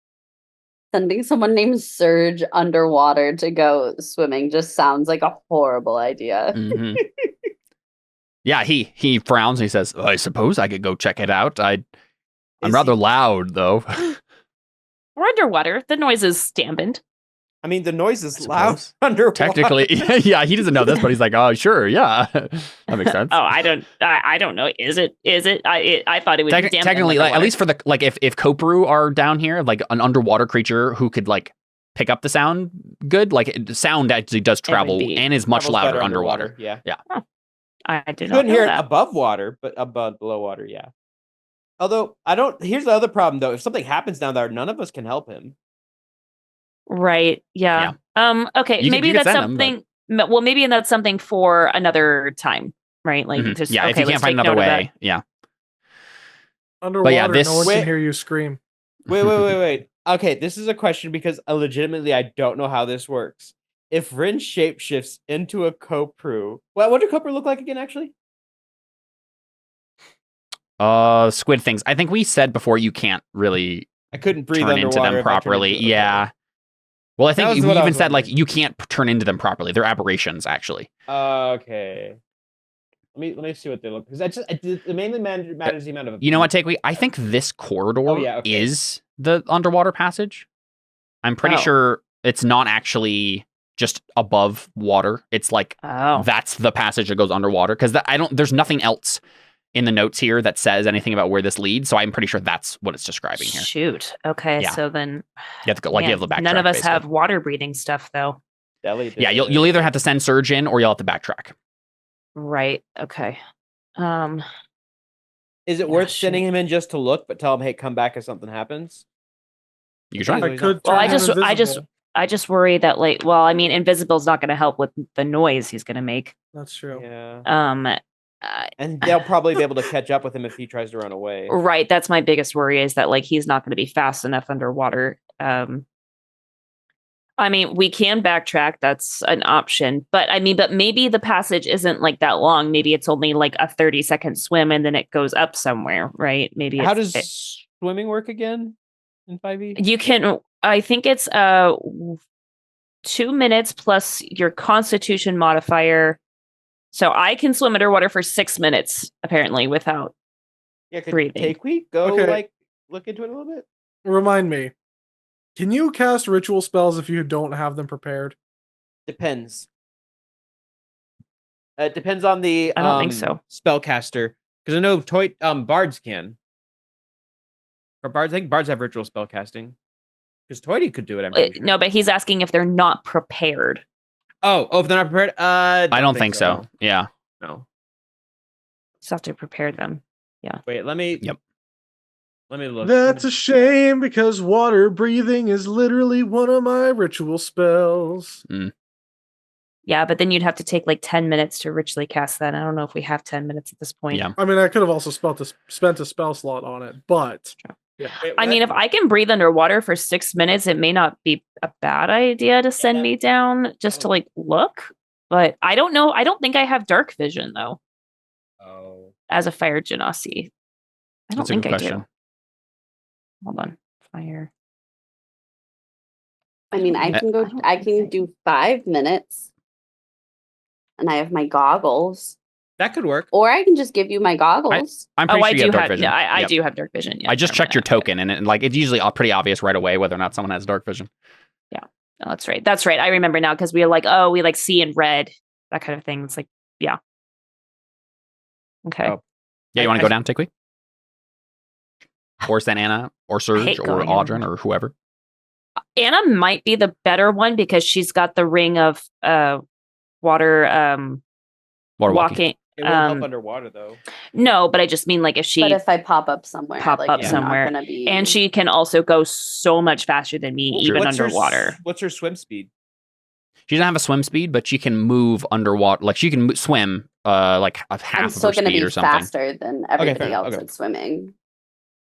Sending someone named Surge underwater to go swimming just sounds like a horrible idea. Mm-hmm. Yeah, he frowns and he says, I suppose I could go check it out. I'm rather loud, though. We're underwater. The noise is dampened. I mean, the noise is loud underwater. Technically, yeah, he doesn't know this, but he's like, oh, sure, yeah. That makes sense. Oh, I don't know. Is it? I thought it would be technically, like, at least for the, like, if Koparu are down here, like an underwater creature who could, like, pick up the sound good, like, sound actually does travel and is much louder underwater. Yeah. Huh. I did not couldn't hear that. It above water, but below water, yeah. Although, here's the other problem, though. If something happens down there, none of us can help him. Right. Yeah. Okay. Maybe that's something. Well, maybe that's something for another time, right? Like, if you can't find another way, yeah. Underwater, no one can hear you scream. Wait. Okay, this is a question because legitimately I don't know how this works. If Rin shapeshifts into a Kopru, what do Kopru look like again? Actually, squid things. I think we said before you can't really. I couldn't breathe turn into them properly. Yeah. Well, I think we even said like you can't turn into them properly. They're aberrations, actually. Okay. Let me see what they look. Because it mainly matters the amount of. You know what, Takewee? I think this corridor is the underwater passage. I'm pretty sure it's not actually just above water. It's like that's the passage that goes underwater. Because there's nothing else in the notes here that says anything about where this leads, so I'm pretty sure that's what it's describing here. Shoot. Okay, so then you have to go, like, you have to backtrack. None of us basically have water breathing stuff, though. Yeah, you'll either have to send Surge in or you'll have to backtrack. Right. Okay. Is it worth sending him in just to look, but tell him, hey, come back if something happens? You can try. Well, I just worry that, like, well, I mean, Invisible's not going to help with the noise he's going to make. That's true. Yeah. And they'll probably be able to catch up with him if he tries to run away. Right. That's my biggest worry, is that, like, he's not going to be fast enough underwater. I mean, we can backtrack. That's an option. But maybe the passage isn't like that long. Maybe it's only like a 30-second swim and then it goes up somewhere, right? Maybe. How does swimming work again in 5e? You can, I think it's 2 minutes plus your constitution modifier. So I can swim underwater for 6 minutes, apparently, without breathing. Takewee, go look into it a little bit. Remind me. Can you cast ritual spells if you don't have them prepared? Depends. It depends on the I don't think so. Spellcaster. Because I know bards can. Or bards, I think bards have ritual spellcasting. Because Toity could do it. Sure. No, but he's asking if they're not prepared. Oh, if they're not prepared? I don't think so. Yeah. No. Just have to prepare them. Yeah. Wait, let me. Yep. Let me look. That's a shame because water breathing is literally one of my ritual spells. Yeah, but then you'd have to take like 10 minutes to ritually cast that. I don't know if we have 10 minutes at this point. Yeah. I mean, I could have also spent a spell slot on it, but Wait, I mean, if I can breathe underwater for 6 minutes, it may not be a bad idea to send me down just to like look. But I don't know. I don't think I have dark vision though. Oh. As a fire genasi. I don't That's a think good I question. do. Hold on. Fire. I mean, I can do 5 minutes. And I have my goggles. That could work. Or I can just give you my goggles. I'm pretty sure you have dark vision. Yeah, I Yep. do have dark vision. Yeah, I just never checked your mind. token, and like it's usually pretty obvious right away whether or not someone has dark vision. Oh, that's right. That's right. I remember now because we are like, oh, we like see in red, that kind of thing. It's like, yeah. Okay. Oh. Yeah, you want to go down, Tikwi? Or send Anna, or Surge, hate or going Audrun, down. or whoever. Anna might be the better one because she's got the ring of water Water walking. walking. It won't help underwater though. No, but I just mean like if she But if I pop up somewhere, Pop like, up you're somewhere, not gonna be. and she can also go so much faster than me, Well, even what's her underwater. what's her swim speed? She doesn't have a swim speed, but she can move underwater. Like she can swim, like a half I'm of still her gonna speed be or something. faster than everybody fair enough. else Okay. at swimming.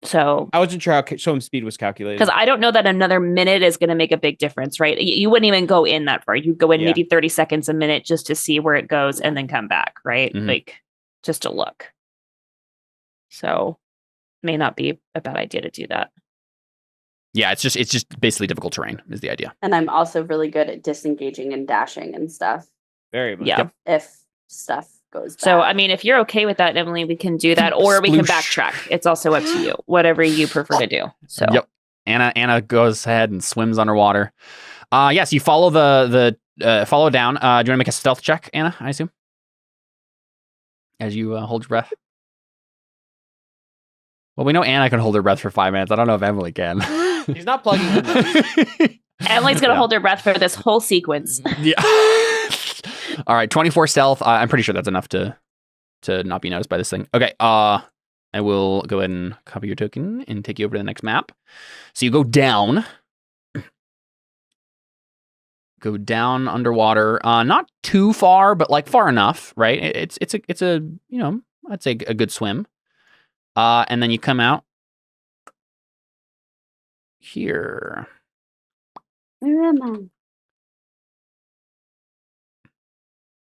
So I wasn't sure how swim speed was calculated. because I don't know that another minute is going to make a big difference, right? You wouldn't even go in that far. You go in Yeah. maybe 30 seconds a minute just to see where it goes and then come back, right? Mhm. Like just to look. So may not be a bad idea to do that. Yeah, it's just basically difficult terrain is the idea. And I'm also really good at disengaging and dashing and stuff Very much. Yeah. Yep. if stuff goes bad. So, I mean, if you're okay with that, Emily, we can do that, or we can Sploosh. backtrack. It's also up to you, whatever you prefer to do. So, Yep. Anna goes ahead and swims underwater. Yes, you follow the follow down. Do you want to make a stealth check, Anna? I assume. As you hold your breath. Well, we know Anna can hold her breath for 5 minutes. I don't know if Emily can. He's not plugging in. Emily's going to Yeah. hold her breath for this whole sequence. Yeah. All right, 24 stealth. I'm pretty sure that's enough to not be noticed by this thing. Okay. I will go ahead and copy your token and take you over to the next map. So you go down. Go down underwater. Not too far, but like far enough, right? It's a you know, I'd say a good swim. And then you come out here. Where am I?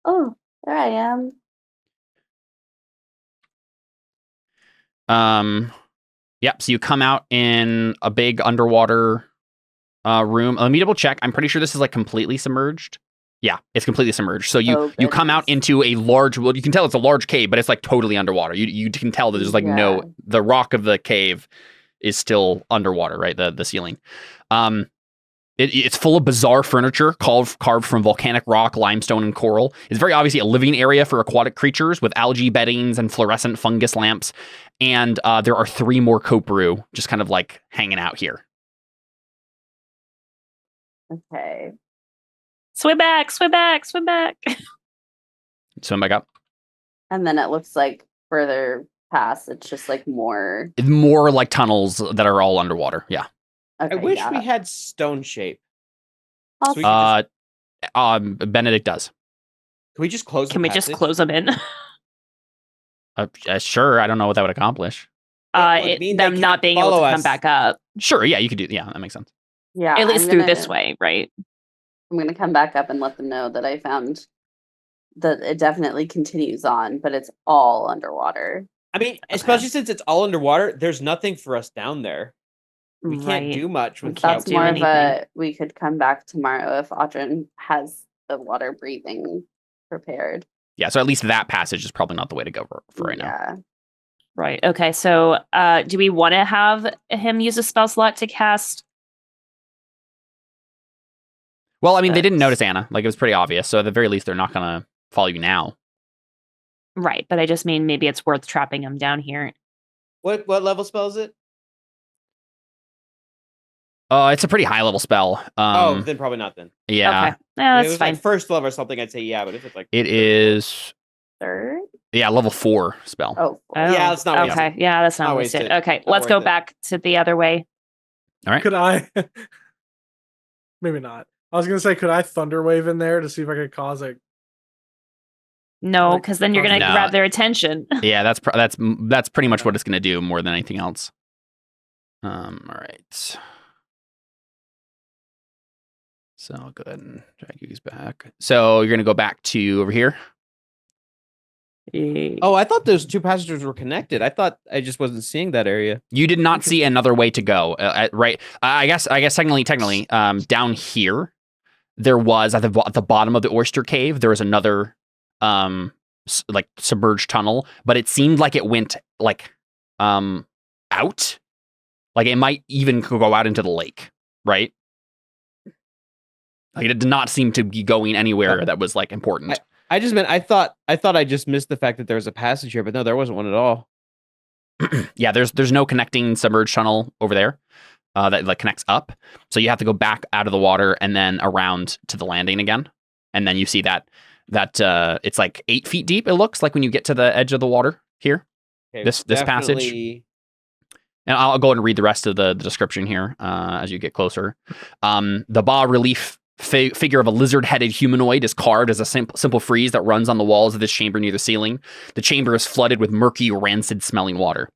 Oh, there I am. Yep. So you come out in a big underwater room. Let me double check. I'm pretty sure this is like completely submerged. Yeah, it's completely submerged. So you come out goodness. into a large. Well, you can tell it's a large cave, but it's like totally underwater. You can tell that there's like no. The rock of the cave is still underwater, right? The ceiling. It's full of bizarre furniture carved from volcanic rock, limestone, and coral. It's very obviously a living area for aquatic creatures with algae beddings and fluorescent fungus lamps. And there are 3 more Kopru just kind of like hanging out here. Okay. Swim back, swim back, swim back. Swim back up. And then it looks like further past, it's just like more. More like tunnels that are all underwater. Yeah. Okay, I wish yeah. we had stone shape. I'll So we could Benedict does. Can we just close? Can the we just passage? close them in? Sure. I don't know what that would accomplish. It would mean they Them not can't being able to follow come us. back up, Sure. Yeah, you could do. Yeah, that makes sense. Yeah. at least I'm through gonna- this way, right? I'm gonna come back up and let them know that I found that it definitely continues on, but it's all underwater. I mean, especially since it's all underwater, there's nothing for us down there. We can't Right. do much We without. can't That's do more anything. of a. We could come back tomorrow if Audrun has the water breathing prepared. Yeah, so at least that passage is probably not the way to go for right now. Yeah. Right. Okay. So, do we want to have him use a spell slot to cast? Well, I mean, they didn't That's- notice Anna. Like, it was pretty obvious. So at the very least, they're not going to follow you now. Right. But I just mean maybe it's worth trapping him down here. What level spell is it? It's a pretty high level spell. Then probably not. Then Yeah. Okay. Yeah, if it that's was fine. like first level or something, I'd say yeah. But if it's like It is. Third. Yeah, level 4 spell. Oh, Yeah, let's not waste okay. Yeah, that's not Not wasted. wasted. Okay, Not let's go worth it. back to the other way. All right. Could I? Maybe not. I was gonna say, could I thunder wave in there to see if I could cause a? No, Like, because then you're gonna No. grab their attention. Yeah, that's pretty much what it's going to do more than anything else. All right. So I'll go ahead and drag you guys back. So you're going to go back to over here. Oh, I thought those two passages were connected. I thought I just wasn't seeing that area. You did not see another way to go, right? I guess technically, down here, there was at the bottom of the oyster cave. There was another, like submerged tunnel, but it seemed like it went like, out. Like it might even go out into the lake, right? Like it did not seem to be going anywhere that was like important. I just meant I thought I just missed the fact that there was a passage here, but no, there wasn't one at all. Yeah, there's no connecting submerged tunnel over there that like connects up. So you have to go back out of the water and then around to the landing again. And then you see that it's like 8 feet deep. It looks like when you get to the edge of the water here. Okay, This passage. definitely- And I'll go ahead and read the rest of the description here as you get closer. The bas relief figure of a lizard-headed humanoid is carved as a simple frieze that runs on the walls of this chamber near the ceiling. The chamber is flooded with murky, rancid-smelling water.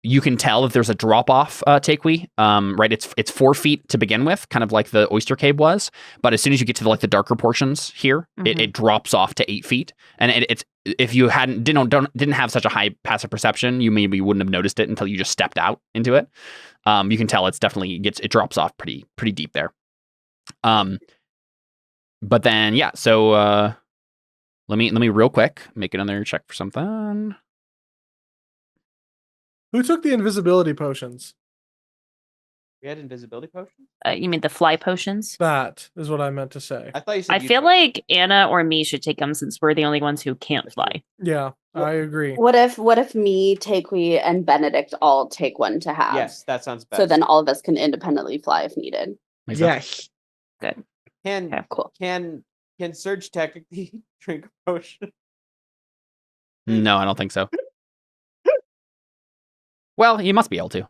You can tell that there's a drop-off, Takewee. Right, it's 4 feet to begin with, kind of like the oyster cave was. But as soon as you get to the darker portions here, it drops off to 8 feet. And it's if you didn't have such a high passive perception, you maybe wouldn't have noticed it until you just stepped out into it. You can tell it's definitely it drops off pretty deep there. But then yeah, so let me real quick make another check for something. Who took the invisibility potions? We had invisibility potions? You mean the fly potions? That is what I meant to say. I thought you said I you feel took- like Anna or me should take them since we're the only ones who can't fly. Yeah, I agree. What if me, Takewee, and Benedict all take one to have? Yes, that sounds best. So then all of us can independently fly if needed. Makes yeah. sense. Good. Can Okay. Cool. can Surge technically drink a potion? No, I don't think so. Well, you must be able to.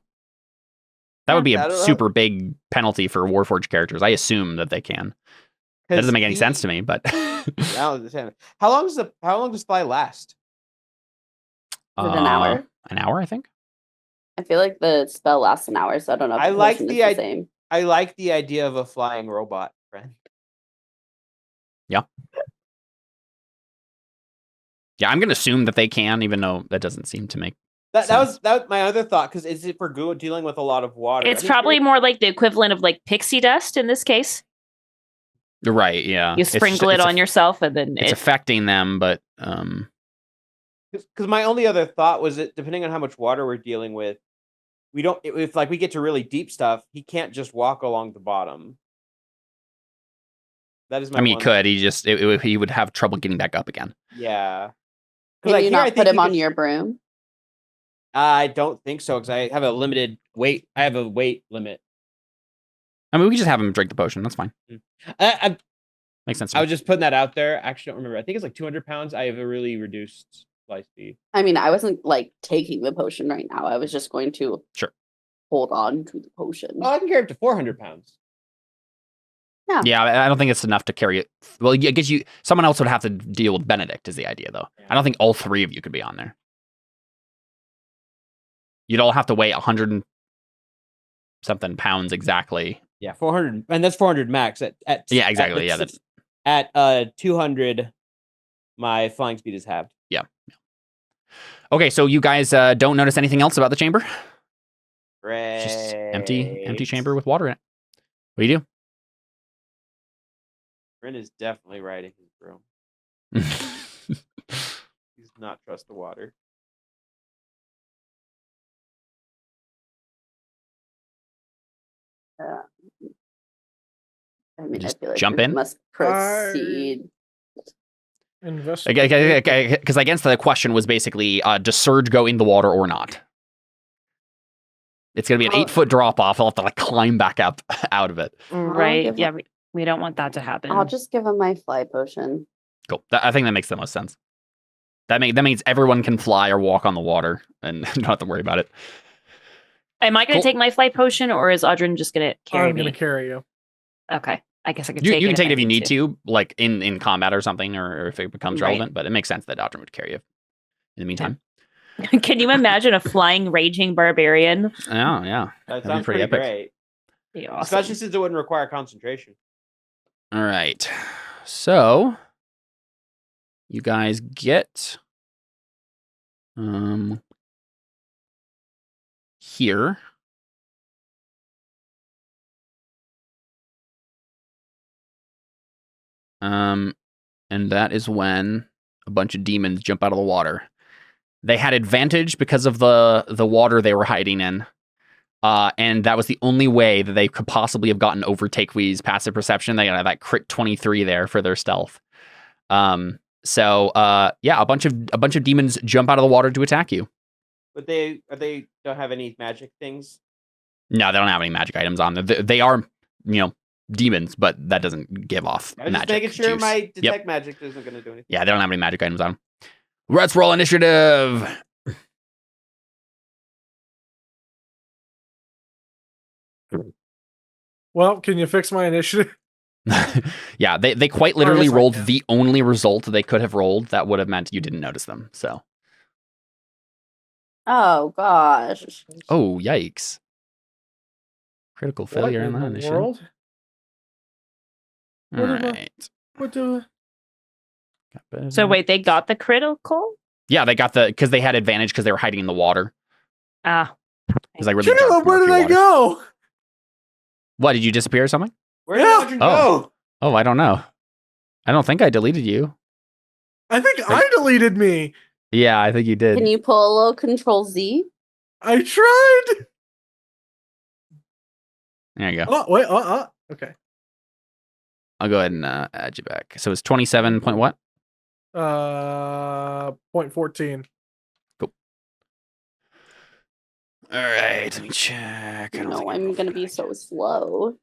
That would be I a don't know. super big penalty for Warforged characters. I assume that they can. That doesn't make any sense to me, but I don't understand. How long does fly last? Is it an hour? An hour, I think. I feel like the spell lasts an hour, so I don't know if I the like potion the is the same. I like the idea of a flying robot friend. Yeah, I'm gonna assume that they can, even though that doesn't seem to make. That was my other thought, because is it for dealing with a lot of water? It's probably more like the equivalent of like pixie dust in this case. Right. Yeah. You sprinkle it on yourself and then It's affecting them, but because my only other thought was that depending on how much water we're dealing with, we don't if like we get to really deep stuff, he can't just walk along the bottom. That is my. I mean, he one- could. He would have trouble getting back up again. Yeah. Can you not put him on your broom? I don't think so, because I have a limited weight. I have a weight limit. I mean, we can just have him drink the potion. That's fine. Makes sense. To I me. was just putting that out there. Actually, don't remember. I think it's like 200 pounds. I have a really reduced fly speed. I mean, I wasn't like taking the potion right now. I was just going to hold on to the potion. Oh, I can carry up to 400 pounds. Yeah, I don't think it's enough to carry it. Well, I guess someone else would have to deal with Benedict. Is the idea though? I don't think all three of you could be on there. You'd all have to weigh 100 and something pounds exactly. Yeah, 400, and that's 400 max. At Yeah, exactly. Yeah, that's at 200. My flying speed is halved. yeah. Okay, so you guys don't notice anything else about the chamber? Great. Just empty chamber with water in it. What do you Bryn is definitely riding his broom. do? He does not trust the water. I mean, Just I feel like jump we in? must proceed. Investigate. Because I guess the question was basically, does Surge go in the water or not? It's gonna be an 8-foot drop off. I'll have to like climb back up out of it. Right. give Yeah. him- We don't want that to happen. I'll just give him my fly potion. Cool. I think that makes the most sense. That means everyone can fly or walk on the water and don't have to worry about it. Am I going to take my flight potion, or is Audryn just going to carry me? I'm going to carry you. Okay. I guess I could You take it. can take it if you need need to, like in combat or something, or if it becomes relevant, but it makes sense that Audryn would carry you in the meantime. Can you imagine a flying, raging barbarian? Oh, yeah. That That'd sounds be pretty epic. great. Be awesome. Especially since it wouldn't require concentration. All right. So, you guys get here. And that is when a bunch of demons jump out of the water. They had advantage because of the water they were hiding in. And that was the only way that they could possibly have gotten over Takewee's passive perception. They got that crit 23 there for their stealth. So a bunch of demons jump out of the water to attack you. But they don't have any magic things? No, they don't have any magic items on them. They are, demons, but that doesn't give off I was magic. just making sure juice. my detect magic isn't going to do anything. Yeah, they don't have any magic items on them. Let's roll initiative. Well, can you fix my initiative? Yeah, they quite literally rolled the only result they could have rolled that would have meant you didn't notice them. So. Oh gosh. Oh, yikes. Critical failure in that initiative. World? All right. What do? So wait, they got the critical? Yeah, they got because they had advantage because they were hiding in the water. Ah. It was like really Caleb, dark, where did murky I water. go? What, did you disappear or something? Where did Audryn go? Oh, I don't know. I don't think I deleted you. I think I deleted me. Yeah, I think you did. Can you pull a little Control Z? I tried. There you go. Oh, wait. Okay. I'll go ahead and add you back. So it's 27 point what? 0.14. Cool. All right, let me check. No, I'm gonna be so slow.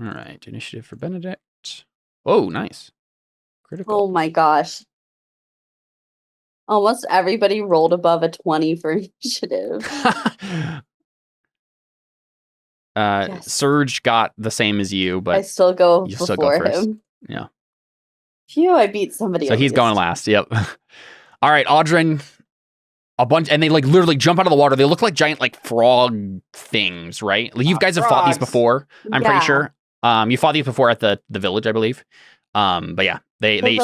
All right, initiative for Benedict. Oh, nice. Critical. Oh my gosh. Almost everybody rolled above a 20 for initiative. Yes. Surge got the same as you, but I still go you before still go first. him. Yeah. Phew, I beat somebody. So he's going last. Yep. All right, Audryn. A bunch, and they like literally jump out of the water. They look like giant like frog things, right? Like you guys have fought these before. I'm pretty sure. You fought these before at the village, I believe. But yeah, they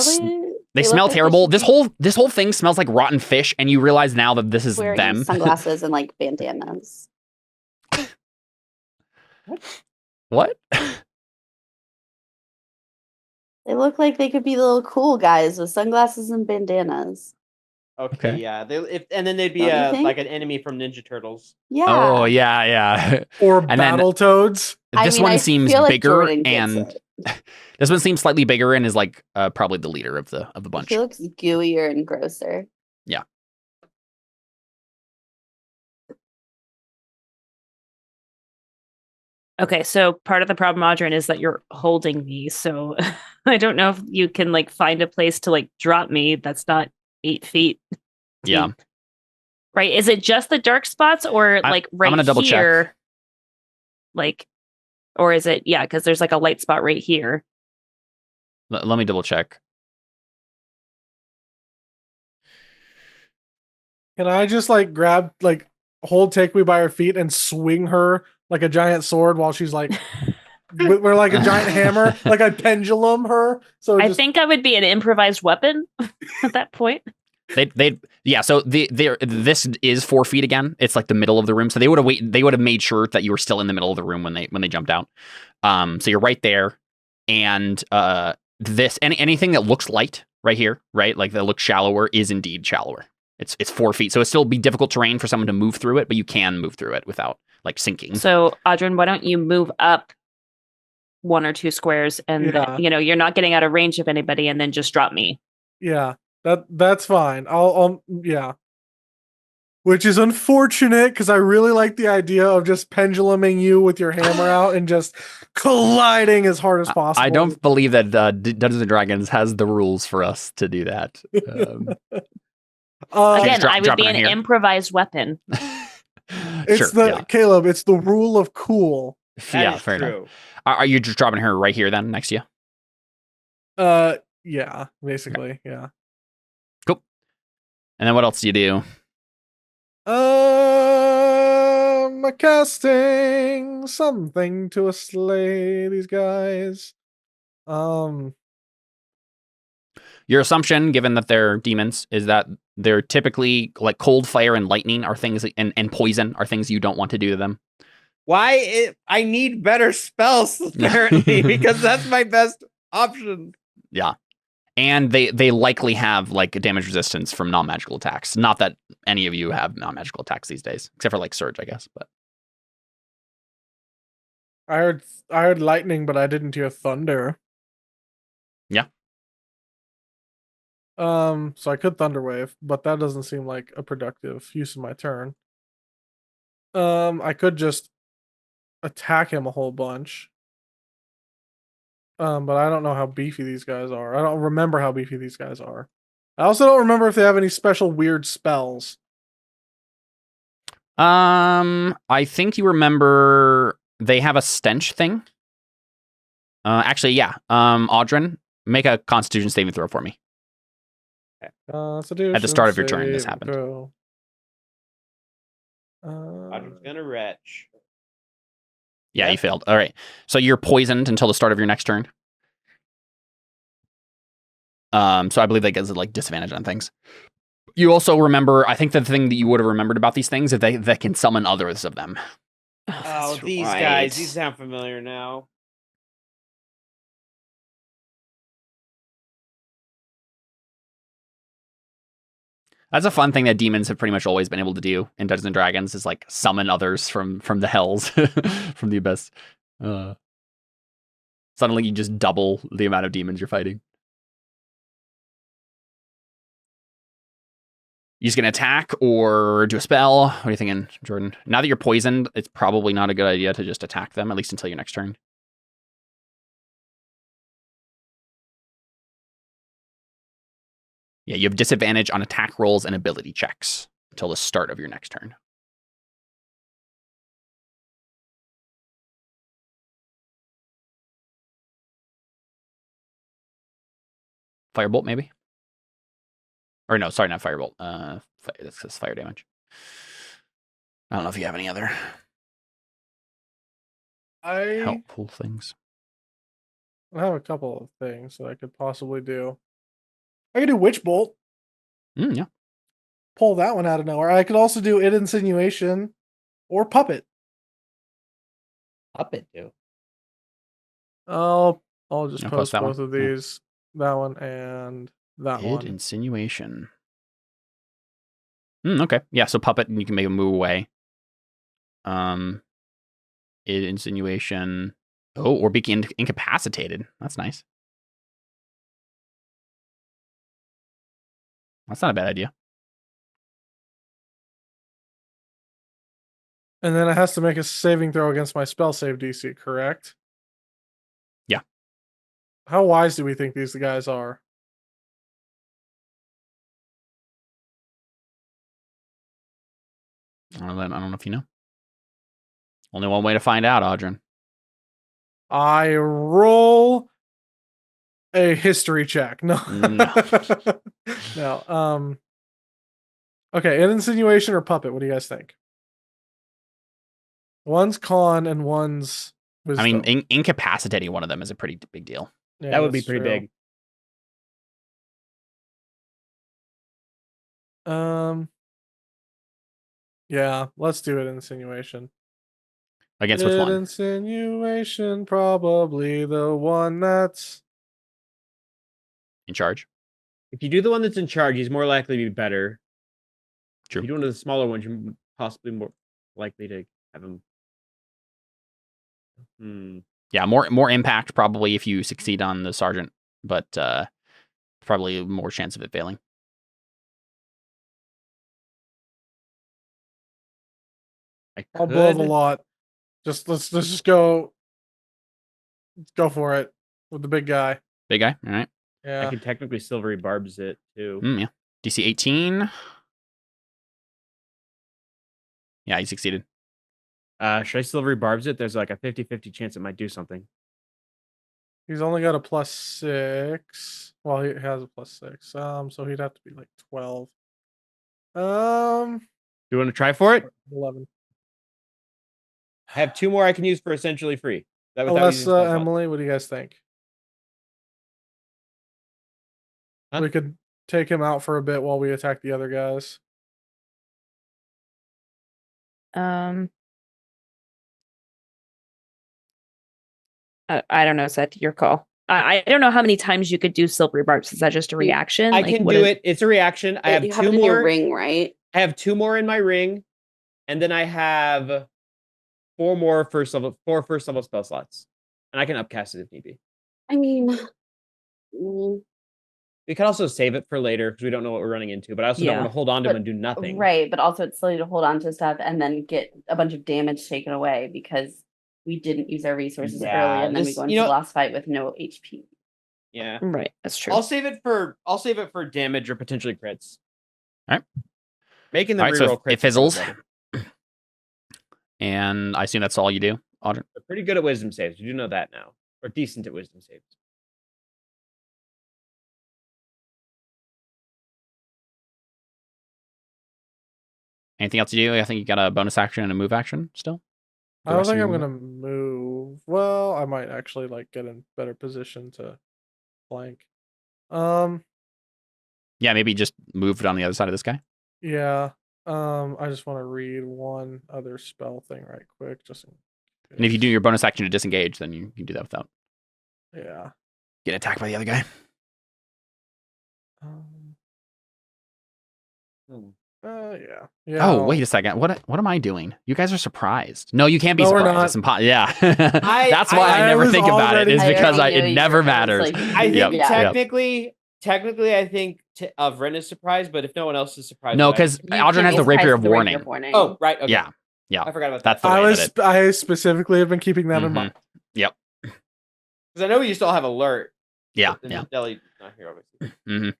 smell terrible. This whole thing smells like rotten fish, and you realize now that this is wearing them. Sunglasses and like bandanas. What? They look like they could be little cool guys with sunglasses and bandanas. Okay. Yeah. And then they'd be like an enemy from Ninja Turtles. Yeah. Oh yeah. Or and Battletoads. This one seems bigger and this one seems slightly bigger and is like probably the leader of the bunch. He looks gooier and grosser. Yeah. Okay, so part of the problem, Audryn, is that you're holding me. So I don't know if you can like find a place to like drop me that's not 8 feet. Yeah. Right. Is it just the dark spots or like right I'm gonna double here? check. Like, or is it, yeah, because there's like a light spot right here. Let me double check. Can I just like grab, like hold Takewee by her feet and swing her like a giant sword while she's like, we're like a giant hammer, like I pendulum her. So I think I would be an improvised weapon at that point. Yeah. So this is 4 feet again. It's like the middle of the room. So they would have made sure that you were still in the middle of the room when they jumped out. So you're right there, and anything that looks light right here, right, like that looks shallower, is indeed shallower. It's 4 feet, so it'll still be difficult terrain for someone to move through it, but you can move through it without like sinking. So Audryn, why don't you move up 1 or 2 squares, and then, you're not getting out of range of anybody, and then just drop me. Yeah, that's fine. I'll yeah. which is unfortunate because I really like the idea of just penduluming you with your hammer out and just colliding as hard as possible. I don't believe that Dungeons and Dragons has the rules for us to do that. Again, I would be an improvised weapon. Caleb, it's the rule of cool. Yeah, fair enough. Are you just dropping her right here then, next to you? Yeah, basically, okay. Yeah. Cool. And then what else do you do? Casting something to slay these guys. Your assumption, given that they're demons, is that they're typically like cold, fire, and lightning are things, and poison are things you don't want to do to them. Why? I need better spells, apparently, because that's my best option. Yeah. And they likely have like a damage resistance from non-magical attacks. Not that any of you have non-magical attacks these days, except for like Surge, I guess. But I heard lightning, but I didn't hear thunder. Yeah. So I could Thunder Wave, but that doesn't seem like a productive use of my turn. I could just attack him a whole bunch. But I don't know how beefy these guys are. I don't remember how beefy these guys are. I also don't remember if they have any special weird spells. I think you remember they have a stench thing. Actually, yeah. Audrin, make a Constitution saving throw for me. At the start of your turn, this happened. Audrin's gonna retch. Yeah, you failed. All right. So you're poisoned until the start of your next turn. So I believe that gives it like disadvantage on things. You also remember, I think the thing that you would have remembered about these things is they can summon others of them. Oh, these guys, these sound familiar now. That's a fun thing that demons have pretty much always been able to do in Dungeons and Dragons, is like summon others from the hells, from the abyss. Suddenly you just double the amount of demons you're fighting. You just gonna attack or do a spell? What are you thinking, Jordan? Now that you're poisoned, it's probably not a good idea to just attack them, at least until your next turn. Yeah, you have disadvantage on attack rolls and ability checks until the start of your next turn. Firebolt, maybe? Or no, sorry, not Firebolt. That's fire damage. I don't know if you have any other helpful things. I have a couple of things that I could possibly do. I could do Witch Bolt. Yeah. Pull that one out of nowhere. I could also do Insinuation or Puppet. Puppet, do. I'll just post both of these. Yeah. That one and that one. Insinuation. Okay. Yeah, so Puppet, and you can make him move away. Insinuation. Oh, or be incapacitated. That's nice. That's not a bad idea. And then it has to make a saving throw against my spell save DC, correct? Yeah. How wise do we think these guys are? I don't know if you know. Only one way to find out, Audrin. I roll a history check. No. No. Okay, an Insinuation or Puppet. What do you guys think? One's con and one's wisdom. I mean, incapacitating one of them is a pretty big deal. Yeah, that would be pretty big. Yeah, let's do it. Insinuation. Against which one? Insinuation, probably the one that's in charge. If you do the one that's in charge, he's more likely to be better. True. If you do one of the smaller ones, you're possibly more likely to have him. Yeah, more impact probably if you succeed on the sergeant, but probably more chance of it failing. I'll blow the lot. Let's just go. Let's go for it with the big guy. Big guy. All right. Yeah. I can technically silvery barbs it too. Yeah. DC 18. Yeah, he succeeded. Should I silvery barbs it? There's like a 50-50 chance it might do something. He's only got a +6. Well, he has a +6. So he'd have to be like 12. Do you want to try for it? 11. I have 2 more I can use for essentially free. That without Unless using spell slots. Emily, what do you guys think? Huh? We could take him out for a bit while we attack the other guys. I don't know, Seth, your call. I don't know how many times you could do silvery barbs. Is that just a reaction? I can do it. It's a reaction. I have You 2 have it in more. your ring, right? I have 2 more in my ring, and then I have 4 more first level spell slots, and I can upcast it if need be. I mean, we can also save it for later because we don't know what we're running into. But I also don't want to hold on to them and do nothing. Right, but also it's silly to hold on to stuff and then get a bunch of damage taken away because we didn't use our resources early, and then we go into the last fight with no HP. Yeah, right. That's true. I'll save it for damage or potentially crits. All right, making the reroll so crits. It fizzles, and I assume that's all you do, Audrey. They're pretty good at wisdom saves. You do know that now, or decent at wisdom saves. Anything else to do? I think you got a bonus action and a move action still. I don't think I'm gonna move. Well, I might actually like get in better position to flank. Yeah, maybe just move it on the other side of this guy. Yeah. I just want to read one other spell thing right quick, just in case. And if you do your bonus action to disengage, then you can do that without getting attacked by the other guy. Yeah. Oh, wait a second. What am I doing? You guys are surprised. No, you can't be No, we're surprised. not. It's yeah. That's why I never was think about it. Is already- because I already it knew you never were- matters. I think Yep. technically, I think Vren is surprised, but if no one else is surprised, No, then I- because You Aldrin can't has be the rapier surprised of at the warning. Oh, right. Okay. Yeah. I forgot about That's that. the way I did it. I specifically have been keeping that in mind. Yep. Because I know you still have alert. Yeah. but Yeah. Deli not here, obviously. Mm-hmm.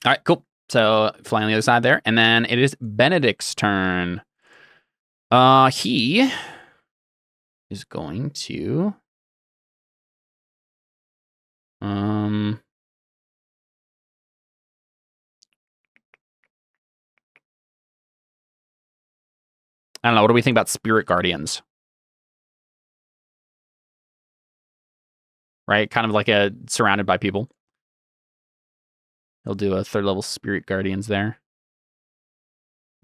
All right. Cool. So fly on the other side there, and then it is Benedict's turn. He is going to I don't know. What do we think about spirit guardians? Right, kind of like a surrounded by people. He'll do a 3rd level spirit guardians there.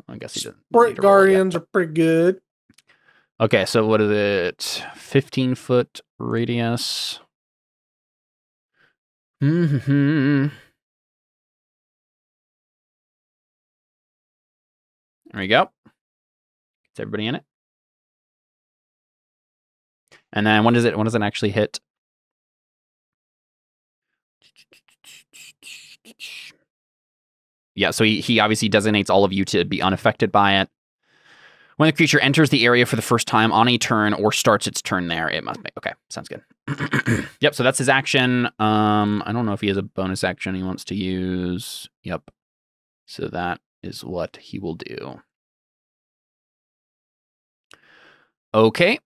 I guess he doesn't. Spirit guardians are pretty good. Okay, so what is it? 15-foot radius. Mm-hmm. There we go. Gets everybody in it. And then when does it actually hit? Yeah, so he obviously designates all of you to be unaffected by it. When the creature enters the area for the first time on a turn or starts its turn there, it must make. Okay, sounds good. Yep, so that's his action. I don't know if he has a bonus action he wants to use. Yep. So that is what he will do. Okay.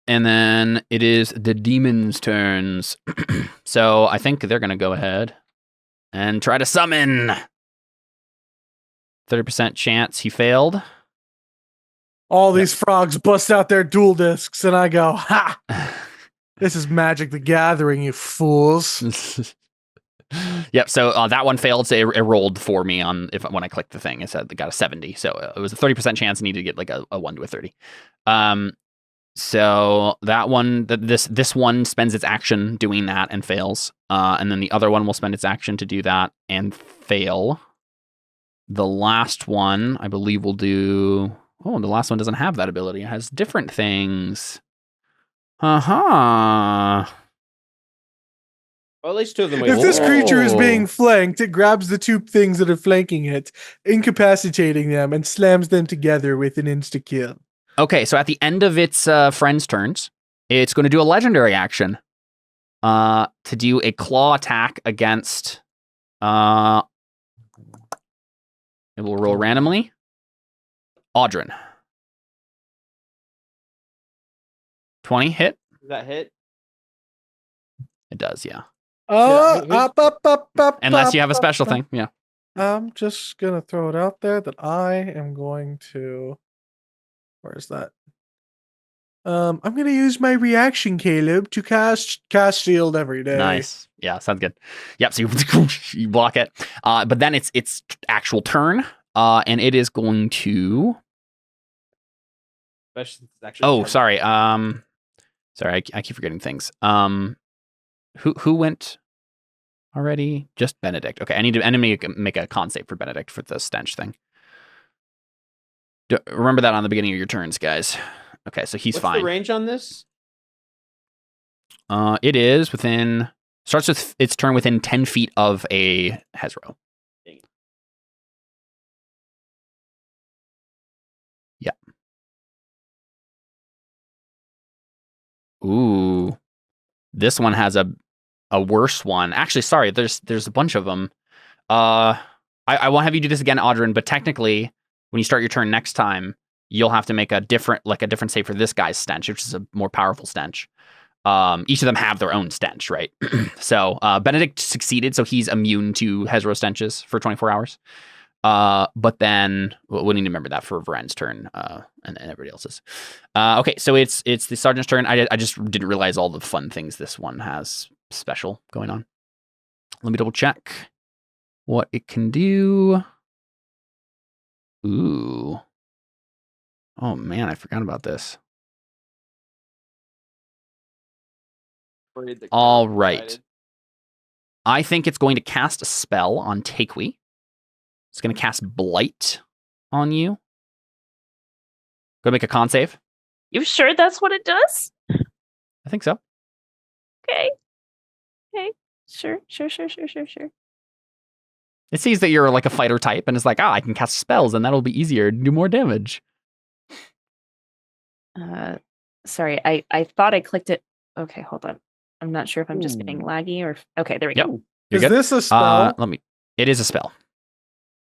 And then it is the demon's turns. So I think they're going to go ahead and try to summon. 30% chance he failed. All these frogs bust out their dual discs, and I go, ha! This is Magic the Gathering, you fools. Yep, so that one failed, so it rolled for me when I clicked the thing. It said it got a 70, so it was a 30% chance. I needed to get like a 1 to a 30. So that one, this one spends its action doing that and fails. And then the other one will spend its action to do that and fail. The last one, I believe, will do... Oh, the last one doesn't have that ability. It has different things. Uh-huh. Well, at least 2 of them. If this creature is being flanked, it grabs the 2 things that are flanking it, incapacitating them, and slams them together with an insta-kill. Okay, so at the end of its friend's turns, it's going to do a legendary action to do a claw attack against. It will roll randomly. Audrin. 20 hit. Does that hit? It does, yeah. Unless you have a special thing, yeah. I'm just gonna throw it out there that I am going to. Where's that? I'm gonna use my reaction, Caleb, to cast shield every day. Nice. Yeah, sounds good. Yep. So you block it, but then it's actual turn, and it is going to. Oh, sorry. Sorry, I keep forgetting things. Who went already? Just Benedict. Okay, I need to make a con save for Benedict for the stench thing. Remember that on the beginning of your turns, guys. Okay, so he's fine. What's the range on this? It is within. Starts with its turn within 10 feet of a Hezro. Yeah. Ooh, this one has a worse one. Actually, sorry, there's a bunch of them. I won't have you do this again, Audrin, but technically, when you start your turn next time, you'll have to make a different save for this guy's stench, which is a more powerful stench. Each of them have their own stench, right? So Benedict succeeded, so he's immune to Hezro stenches for 24 hours. But then we'll need to remember that for Vren's turn and everybody else's. Okay, so it's the sergeant's turn. I just didn't realize all the fun things this one has special going on. Let me double check what it can do. Ooh. Oh man, I forgot about this. All right. I think it's going to cast a spell on Takewee. It's going to cast Blight on you. Go make a con save. You sure that's what it does? I think so. Okay. Sure. It sees that you're like a fighter type and is like, I can cast spells and that'll be easier to do more damage. Sorry, I thought I clicked it. Okay, hold on. I'm not sure if I'm just being laggy or. Okay, there we go. Is this a spell? It is a spell.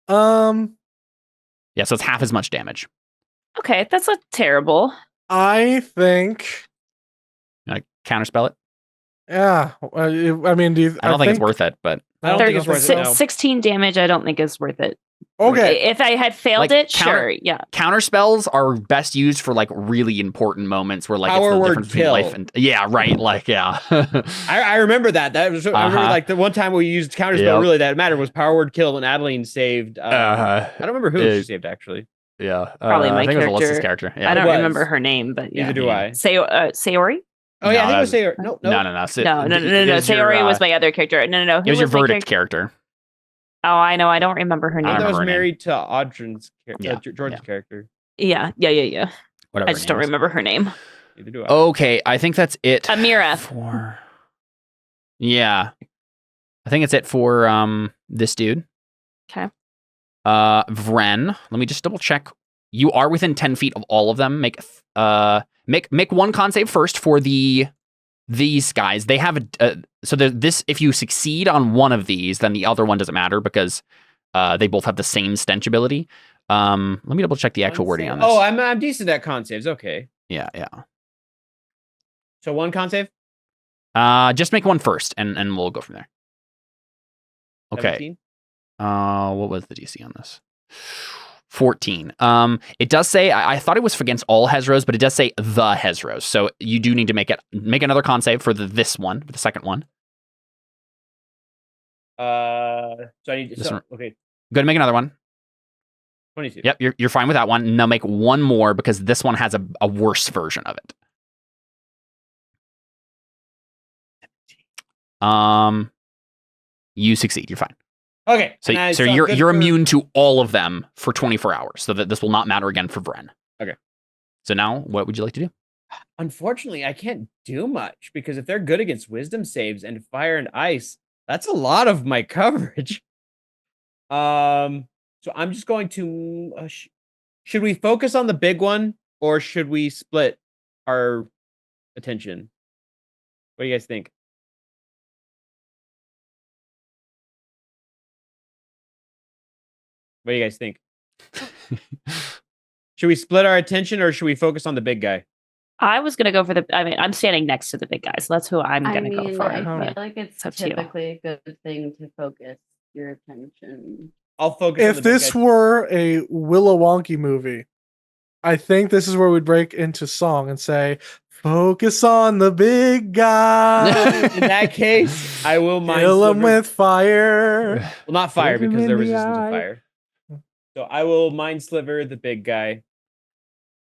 Yeah, so it's half as much damage. Okay, that's not terrible. I think. Counterspell it? Yeah. I mean, I don't think it's worth it, but. I don't think it's worth it. No. 16 damage, I don't think is worth it. Okay. If I had failed sure, yeah. Counterspells are best used for like really important moments where like Power it's the word difference between kill. life and like yeah. I remember that. I remember like the one time we used counterspell really that mattered was power word kill when Adeline saved. I don't remember who she saved actually. Yeah, probably my character. It was Alyssa's character. Yeah, I don't remember her name, but yeah. Neither do I. Sayori. Oh yeah, I think it was Sayori. No. Sayori was my other character. No. It was your verdict character. Oh, I know. I don't remember her name. I was married to Audrin's George's character. Yeah. Whatever. I just don't remember her name. Neither do I. Okay, I think that's it. Amira. Yeah, I think it's it for this dude. Okay. Vren. Let me just double check. You are within 10 feet of all of them. Make one con save first for these guys. They have so this. If you succeed on one of these, then the other one doesn't matter because they both have the same stench ability. Let me double check the actual wording on this. Oh, I'm decent at con saves. Okay. Yeah. So one con save. Just make one first, and we'll go from there. Okay. 17? What was the DC on this? 14. It does say I thought it was against all Hezros, but it does say the Hezros. So you do need to make another con save for the second one. So I need to okay. Go to make another one. 22. Yep, you're fine with that one. Now make one more because this one has a worse version of it. You succeed. You're fine. Okay. So you're immune to all of them for 24 hours, so that this will not matter again for Vren. Okay. So now, what would you like to do? Unfortunately, I can't do much because if they're good against wisdom saves and fire and ice, that's a lot of my coverage. So I'm just going to. Should we focus on the big one or should we split our attention? What do you guys think? What do you guys think? Should we split our attention or should we focus on the big guy? I was gonna go for I'm standing next to the big guy, so that's who I'm gonna go for. I feel like it's typically a good thing to focus your attention. I'll focus. If this were a Willow Wonky movie, I think this is where we'd break into song and say, "Focus on the big guy." In that case, I will kill him with fire. Well, not fire because they're resistant to fire. So I will mind sliver the big guy.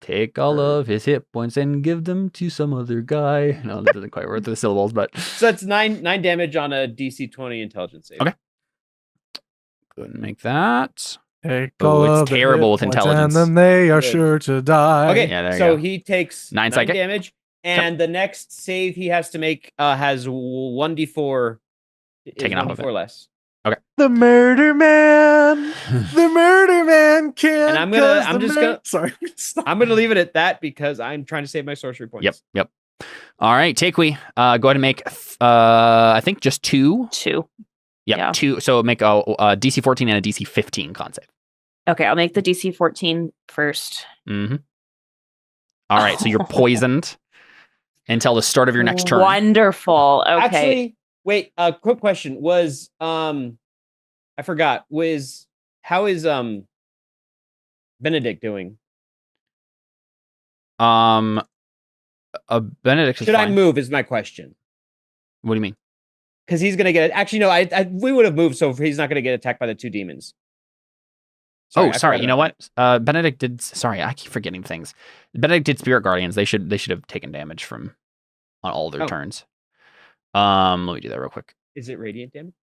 Take all of his hit points and give them to some other guy. No, that doesn't quite work the syllables, but so that's 9 damage on a DC 20 intelligence save. Okay. Go ahead and make that. Take it's terrible with intelligence. And then they are sure to die. Okay, yeah, so he takes 9 damage, and the next save he has to make has 1d4 taken off of it. Less. Okay. The murder man. The murder man can't. And I'm gonna leave it at that because I'm trying to save my sorcery points. Yep. All right, Takewee. Go ahead and make I think just 2. 2. Yep, Yeah. 2. So make a DC 14 and a DC 15 con save. Okay, I'll make the DC 14 first. Mm-hmm. All right, so you're poisoned until the start of your next turn. Wonderful. Okay. Actually, wait. Quick question was I forgot. How is Benedict doing? Benedict is Should fine. I move? Is my question. What do you mean? Because he's gonna get. Actually, no. We would have moved, so he's not gonna get attacked by the 2 demons. Sorry. You know what? Benedict did. Sorry, I keep forgetting things. Benedict did Spirit Guardians. They should have taken damage from on all their turns. Let me do that real quick. Is it radiant damage?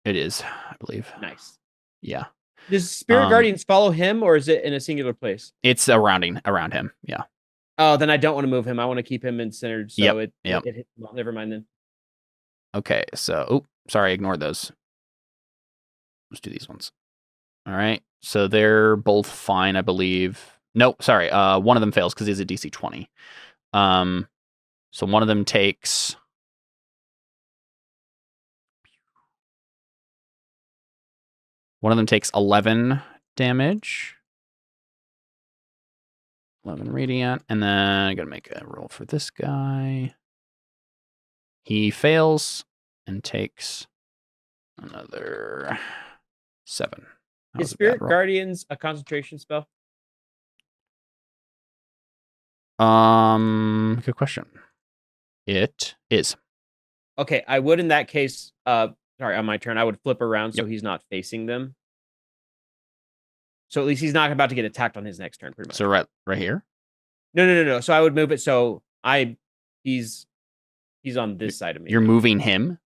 It is, I believe. Nice. Yeah. Does Spirit Guardians follow him, or is it in a singular place? It's around him. Yeah. Oh, then I don't want to move him. I want to keep him centered. So it hit, well, never mind then. Okay. So, sorry, ignore those. Let's do these ones. All right. So they're both fine, I believe. No, sorry. One of them fails because he's a DC 20. So one of them takes. One of them takes 11 damage. 11 radiant. And then I gotta make a roll for this guy. He fails and takes another 7. Is Spirit Guardians a concentration spell? Good question. It is. Okay, I would in that case. Sorry, on my turn, I would flip around so he's not facing them. So at least he's not about to get attacked on his next turn, pretty much. So right here? No. So I would move it so he's on this side of me. You're moving him?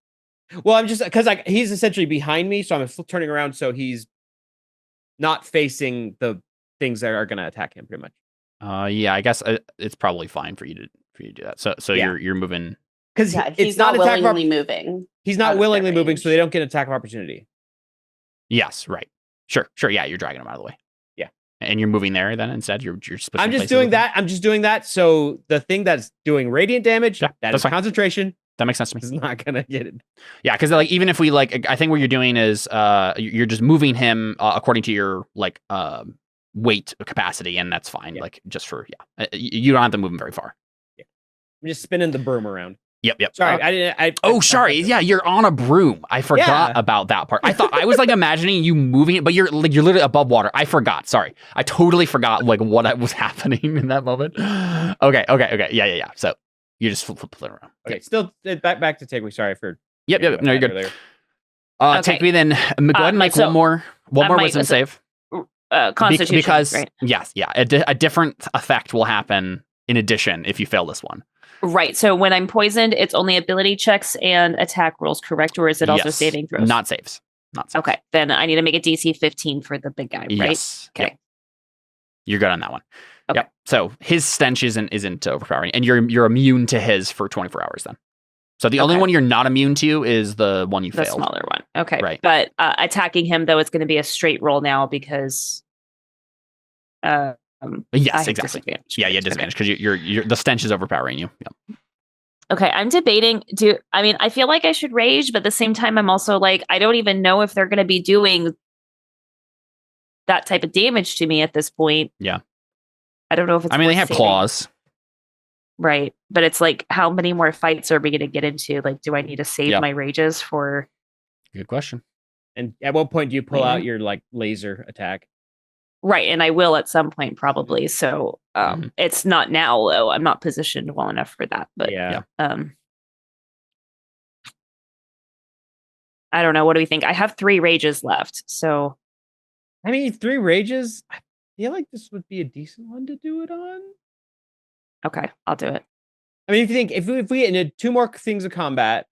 Well, I'm just because he's essentially behind me, so I'm turning around so he's not facing the things that are going to attack him, pretty much. Yeah, I guess it's probably fine for you to do that. So you're moving because he's not willingly moving. He's not willingly moving, so they don't get an attack of opportunity. Yes, right. Sure. Yeah, you're dragging him out of the way. Yeah, and you're moving there. Then instead, you're switching. I'm just doing that. I'm just doing that. So the thing that's doing radiant damage, that is concentration. That makes sense to me. He's not gonna get it. Yeah, because like even if we I think what you're doing is you're just moving him according to your weight capacity, and that's fine. Yeah. Like just for you don't have to move him very far. Yeah, I'm just spinning the broom around. Yep. Sorry, I didn't. Sorry. Yeah, you're on a broom. I forgot about that part. I thought I was imagining you moving it, but you're literally above water. I forgot. Sorry, I totally forgot what was happening in that moment. Okay. Yeah. So you just flip it around. Okay. Still back to Takewee. Sorry for. Yep. No, you're good. Takewee then. Go ahead and make one more wisdom save. Constitution. Because right? Yes. A different effect will happen in addition if you fail this one. Right. So when I'm poisoned, it's only ability checks and attack rolls, correct? Or is it also saving throws? Not saves. Okay. Then I need to make a DC 15 for the big guy, right? Yes. Okay. Yep. You're good on that one. Okay. Yep. So his stench isn't overpowering, and you're immune to his for 24 hours then. So the only one you're not immune to is the one you failed. The smaller one. Okay. Right. But attacking him, though, it's going to be a straight roll now because Yes, I have exactly. disadvantage. Yeah, disadvantage because you're the stench is overpowering you. Yeah. Okay, I'm debating. I feel like I should rage, but at the same time, I'm also like, I don't even know if they're going to be doing that type of damage to me at this point. Yeah. I don't know if it's. They have claws. Right. But it's like, how many more fights are we going to get into? Like, do I need to save my rages for? Good question. And at what point do you pull out your like laser attack? Right. And I will at some point probably. So it's not now, though. I'm not positioned well enough for that. But I don't know. What do we think? I have 3 rages left. So 3 rages? I feel like this would be a decent one to do it on. Okay, I'll do it. If you think if we get into 2 more things of combat,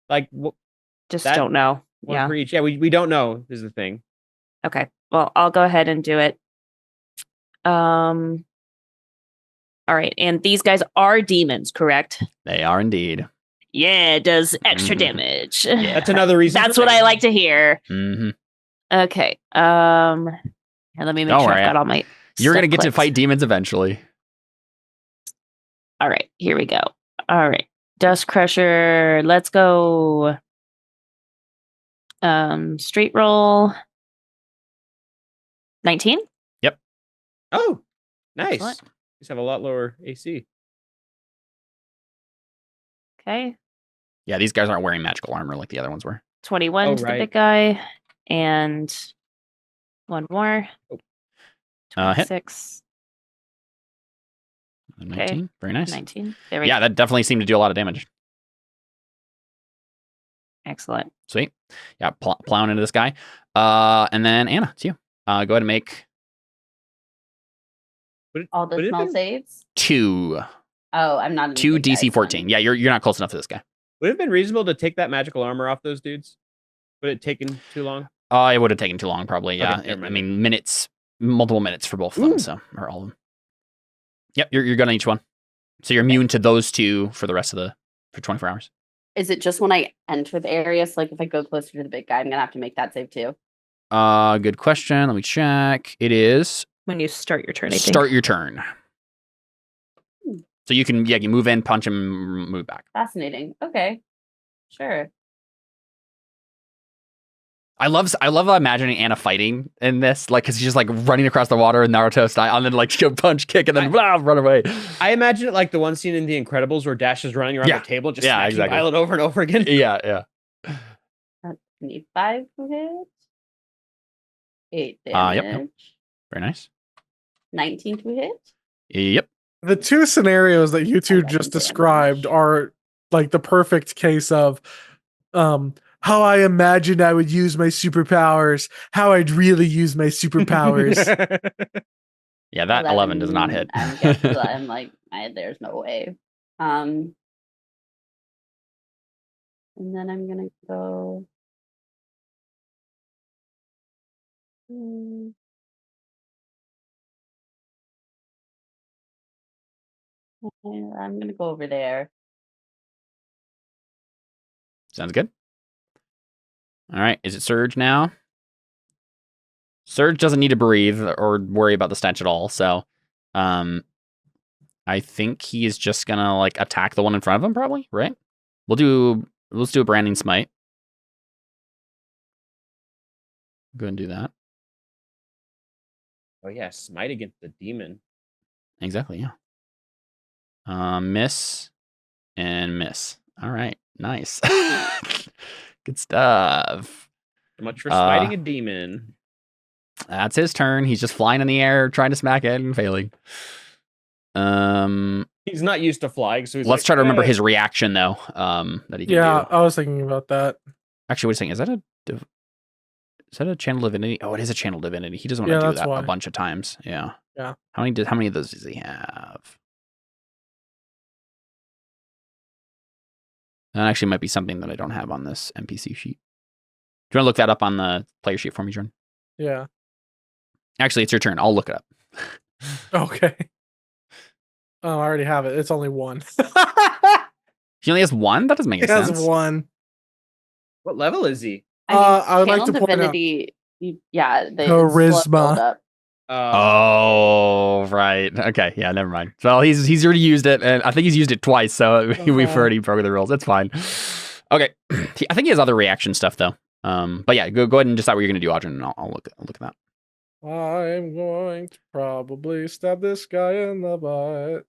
like don't know. One for each. Yeah, we don't know is the thing. Okay. Well, I'll go ahead and do it. All right, and these guys are demons, correct? They are indeed. Yeah, it does extra damage. Yeah. That's another reason. That's what I like to hear. Mm-hmm. Okay. Here, let me make sure I've got all my. You're gonna get to fight demons eventually. All right, here we go. All right, Dust Crusher. Let's go. Straight roll. 19. Yep. Oh, nice. Excellent. Just have a lot lower AC. Okay. Yeah, these guys aren't wearing magical armor like the other ones were. 21 to the big guy, and one more. 26. 19. Okay. Very nice. 19. There we go. Yeah, that definitely seemed to do a lot of damage. Excellent. Sweet. Yeah, plowing into this guy. And then Anna, it's you. Go ahead and make all the small saves. 2. Oh, I'm not. 2 DC 14. Yeah, you're not close enough to this guy. Would it have been reasonable to take that magical armor off those dudes? Would it taken too long? It would have taken too long, probably. Yeah, Okay, minutes, multiple minutes for both of them. So, or all of them. Yep, you're gonna each one. So you're immune to those 2 for the rest of for 24 hours. Is it just when I enter the area? So, like, if I go closer to the big guy, I'm gonna have to make that save too. Good question. Let me check. It is when you start your turn. Start your turn. So you can you move in, punch him, move back. Fascinating. Okay, sure. I love imagining Anna fighting in this, like, because she's just like running across the water in Naruto style, and then like she'll punch, kick, and then run away. I imagine it like the one scene in The Incredibles where Dash is running around the table, just smashing Violet over and over again. Yeah. That's 5 to hit. 8 damage. Yep. Very nice. 19 to hit. Yep. The 2 scenarios that you two just described are like the perfect case of how I imagined I would use my superpowers, how I'd really use my superpowers. Yeah, that 11 does not hit. I'm like, there's no way. And then I'm gonna go. I'm gonna go over there. Sounds good. All right, is it Surge now? Surge doesn't need to breathe or worry about the stench at all, so I think he is just gonna like attack the one in front of him, probably, right? Let's do a branding smite. Go and do that. Oh yeah, smite against the demon. Exactly, yeah. Miss and miss. All right, nice. Good stuff. So much for smiting a demon. That's his turn. He's just flying in the air, trying to smack it and failing. He's not used to flying, so let's try to remember his reaction though. That he can do. I was thinking about that. Actually, wait a second. Is that a channel divinity? Oh, it is a channel divinity. He doesn't want to do that a bunch of times. Yeah. Yeah. How many of those does he have? That actually might be something that I don't have on this NPC sheet. Do you want to look that up on the player sheet for me, Jordan? Yeah. Actually, it's your turn. I'll look it up. Okay. Oh, I already have it. It's only 1. He only has 1? That doesn't make sense. He has 1. What level is he? I would like to point out yeah, the charisma. Oh, right. Okay, yeah, never mind. Well, he's already used it, and I think he's used it twice, so we've already broken the rules. That's fine. Okay, I think he has other reaction stuff though. But yeah, go ahead and decide what you're gonna do, Audrey, and I'll look at that. I'm going to probably stab this guy in the butt.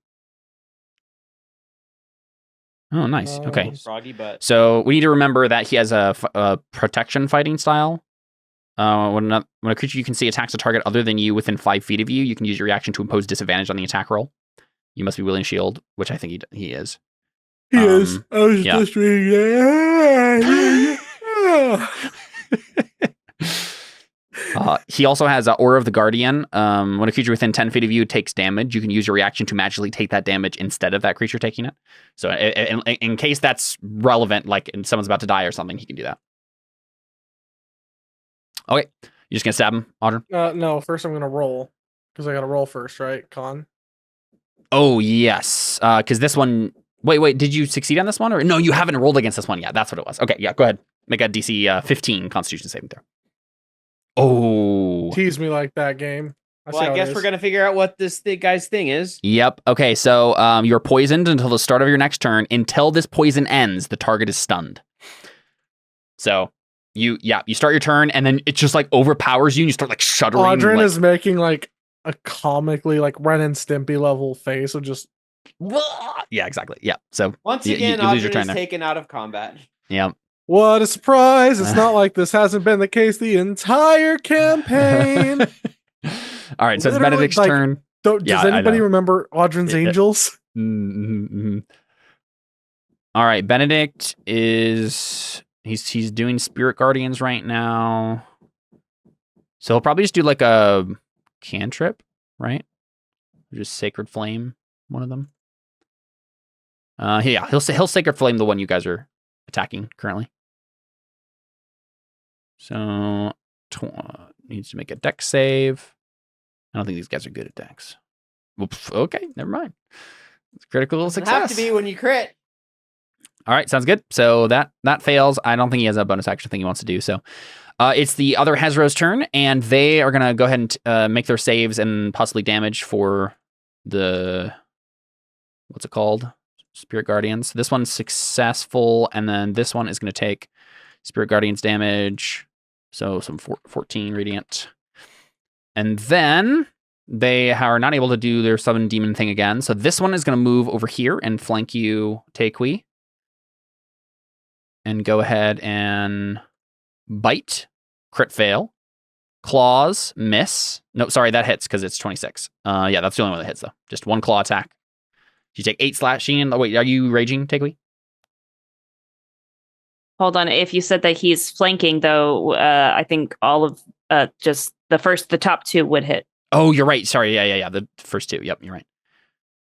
Oh, nice. Okay. Froggy butt. So we need to remember that he has a protection fighting style. When a creature you can see attacks a target other than you within 5 feet of you, you can use your reaction to impose disadvantage on the attack roll. You must be willing to shield, which I think he is. He is. I was just reading that. He also has Aura of the Guardian. When a creature within 10 feet of you takes damage, you can use your reaction to magically take that damage instead of that creature taking it. So in case that's relevant, like and someone's about to die or something, he can do that. Okay. You just gonna stab him, Audrey? No, first I'm gonna roll. Because I gotta roll first, right? Con. Oh, yes. Because this one... Wait, did you succeed on this one? Or no, you haven't rolled against this one yet. That's what it was. Okay, yeah, go ahead. Make a DC 15 Constitution saving throw. Oh. Tease me like that, game. I guess we're going to figure out what this guy's thing is. Yep. Okay, so you're poisoned until the start of your next turn. Until this poison ends, the target is stunned. So... You start your turn and then it just like overpowers you and you start like shuddering. Audrey is making like a comically like Ren and Stimpy level face of just. Yeah, exactly. Yeah. So once again, Audrey is taken out of combat. Yeah. What a surprise! It's not like this hasn't been the case the entire campaign. All right, so it's Benedict's turn. Does anybody remember Audrin's Angels? Mm-hmm. All right, Benedict is. He's doing Spirit Guardians right now. So he'll probably just do like a cantrip, right? Just Sacred Flame, one of them. He'll Sacred Flame the one you guys are attacking currently. So needs to make a dex save. I don't think these guys are good at dex. Oops, okay, never mind. It's critical success. Have to be when you crit. All right, sounds good. So that fails. I don't think he has a bonus action thing he wants to do. So it's the other Hezro's turn, and they are going to go ahead and make their saves and possibly damage for the... What's it called? Spirit Guardians. This one's successful, and then this one is going to take Spirit Guardians damage. So some 14 radiant. And then they are not able to do their summon demon thing again. So this one is going to move over here and flank you, Taekwi. And go ahead and bite, crit fail, claws, miss. No, sorry, that hits because it's 26. Yeah, that's the only one that hits though. Just one claw attack. You take 8 slashing. Oh, wait, are you raging, Taekwi? Hold on. If you said that he's flanking, though, I think all of just the top 2 would hit. Oh, you're right. Sorry. Yeah. The first 2. Yep, you're right.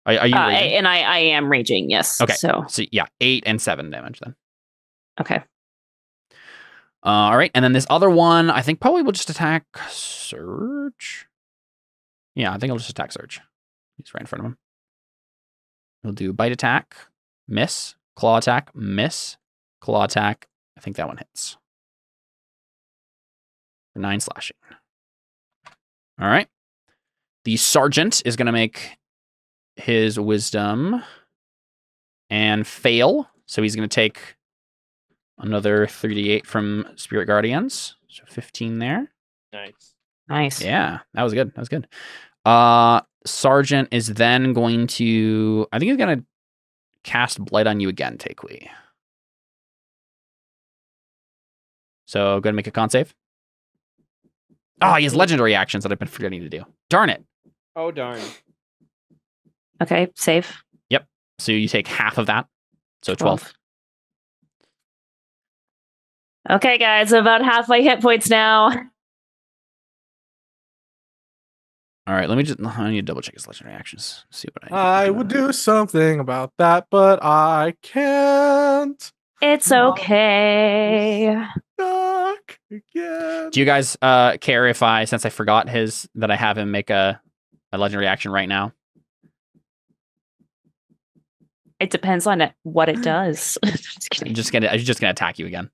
Are you raging? And I am raging. Yes. Okay. So yeah, 8 and 7 damage then. Okay. All right, and then this other one, I think probably will just attack Surge. Yeah, I think I'll just attack Surge. He's right in front of him. He'll do bite attack, miss, claw attack, miss, claw attack. I think that one hits. For 9 slashing. All right. The Sergeant is going to make his wisdom and fail. So he's going to take another 3d8 from Spirit Guardians. So 15 there. Nice. Yeah, that was good. Sergeant is then going to... I think he's going to cast Blight on you again, Taekwi. So go ahead and make a con save. Oh, he has legendary actions that I've been forgetting to do. Darn it. Oh, darn. Okay, save. Yep. So you take half of that. So 12. Okay, guys, about half my hit points now. All right, I need to double check his legendary actions. See what I would do something about that, but I can't. It's okay. Stuck again. Do you guys care if since I forgot that I have him make a legendary action right now? It depends on what it does. I'm just gonna attack you again.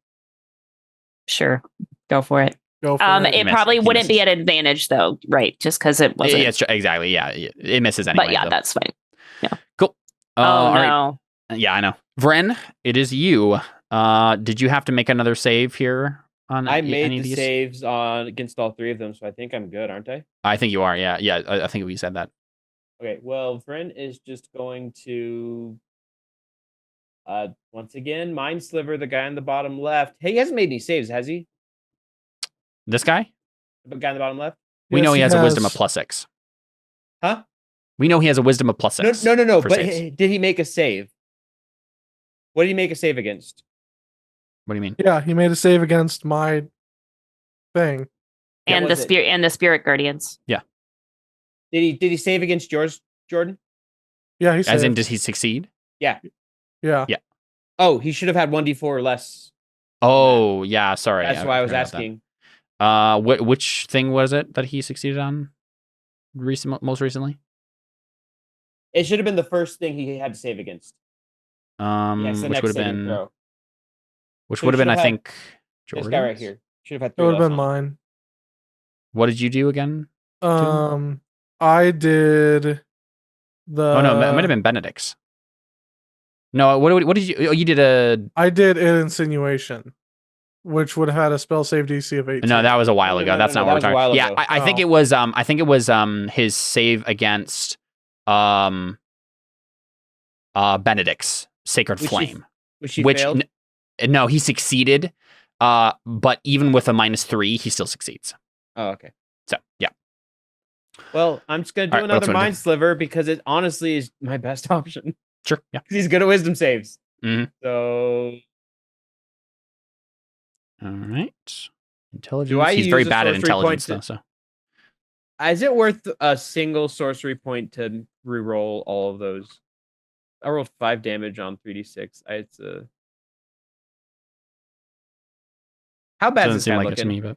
Sure, go for it. Go for It Miss- probably he wouldn't be misses. at advantage though, right? Just because it wasn't. Yeah, exactly. Yeah, it misses anyway. but yeah, so. that's fine. Cool. Oh all right. no. Yeah, I know. Vren, it is you. Did you have to make another save here on I any made of the these? saves on against all three of them, so I think I'm good, aren't I? I think you are. Yeah. I think we said that. Okay, well, Vren is just going to once again mind sliver the guy on the bottom left. Hey, he hasn't made any saves, has he? This guy? The guy on the bottom left? We know he has a wisdom of has- +6. Huh? We know he has a wisdom of +6. No. for But saves. did he make a save? What did he make a save against? What do you mean? Yeah, he made a save against my thing. Yeah, And was the it? spirit and the spirit guardians. Did he save against yours, Jordan? Yeah, he As saved. in, does he succeed? Yeah. Oh, he should have had 1d4 or less. Oh, yeah. Sorry. That's why I was forgot about asking. that. Which thing was it that he succeeded on? Most recently? It should have been the first thing he had to save against. Yes, the Which next would have saving been. throw. Which So would have been, should I have think, This guy right Jordan's? here. Should have had It 3 would have less been on it. mine. What did you do again? I did the. Oh no, it might have been Benedict's. No, what did you? Oh, you did a. I did an insinuation, which would have had a spell save DC of 18. No, that was a while No, ago. no, That's no, not that what was a we're while talking. Yeah, ago. I think Oh. it was. I think it was his save against Benedict's Sacred Which he- Flame, Which he which failed. no, he succeeded. But even with a -3, he still succeeds. Oh, okay. So yeah. Well, I'm just gonna do All right, what else another wanna do? mind sliver because it honestly is my best option. Sure. Yeah. 'Cause he's good at wisdom saves. Mhm. So All right. Intelligence. Do I He's very use a bad at sorcery intelligence, point though. So is it worth a single sorcery point to reroll all of those? I rolled 5 damage on 3d6. It's a how bad doesn't is this seem guy like it to looking? me,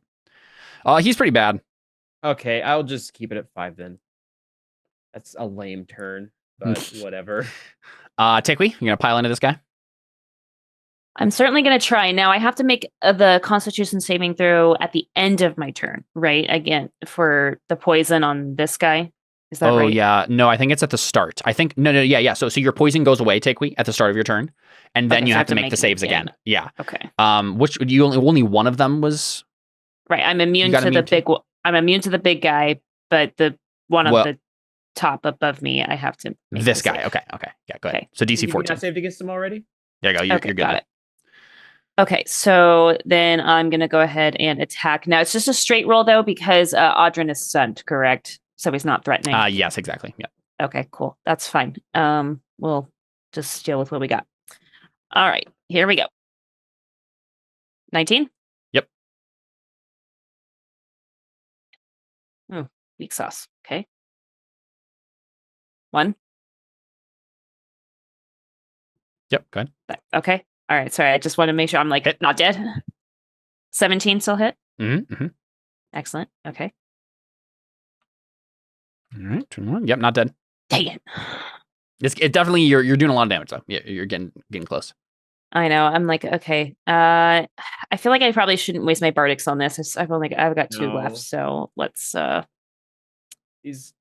but he's pretty bad. Okay, I'll just keep it at 5 then. That's a lame turn, but whatever. Tikwi, you gonna pile into this guy? I'm certainly going to try. Now I have to make the Constitution saving throw at the end of my turn, right? Again, for the poison on this guy. Is that Oh right? yeah, no, I think it's at the start. I think yeah. So your poison goes away, Tikwi, at the start of your turn, and then Okay, you so I have to make the it saves again. Yeah. Okay. Which you only one of them was Right. I'm immune got to the immune to- big. I'm immune to the big guy, but the one Well- of the top above me, I have to. Make this the guy. save. Okay. Yeah. Go ahead. Okay. So Have DC you 14. not saved against him already? There you go. You're Okay, good. got it. Okay, so then I'm gonna go ahead and attack. Now it's just a straight roll though because Audrin is stunned, correct? So he's not threatening. Yes, exactly. Yeah. Okay, cool. That's fine. We'll just deal with what we got. All right, here we go. 19? Yep. Oh, weak sauce. Okay. 1. Yep. Go ahead. Okay. All right. Sorry, I just want to make sure I'm like Hit. not dead. 17 still hit. Mm-hmm. Excellent. Okay. All right. 21. Yep. Not dead. Dang it. It definitely you're doing a lot of damage though. Yeah, you're getting close. I know. I'm like, okay. I feel like I probably shouldn't waste my bardics on this. I've got 2 No. left, so let's. These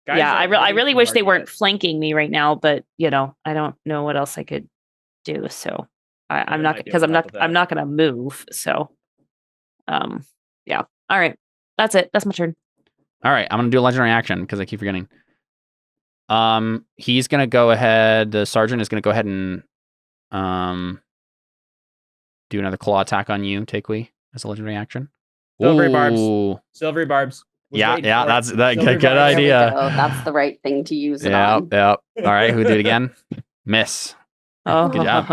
Yeah, I aren't really hitting wish hard they weren't yet. flanking me right now, but I don't know what else I could do. So I'm They not might be because on top of I'm that. not gonna move. So, yeah. All right, that's it. That's my turn. All right, I'm gonna do a legendary action because I keep forgetting. He's gonna go ahead. The sergeant is gonna go ahead and do another claw attack on you, Tikwi, as a legendary action. Silvery barbs. Ooh. Silvery barbs. Was Yeah, waiting for it. that's that Silvery good barbs. There we idea. go. That's the right thing to use it Yeah, on. yeah. All right, who do it again? Miss. Oh, Good job.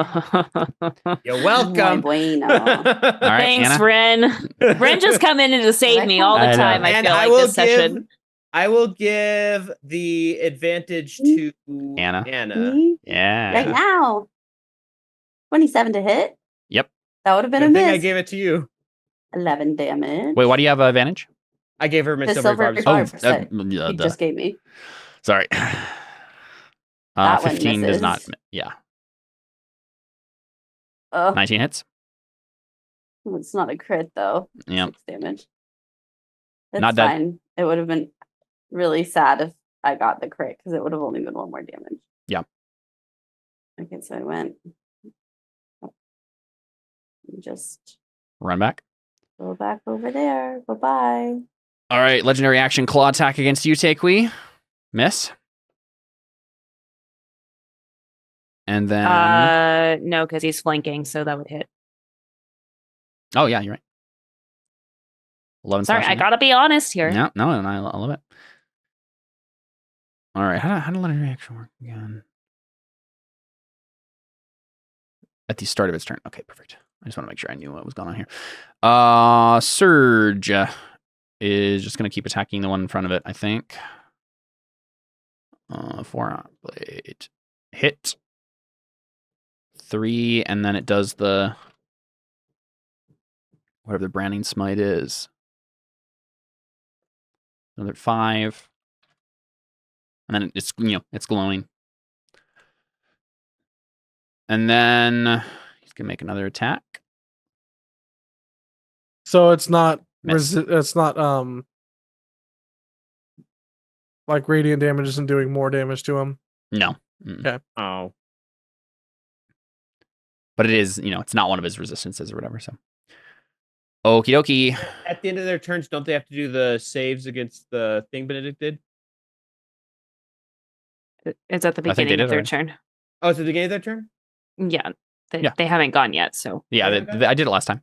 You're Muy welcome. bueno. All right, Thanks, Anna. Ren. Ren just come in to save me all the I know. time. I And feel I like will this session. I will give the advantage to Anna. Me? Yeah. Right now. 27 to hit. Yep. That would have been a Good thing I miss. gave it to you. 11 damage. Wait, why do you have advantage? I gave her my The silvery silvery barbs. barbs. that yeah, you just gave me. sorry. That one 15 does not. misses. Yeah. Oh, 19 hits. It's not a crit though. Yeah. 6 damage. It's Not dead. fine. It would have been really sad if I got the crit because it would have only been 1 more damage. Yeah. Okay, so I went. Just Run back. go back over there. Bye-bye. All right, legendary action claw attack against you, Takui. Miss. And then No, because he's flanking, so that would hit. oh yeah, you're right. 11 Sorry, I slashing. gotta be honest here. No, and I love it. All right, how did legendary action work again? At the start of its turn. Okay, perfect. I just want to make sure I knew what was going on here. Surge is just going to keep attacking the one in front of it, I think. 4 blade. Hit. 3, and then it does the whatever the branding smite is. Another 5. And then it's it's glowing. And then he's gonna make another attack. So it's not Miss. it's not like radiant damage isn't doing more damage to him. No. Okay. Oh. But it is, it's not one of his resistances or whatever, so. Okie dokie. At the end of their turns, don't they have to do the saves against the thing Benedict did? It's at the I think they beginning of did their already. turn. Oh, it's at the beginning of their turn? Yeah. Yeah. They haven't gone yet, so. Yeah, I did it last time.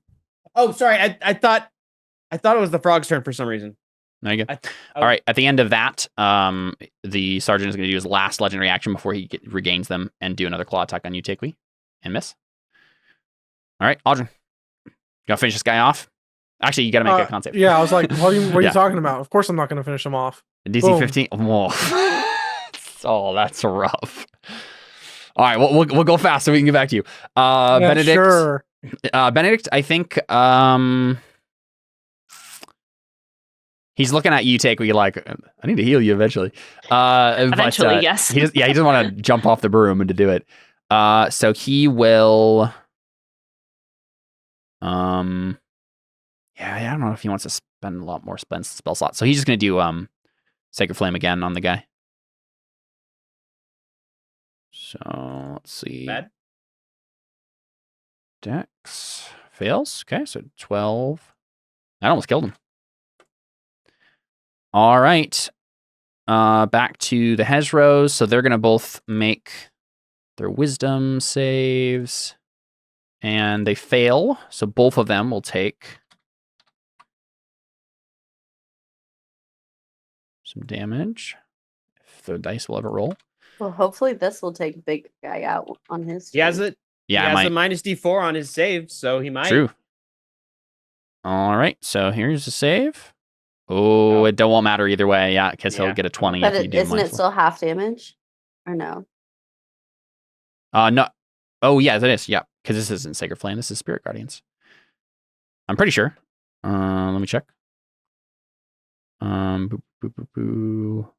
Oh, sorry. I thought it was the frog's turn for some reason. There you go. All right. At the end of that, the sergeant is going to do his last legendary action before he regains them and do another claw attack on you, Takui, and miss. All right, Audrey. You want to finish this guy off? Actually, you got to make a con save. Yeah, I was like, what are you Yeah. talking about? Of course I'm not going to finish him off. DC Boom. 15. Whoa. Oh, that's rough. All right, we'll go fast so we can get back to you. Yeah, Benedict. Sure. Benedict, I think he's looking at you, Takui, like, I need to heal you eventually. Eventually, but, yes. He doesn't want to jump off the broom and to do it. So he will. Yeah, I don't know if he wants to spend a lot more spell slots. So he's just gonna do Sacred Flame again on the guy. So let's see. Bad. Dex fails. Okay, so 12. That almost killed him. All right. Back to the Hezros. So they're gonna both make their wisdom saves. And they fail. So both of them will take some damage. If the dice will ever roll. Well, hopefully this will take big guy out on his. He has turn. it. Yeah, he it has might. a -D4 on his save, so he might. True. All right. So here's the save. Oh, it won't matter either way. Yeah, because he'll Yeah. get a 20 But if you do isn't it mindful. still half damage? Or no? No. Oh, yeah, that is. Yeah, because this isn't Sacred Flame. This is Spirit Guardians. I'm pretty sure. Let me check. Boo, boo, boo, boo.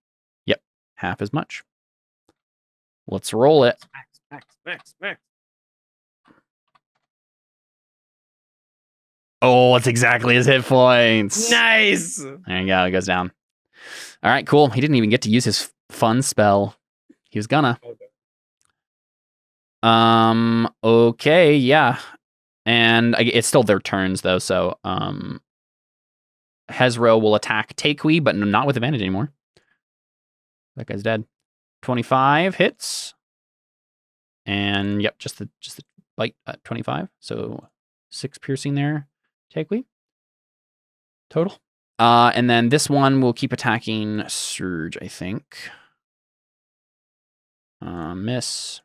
Yep, half as much. Let's roll it. Max. Oh, it's exactly his hit points. Nice. There you go. It goes down. All right, cool. He didn't even get to use his fun spell. He was gonna. Okay, yeah. And it's still their turns, though, so Hezro will attack Takui, but not with advantage anymore. That guy's dead. 25 hits. And, yep, just the bite at 25. So 6 piercing there, Takui. Total. And then this one will keep attacking Surge, I think. Miss,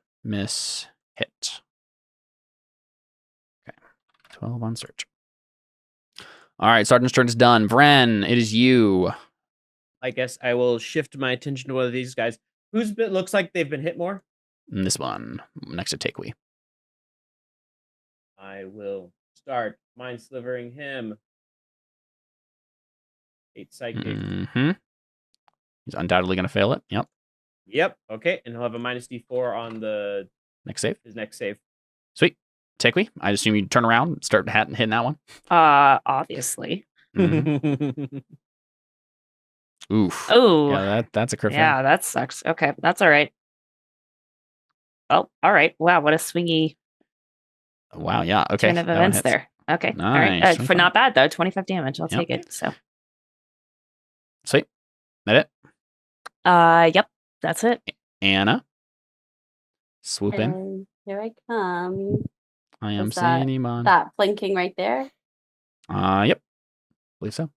hit. Okay, 12 on Surge. All right, Sergeant's turn is done. Vren, it is you. I guess I will shift my attention to one of these guys. Looks like they've been hit more? And this one, next to Takui. I will start mind slivering him. 8 psychic. Mm-hmm. He's undoubtedly going to fail it. Yep. Yep. Okay, and he'll have a -D4 on Next save. his next save. Sweet. Tikwi, I assume you turn around and start hitting that one. Obviously. Mm-hmm. Oof. Oh. Yeah, that's a crit. Yeah, that sucks. Okay, that's all right. Oh, all right. Wow, what a swingy Wow, yeah. Okay. turn of events there. Okay. Nice. All right. For not bad though, 25 damage. I'll take it. So. Sweet. That it? Yep. That's it. Anna. Swoop in. And here I come. I am Is that- Sanimon. That flanking right there. Yep. Believe so.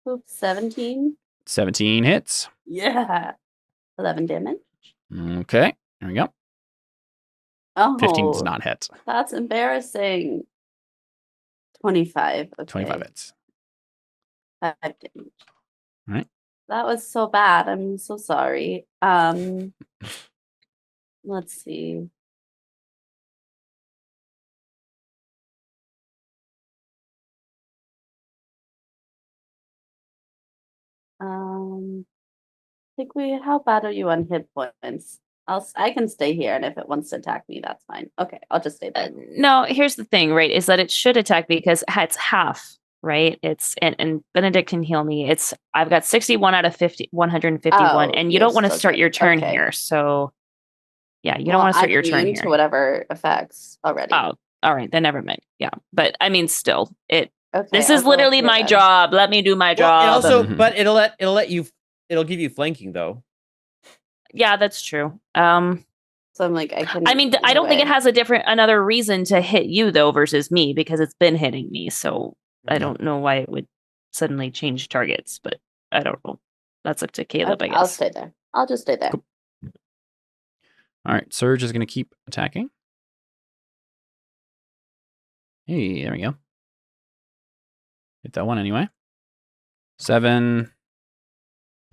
Oops, 17. 17 hits. Yeah. 11 damage. Okay. There we go. Oh, 15 does not hit. That's embarrassing. 25. Okay. 25 hits. 5 damage. All right. That was so bad. I'm so sorry. Let's see. How bad are you on hit points? I can stay here, and if it wants to attack me, that's fine. Okay, I'll just stay there. No, here's the thing, right? Is that it should attack me because it's half, right? It's and Benedict can heal me. I've got 61 out of 151, and you don't want to start your turn here. So yeah, you don't want to start your turn here. To whatever effects already. Oh, all right, then never mind. Yeah, but I mean, still, Okay, this is literally my job. Let me do my job. Also, but it'll let you. It'll give you flanking though. Yeah, that's true. So I'm like, I mean, I don't think it has another reason to hit you though versus me because it's been hitting me. So I don't know why it would suddenly change targets, but I don't know. That's up to Caleb, I guess. I'll stay there. I'll just stay there. Cool. All right, Surge is going to keep attacking. Hey, there we go. Hit that one anyway. 7.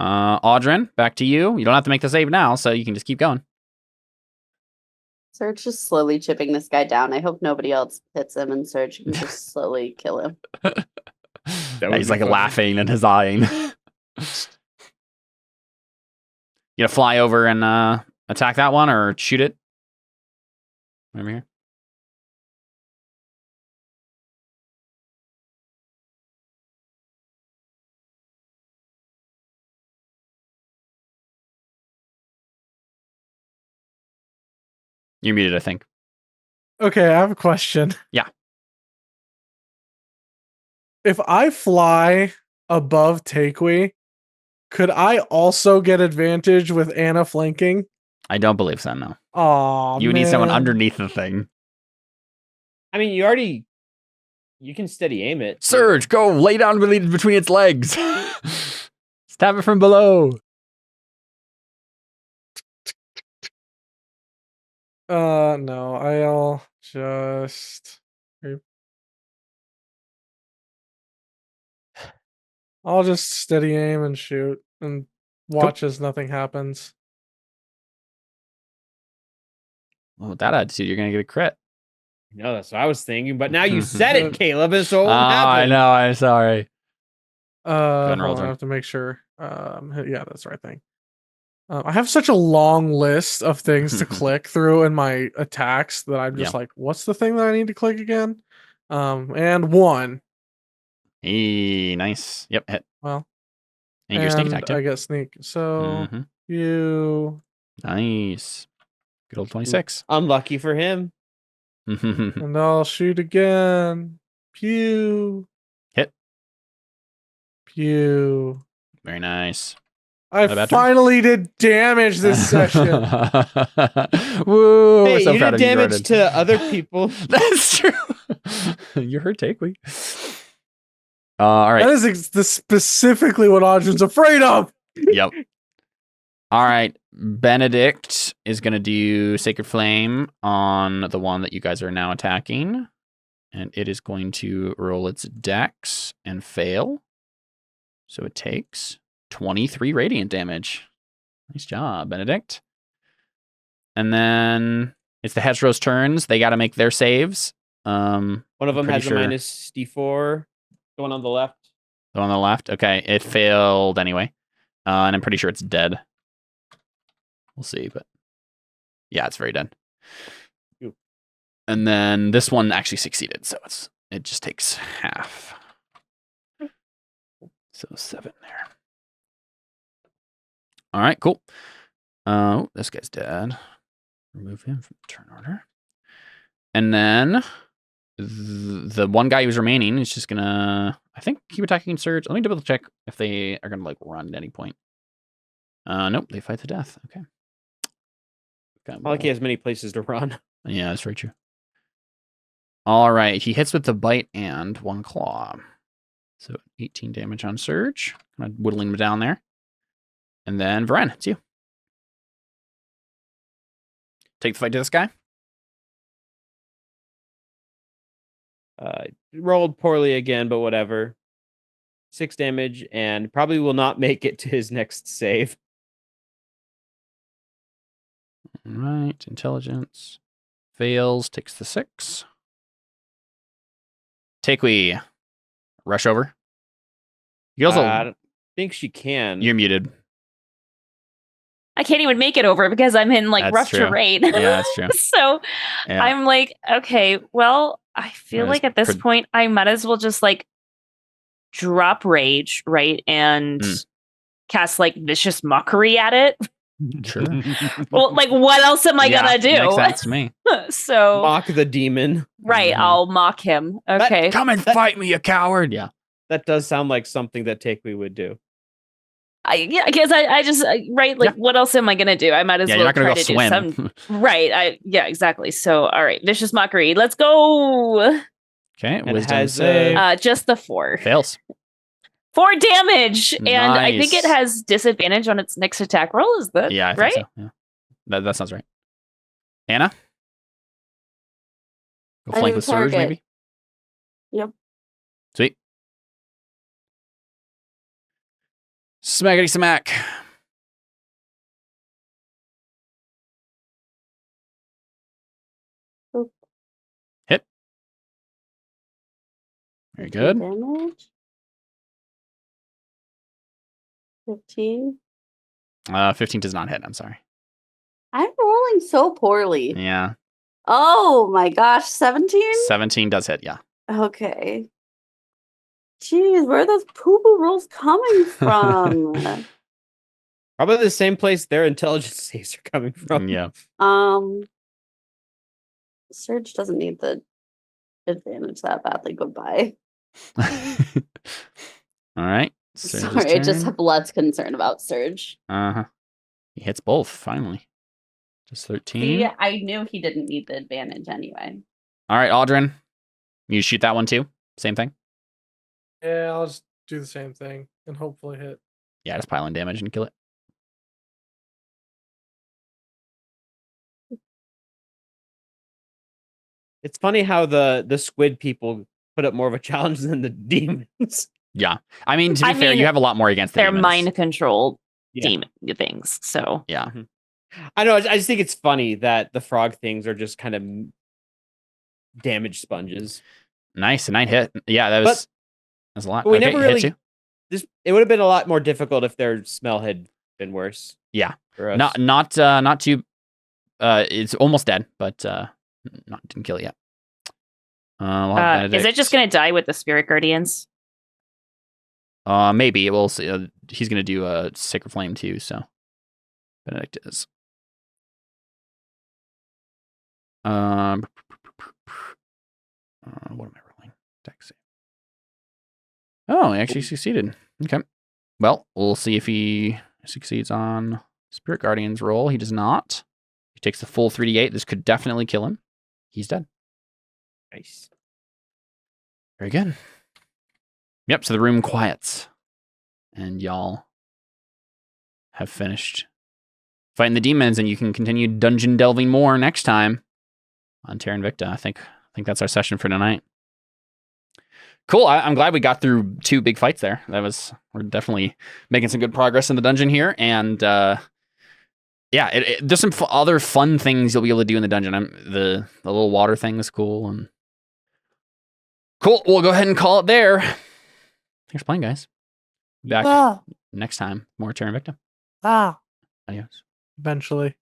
Audrin, back to you. You don't have to make the save now, so you can just keep going. Surge just slowly chipping this guy down. I hope nobody else hits him and Surge can just slowly kill him. He's like laughing and his eyeing. You gonna fly over and attack that one or shoot it? Over here. You're muted, I think. Okay, I have a question. Yeah. If I fly above Takeway, could I also get advantage with Anna flanking? I don't believe so, no. Oh, you need someone underneath the thing. I mean, you can steady aim it. Surge, go lay down between its legs. Stab it from below. No, I'll just... I'll just steady aim and shoot and watch as nothing happens. Well, with that attitude, you're going to get a crit. No, that's what I was thinking. But now you said it, Caleb, and so it won't I happen. know. I'm sorry. Hold on, I have to make sure. Yeah, that's the right thing. I have such a long list of things to click through in my attacks that I'm just like, what's the thing that I need to click again? And 1. Hey, nice. Yep, hit. Well, and your sneak attack too. I get sneak. So you nice. Good old 26. Unlucky for him. And I'll shoot again. Pew. Hit. Pew. Very nice. I finally did damage this session. Woo! Hey, so you did damage to other people. That's true. You heard Takeway. All right. That is specifically what Audrin's afraid of. Yep. All right. Benedict is going to do Sacred Flame on the one that you guys are now attacking. And it is going to roll its dex and fail. So it takes 23 radiant damage. Nice job, Benedict. And then it's the Hedgerow's turns. They got to make their saves. One of them has a minus D4. The one on the left. The one on the left? Okay, it failed anyway. And I'm pretty sure it's dead. We'll see, but yeah, it's very dead. And then this one actually succeeded, so it just takes half. So 7 there. All right, cool. Oh, this guy's dead. Remove him from the turn order. And then the one guy who's remaining is just gonna, I think, keep attacking Surge. Let me double check if they are gonna like run at any point. Nope, they fight to death. Okay. I like he has many places to run. Yeah, that's very true. All right, he hits with the bite and 1 claw. So 18 damage on Surge. Kind of whittling him down there. And then Varen, it's you. Take the fight to this guy. Rolled poorly again, but whatever. 6 damage and probably will not make it to his next save. All right, intelligence. Fails, takes the 6. Takewee. Rush over. You also I don't think she can. You're muted. I can't even make it over because I'm in like That's rough true. terrain. Yeah, that's true. So Yeah. I'm like, okay, well, I feel like at this point I might as well just like drop rage, right? And cast like vicious mockery at it. Sure. Well, like what else am I gonna do? Makes sense to me. So Mock the demon. right, I'll mock him. Okay. Come and fight me, you coward. Yeah. That does sound like something that Takewee would do. I guess I just right, like what else am I gonna do? I might as Yeah, well you're not gonna try go to swim. do some right. Yeah, exactly. So all right, vicious mockery. Let's go. Okay, And it wisdom has, save. Just the 4. Fails. 4 damage, and I think Nice. it has disadvantage on its next attack roll. Is that Yeah, I right? think so. Yeah. That sounds right. Anna? Go I flank think with Surge, target. maybe? Yep. Sweet. Smackety smack. Oop. Hit. Very good. Damage. 15. 15 does not hit. I'm sorry. I'm rolling so poorly. Yeah. Oh my gosh, 17? 17 does hit. Yeah. Okay. Jeez, where are those poo-poo rolls coming from? Probably the same place their intelligence saves are coming from. Yeah. Surge doesn't need the advantage that badly. Goodbye. All right. Surge's Sorry, I just turn. have less concern about Surge. Uh-huh. He hits both, finally. Just 13. See, I knew he didn't need the advantage anyway. All right, Aldrin. You shoot that one too? Same thing? Yeah, I'll just do the same thing and hopefully hit. Yeah, just pile in damage and kill it. It's funny how the squid people put up more of a challenge than the demons. Yeah. I mean, to be fair, you have a lot more against the They're demons. mind controlled Yeah. demon things. So Yeah. I know. I just think it's funny that the frog things are just kind of damage sponges. Nice. A 9 hit. Yeah, that's a lot. But we Okay, never hit really. you. It would have been a lot more difficult if their smell had been worse. Yeah. For us. Not too. It's almost dead, but didn't kill it yet. We'll have is it just going to die with the spirit guardians? Maybe we'll see. He's gonna do a Sacred Flame too. So Benedict is. What am I rolling? Dex save. Oh, he actually succeeded. Okay. Well, we'll see if he succeeds on Spirit Guardian's roll. He does not. He takes the full 3d8. This could definitely kill him. He's dead. Nice. Very good. Yep, so the room quiets. And y'all have finished fighting the demons, and you can continue dungeon delving more next time on Terra Invicta. I think that's our session for tonight. Cool. I'm glad we got through 2 big fights there. We're definitely making some good progress in the dungeon here, and there's some other fun things you'll be able to do in the dungeon. The little water thing is cool, and cool. We'll go ahead and call it there. Thanks for playing, guys. Back next time. More Terra Invicta. Ah, Adios. eventually.